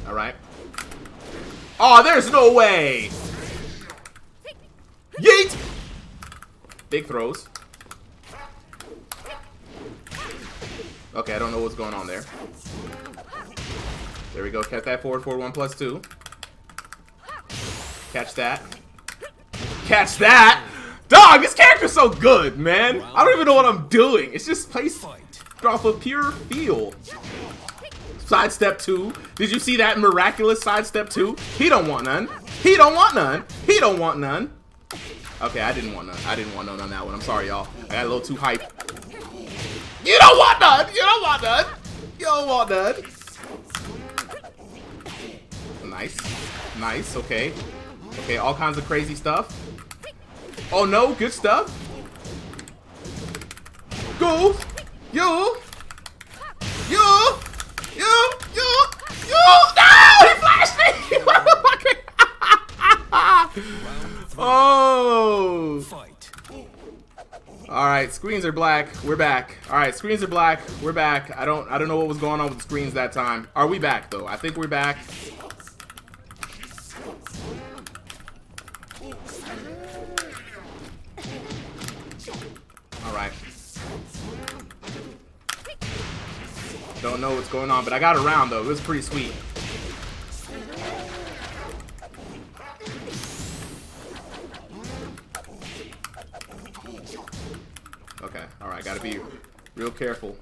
[SPEAKER 1] All right. Oh, there's no way. Yeet! Big throws. Okay, I don't know what's going on there. There we go. Catch that forward 1 plus 2. Catch that. Catch that! Dog, this character's so good, man. I don't even know what I'm doing. It's just placed off of pure feel. Sidestep 2. Did you see that miraculous sidestep 2? He don't want none. He don't want none. He don't want none. Okay, I didn't want none. I didn't want none on that one. I'm sorry, y'all. I got a little too hype. You don't want none. You don't want none. You don't want none. Nice. Nice. Okay. Okay, all kinds of crazy stuff. Oh no, good stuff. Go. You. You. You. You. You. No! He flashed me! Oh. Alright, screens are black. We're back. Alright, screens are black. We're back. I don't know what was going on with the screens that time. Are we back though? I think we're back. Alright. Don't know what's going on, but I got around though. It was pretty sweet. Okay, alright, gotta be real careful.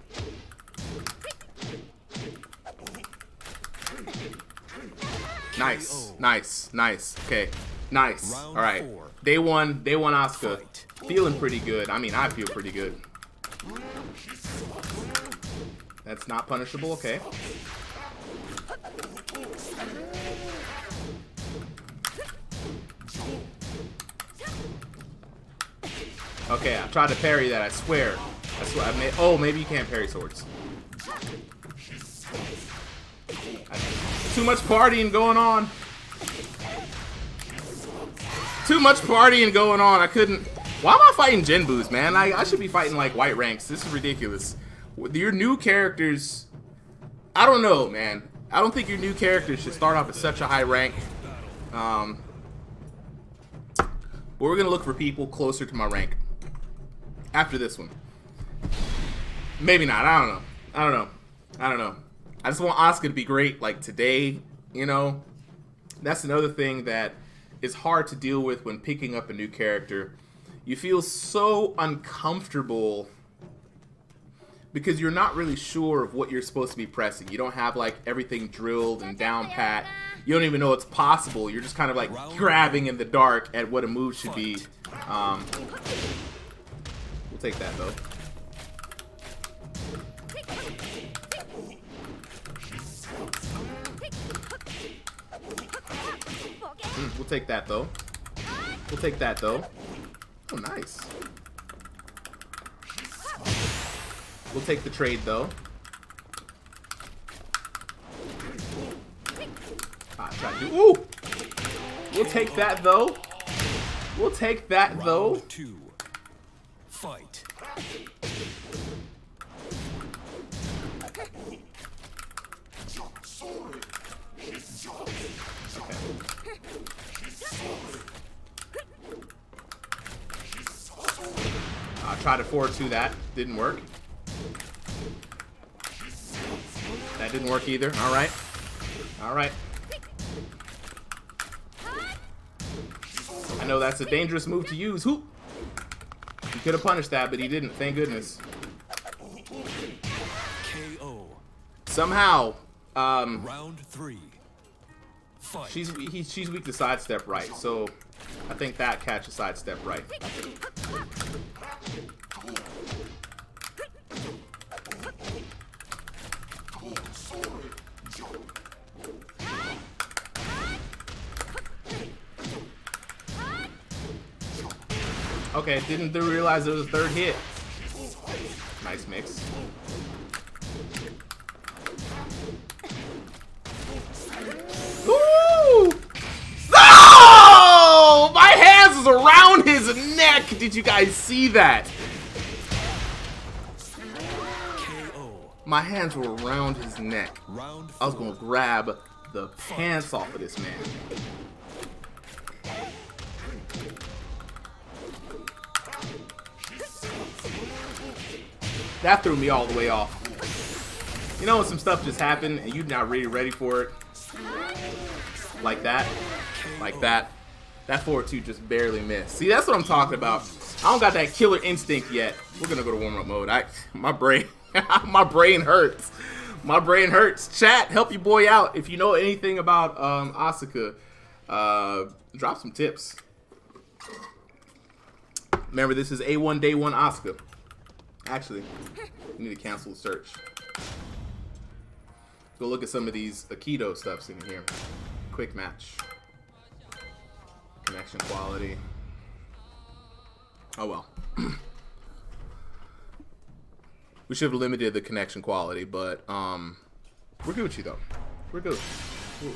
[SPEAKER 1] Nice, nice, nice. Okay, nice. Alright, day one Asuka. Feeling pretty good. I mean, I feel pretty good. That's not punishable, okay. Okay, I tried to parry that, I swear. That's what I made. Oh, maybe you can't parry swords. Too much partying going on. Too much partying going on. I couldn't. Why am I fighting Genbus, man? I should be fighting like white ranks. This is ridiculous. Your new characters, I don't know, man. I don't think your new characters should start off at such a high rank. But we're gonna look for people closer to my rank after this one. Maybe not. I don't know. I don't know. I don't know. I just want Asuka to be great like today, you know. That's another thing that is hard to deal with when picking up a new character. You feel so uncomfortable because you're not really sure of what you're supposed to be pressing. You don't have like everything drilled and down pat. You don't even know it's possible. You're just kind of like grabbing in the dark at what a move should be. We'll take that though. We'll take that though. We'll take that though. Oh, nice. We'll take the trade though. Try to do. Ooh! We'll take that though. We'll take that though.
[SPEAKER 2] Round 2. Fight.
[SPEAKER 1] Try to forward to that. Didn't work. That didn't work either. Alright. Alright. I know that's a dangerous move to use. Who? He could have punished that, but he didn't. Thank goodness.
[SPEAKER 2] KO.
[SPEAKER 1] Somehow,
[SPEAKER 2] Round 3. Fight.
[SPEAKER 1] she's weak to sidestep right, so I think that catches sidestep right. Okay, didn't realize there was a third hit. Nice mix. Ooh! No! My hands was around his neck. Did you guys see that?
[SPEAKER 2] KO.
[SPEAKER 1] My hands were around his neck.
[SPEAKER 2] Round 4.
[SPEAKER 1] I was gonna grab the pants off of this man. That threw me all the way off. You know when some stuff just happened and you're not really ready for it? Like that. Like that. That forward two just barely missed. See, that's what I'm talking about. I don't got that killer instinct yet. We're gonna go to warm-up mode. My brain hurts. My brain hurts. Chat, help your boy out. If you know anything about Asuka, drop some tips. Remember, this is A1 Day 1 Asuka. Actually, we need to cancel the search. Go look at some of these Aikido stuffs in here. Quick match. Connection quality. Oh well. We should have limited the connection quality, but we're Gucci though. We're Gucci.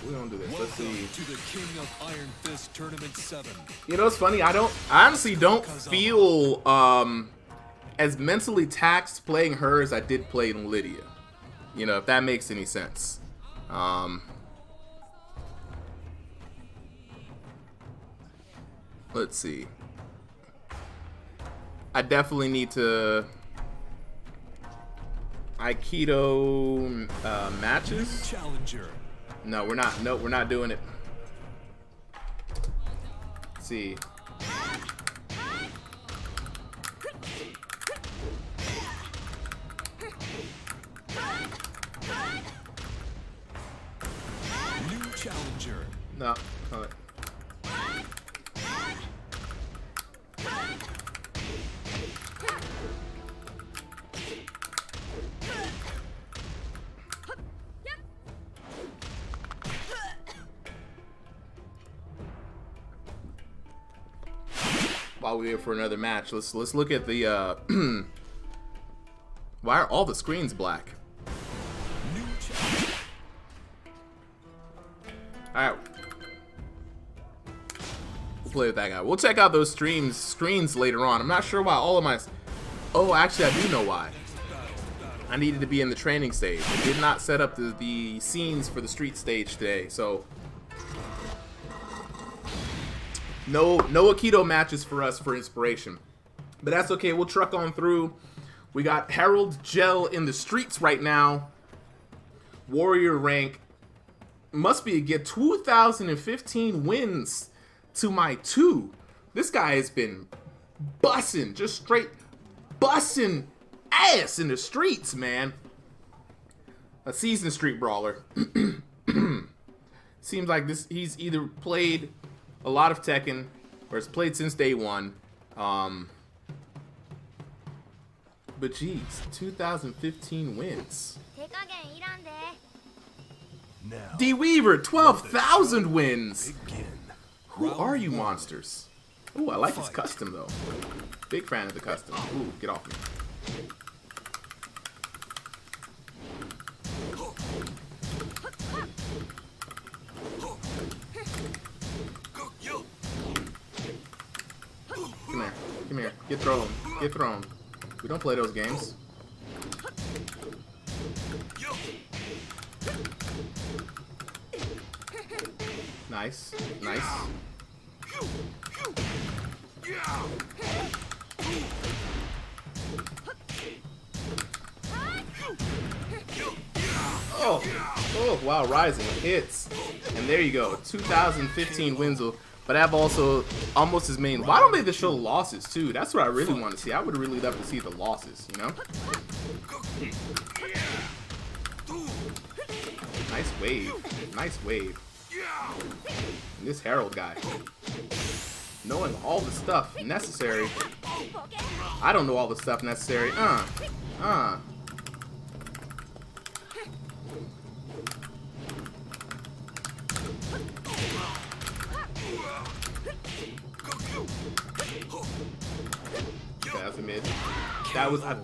[SPEAKER 1] We're gonna do this. Let's see.
[SPEAKER 2] To the King of Iron Fist Tournament 7.
[SPEAKER 1] You know, it's funny. I honestly don't feel as mentally taxed playing her as I did playing Lydia. You know, if that makes any sense. Let's see. I definitely need to Aikido matches.
[SPEAKER 2] Challenger.
[SPEAKER 1] No, we're not. No, we're not doing it. Let's see.
[SPEAKER 2] New challenger.
[SPEAKER 1] No. Hold it. While we wait for another match, let's look at the why are all the screens black? Alright. We'll play with that guy. We'll check out those screens later on. I'm not sure why all of my... Oh, actually, I do know why. I needed to be in the training stage. I did not set up the scenes for the street stage today, so... No Aikido matches for us for inspiration. But that's okay. We'll truck on through. We got Harold Gel in the streets right now. Warrior rank. Must be a good 2015 wins to my 2. This guy has been bussing, just straight bussing ass in the streets, man. A seasoned street brawler. Seems like he's either played a lot of Tekken or has played since day 1. But geez, 2015 wins.
[SPEAKER 2] Now,
[SPEAKER 1] D Weaver, 12,000 wins.
[SPEAKER 2] begin.
[SPEAKER 1] Who are you monsters? Ooh, I like his custom though. Big fan of the custom. Ooh, get off me. Come here. Come here. Get thrown. Get thrown. We don't play those games. Nice. Nice. Oh. Oh, wow. Rising hits. And there you go. 2015 wins. But I have also almost as many. Why don't they just show losses too? That's what I really want to see. I would really love to see the losses, you know? Nice wave. Nice wave. And this Harold guy. Knowing all the stuff necessary. I don't know all the stuff necessary. That's a mid.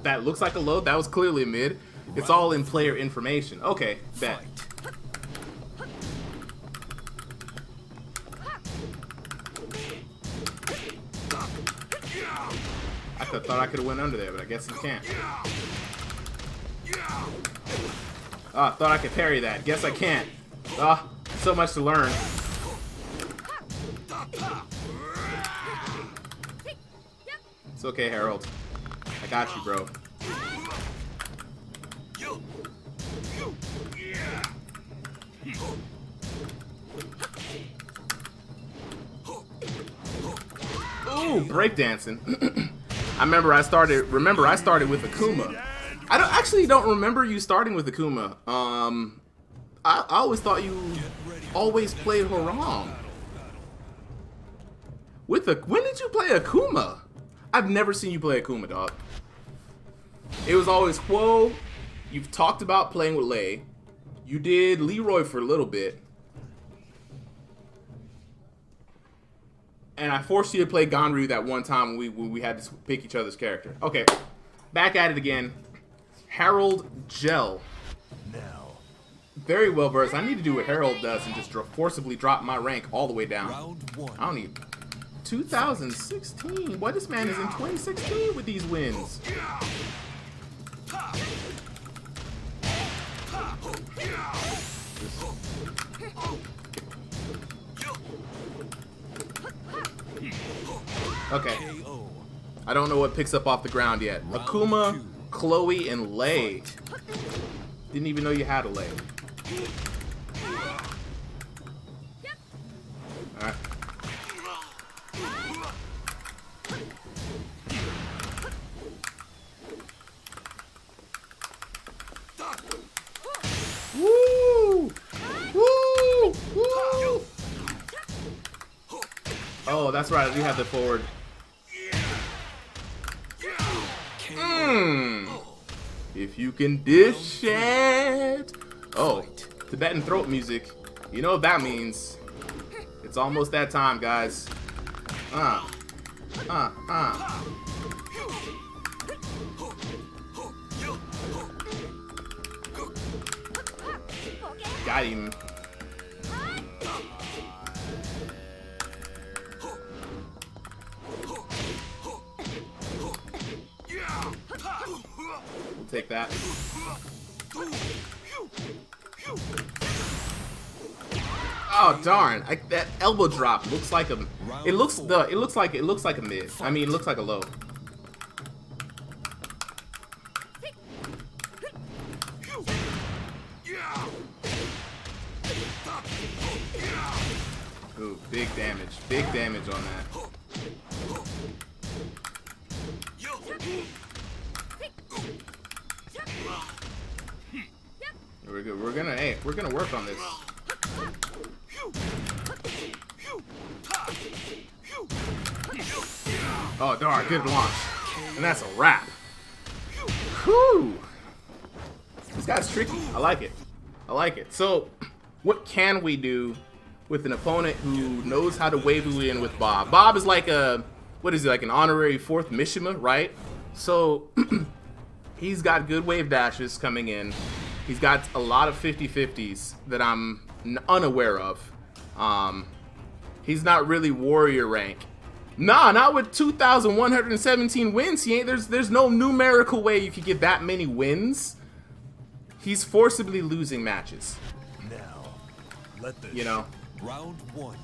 [SPEAKER 1] That looks like a low. That was clearly a mid. It's all in player information. Okay, bet. I thought I could have went under there, but I guess you can't. Oh, I thought I could parry that. Guess I can't. Ah, so much to learn. It's okay, Harold. I got you, bro. Ooh, breakdancing. I remember I started with Akuma. I don't remember you starting with Akuma. I always thought you always played Harang. When did you play Akuma? I've never seen you play Akuma, dog. It was always Quo. You've talked about playing with Lei. You did Leroy for a little bit. And I forced you to play Ganryu that one time when we had to pick each other's character. Okay, back at it again. Harold Gel.
[SPEAKER 2] Now.
[SPEAKER 1] Very well versed. I need to do what Harold does and just forcibly drop my rank all the way down.
[SPEAKER 2] Round one.
[SPEAKER 1] I don't need 2016. What, this man is in 2016 with these wins. Okay. I don't know what picks up off the ground yet. Akuma, Chloe, and Lei. Didn't even know you had a Lei. Alright. Woo! Woo! Woo! Oh, that's right. We have the forward. If you can dish it. Oh, Tibetan throat music. You know what that means. It's almost that time, guys. Got him. We'll take that. Oh darn! That elbow drop looks like a. It looks like a mid. I mean, it looks like a low. Ooh, big damage. Big damage on that. We're good. We're gonna work on this. Oh darn, good launch. And that's a wrap. Whew. This guy's tricky. I like it. I like it. So, what can we do with an opponent who knows how to wave you in with Bob? Bob is like a, what is he, like an honorary 4th Mishima, right? So, he's got good wave dashes coming in. He's got a lot of 50-50s that I'm unaware of. He's not really warrior rank. Nah, not with 2,117 wins. He ain't. There's no numerical way you could get that many wins. He's forcibly losing matches.
[SPEAKER 2] Now, let this.
[SPEAKER 1] You know.
[SPEAKER 2] Round one.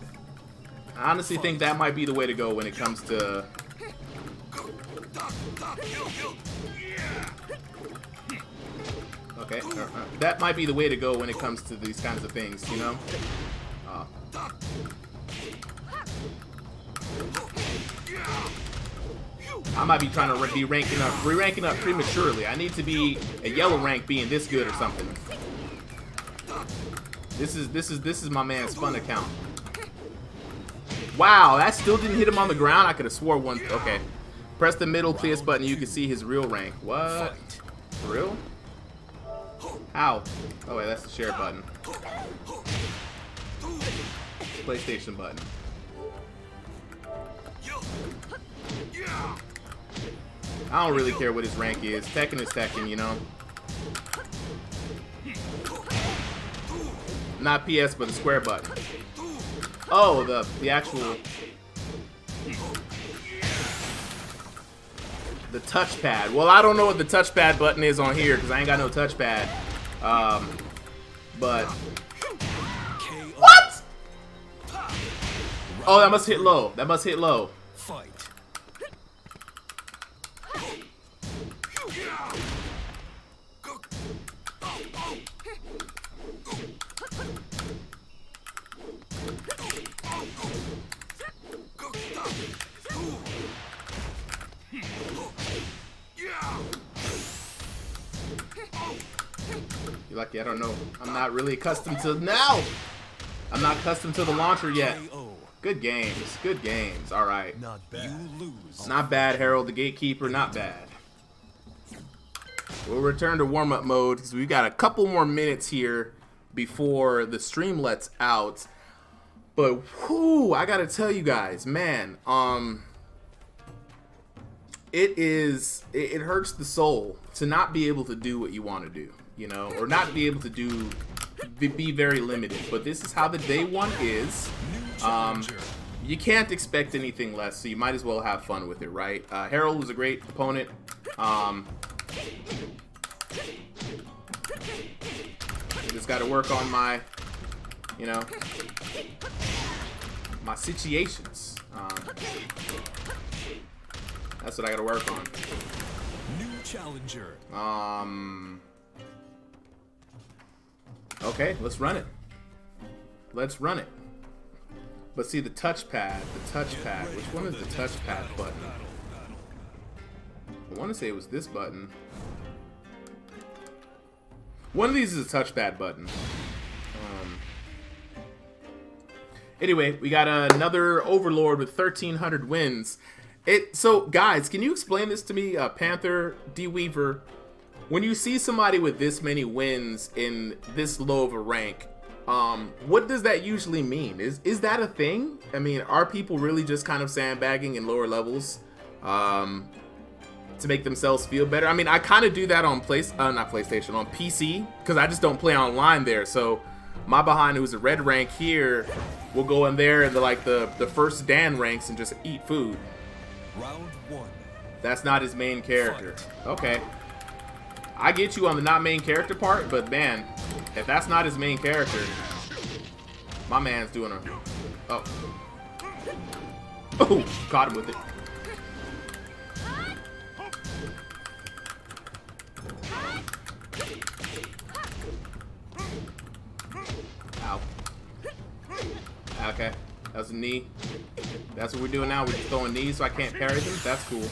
[SPEAKER 1] I honestly think that might be the way to go when it comes to. Okay, that might be the way to go when it comes to these kinds of things, you know. I might be trying to be ranking up prematurely. I need to be a yellow rank being this good or something. This is my man's fun account. Wow, that still didn't hit him on the ground. I could have swore one. Okay, press the middle PS button. You can see his real rank. What? For real? How? Oh wait, that's the share button. PlayStation button. I don't really care what his rank is. Tekken is Tekken, you know. Not PS, but the square button. Oh, the actual. The touchpad. Well, I don't know what the touchpad button is on here because I ain't got no touchpad. But what? Oh, that must hit low. That must hit low.
[SPEAKER 2] Fight.
[SPEAKER 1] lucky. I don't know. I'm not really accustomed to now. I'm not accustomed to the launcher yet. Good games. Good games. All right.
[SPEAKER 2] Not bad. You lose.
[SPEAKER 1] Not bad, Harold the Gatekeeper. Not bad. We'll return to warm-up mode because we've got a couple more minutes here before the stream lets out. But whoo, I gotta tell you guys, man, it hurts the soul to not be able to do what you want to do, you know, or not be able to be very limited. But this is how the day one is. You can't expect anything less, so you might as well have fun with it, right? Harold was a great opponent. Just got to work on my, you know, my situations. That's what I got to work on.
[SPEAKER 2] New challenger.
[SPEAKER 1] Okay, let's run it. Let's run it. But see the touchpad. Which one is the touchpad button? I want to say it was this button. One of these is a touchpad button. Anyway, we got another Overlord with 1,300 wins. So, guys, can you explain this to me, Panther, D-Weaver? When you see somebody with this many wins in this low of a rank, what does that usually mean? Is that a thing? I mean, are people really just kind of sandbagging in lower levels to make themselves feel better? I mean, I kind of do that on not PlayStation, on PC, because I just don't play online there. So my behind, who's a red rank here, will go in there and the first Dan ranks and just eat food.
[SPEAKER 2] Round one.
[SPEAKER 1] That's not his main character. Okay. I get you on the not main character part, but man, if that's not his main character, my man's doing a... Oh. Oh, caught him with it. Ow. Okay, that was a knee. That's what we're doing now. We're just throwing knees so I can't parry them. That's cool.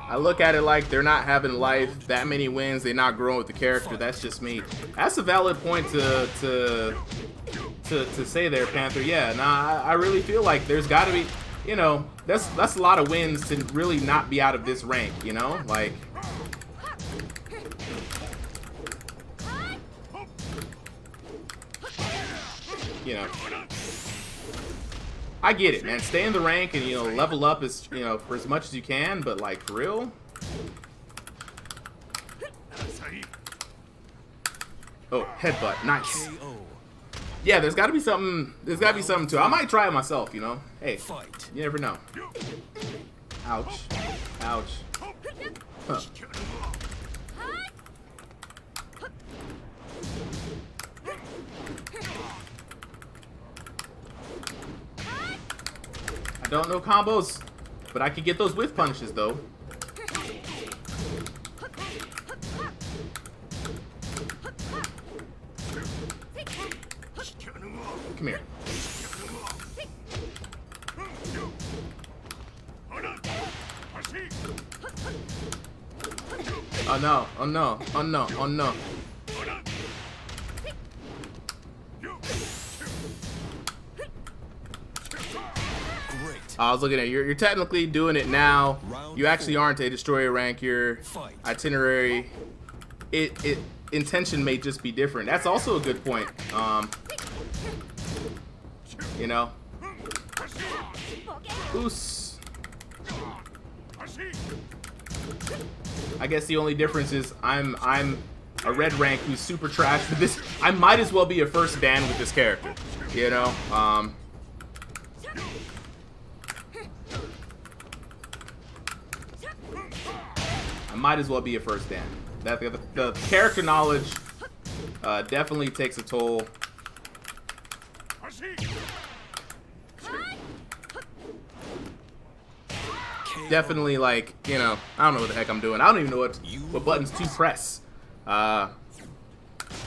[SPEAKER 1] I look at it like they're not having life, that many wins, they're not growing with the character. That's just me. That's a valid point to say there, Panther. Yeah, nah, I really feel like there's got to be, you know, that's a lot of wins to really not be out of this rank, you know? Like, you know, I get it, man. Stay in the rank and, you know, level up as, you know, for as much as you can, but like, for real? Oh, headbutt. Nice. Yeah, there's got to be something. There's got to be something to it. I might try it myself, you know. Hey, you never know. Ouch. Ouch. Huh. I don't know combos, but I can get those with punishes though. Come here. Oh no, oh no, oh no, oh no. I was looking at you. You're technically doing it now. You actually aren't a destroyer rank. Your itinerary, intention may just be different. That's also a good point. You know. Oos. I guess the only difference is I'm a red rank who's super trash with this. I might as well be a first Dan with this character. You know. I might as well be a first Dan. That the character knowledge definitely takes a toll. definitely like, you know, I don't know what the heck I'm doing. I don't even know what buttons to press. I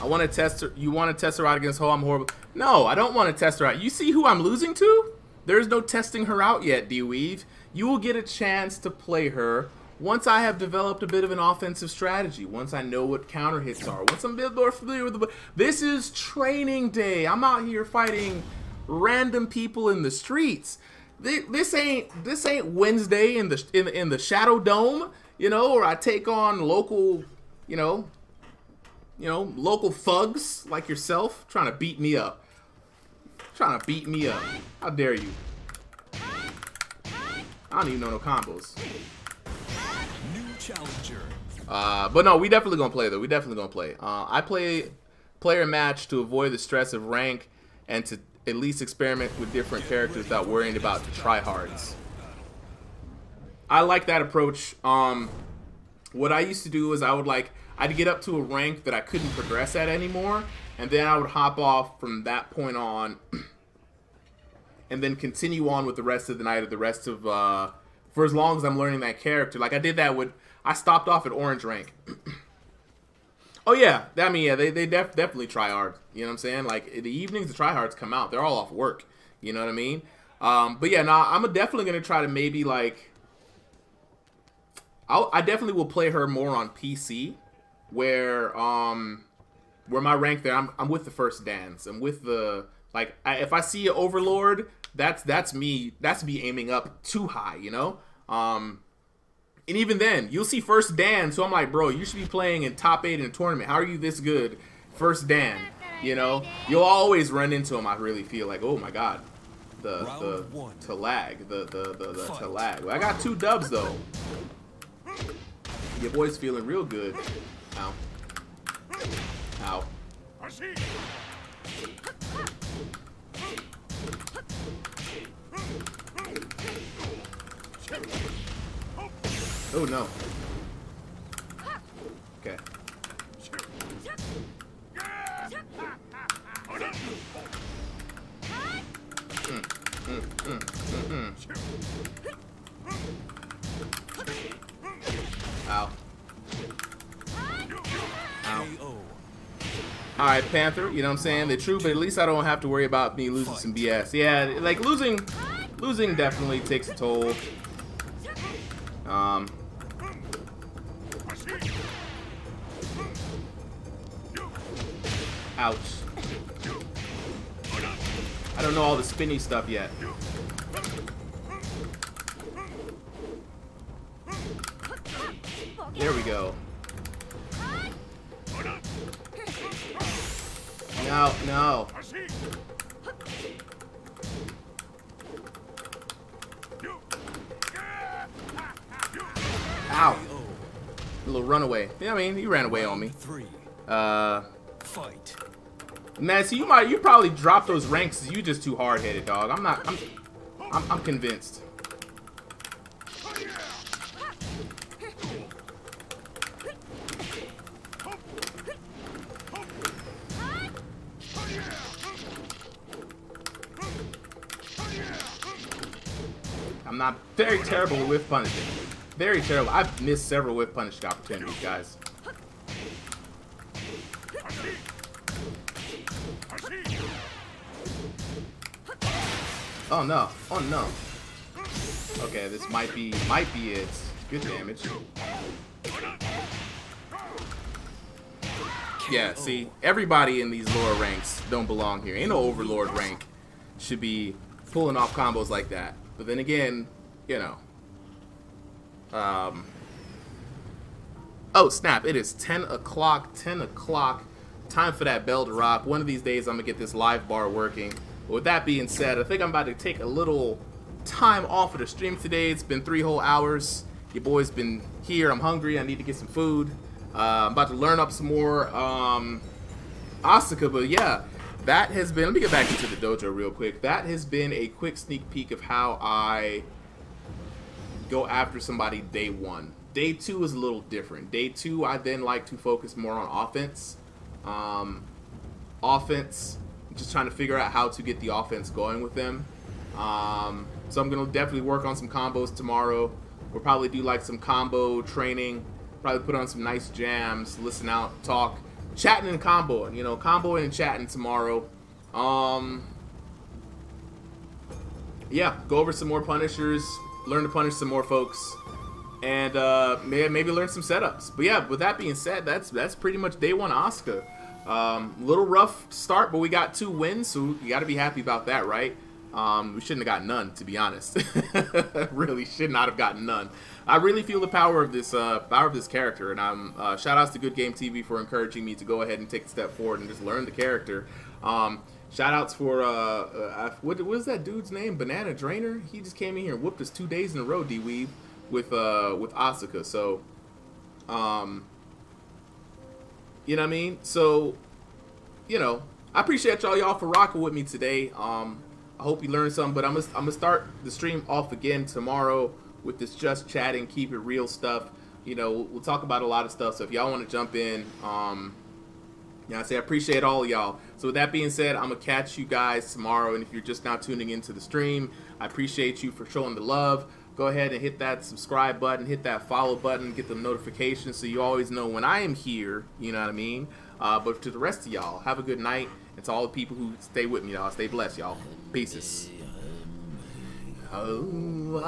[SPEAKER 1] want to test her. You want to test her out against Ho? I'm horrible. No, I don't want to test her out. You see who I'm losing to? There's no testing her out yet, D-Weave. You will get a chance to play her once I have developed a bit of an offensive strategy. Once I know what counter hits are. Once I'm a bit more familiar with the... This is training day. I'm out here fighting random people in the streets. This ain't Wednesday in the Shadow Dome, you know, or I take on local, you know, local thugs like yourself trying to beat me up. Trying to beat me up. How dare you? I don't even know no combos.
[SPEAKER 2] New challenger.
[SPEAKER 1] But no, we definitely gonna play though. We definitely gonna play. I play player match to avoid the stress of rank and to at least experiment with different characters without worrying about the tryhards. I like that approach. What I used to do is I'd get up to a rank that I couldn't progress at anymore, and then I would hop off from that point on and then continue on with the rest of the night or the rest of for as long as I'm learning that character. Like I did that with, I stopped off at orange rank. Oh yeah, I mean, yeah, they definitely try hard. You know what I'm saying? Like in the evenings, the tryhards come out. They're all off work. You know what I mean? But yeah, nah, I'm definitely gonna try to maybe like, I definitely will play her more on PC, where my rank there, I'm with the first dance. I'm with the like, if I see an overlord, that's me aiming up too high. You know? And even then, you'll see first Dan, so I'm like, bro, you should be playing in top 8 in a tournament. How are you this good? First Dan, you know? You'll always run into him, I really feel like, oh my god. The lag. The lag. Well, I got 2 dubs, though. Your boy's feeling real good. Ow. Ow. Oh no. Okay. Ow. Ow. Alright, Panther, you know what I'm saying? They're true, but at least I don't have to worry about me losing some BS. Yeah, like losing definitely takes a toll. Ouch. I don't know all the spinny stuff yet. There we go. No, no. Ow. A little runaway. Yeah, I mean, he ran away on me.
[SPEAKER 2] Fight.
[SPEAKER 1] Man, see, you probably dropped those ranks. You just too hard-headed, dog. I'm convinced. I'm not very terrible with whiff punishing. Very terrible. I've missed several whiff punishing opportunities, guys. Oh no. Oh no. Okay, this might be it. Good damage. Yeah, see, everybody in these lower ranks don't belong here. Ain't no overlord rank should be pulling off combos like that. But then again, you know. Oh snap, it is 10 o'clock. 10 o'clock. Time for that bell to rock. One of these days I'm gonna get this live bar working. But with that being said, I think I'm about to take a little time off of the stream today. It's been 3 whole hours. Your boy's been here. I'm hungry. I need to get some food. I'm about to learn up some more Asuka, but yeah, that has been, let me get back into the dojo real quick. That has been a quick sneak peek of how I go after somebody day 1. Day 2 is a little different. Day 2, I then like to focus more on offense. Just trying to figure out how to get the offense going with them. So I'm going to definitely work on some combos tomorrow. We'll probably do like some combo training. Probably put on some nice jams, listen out, talk, chatting and comboing. You know, comboing and chatting tomorrow. Yeah, go over some more punishers, learn to punish some more folks, and maybe learn some setups. But yeah, with that being said, that's pretty much day one Asuka. Little rough start, but we got 2 wins, so you got to be happy about that, right? We shouldn't have got none, to be honest. Really should not have gotten none. I really feel the power of this character, and I'm shout outs to Good Game TV for encouraging me to go ahead and take a step forward and just learn the character. Shout outs for what was that dude's name? Banana Drainer. He just came in here and whooped us 2 days in a row, D-Weave, with Asuka. So, you know what I mean? So, you know, I appreciate y'all for rocking with me today. I hope you learned something, but I'm gonna start the stream off again tomorrow with this just chatting, keep it real stuff. You know, we'll talk about a lot of stuff. So if y'all want to jump in, yeah, I appreciate all of y'all. So with that being said, I'm gonna catch you guys tomorrow. And if you're just now tuning into the stream, I appreciate you for showing the love. Go ahead and hit that subscribe button, hit that follow button, get the notifications so you always know when I am here. You know what I mean? But to the rest of y'all, have a good night. And to all the people who stay with me, y'all, stay blessed, y'all. Peace. Oh,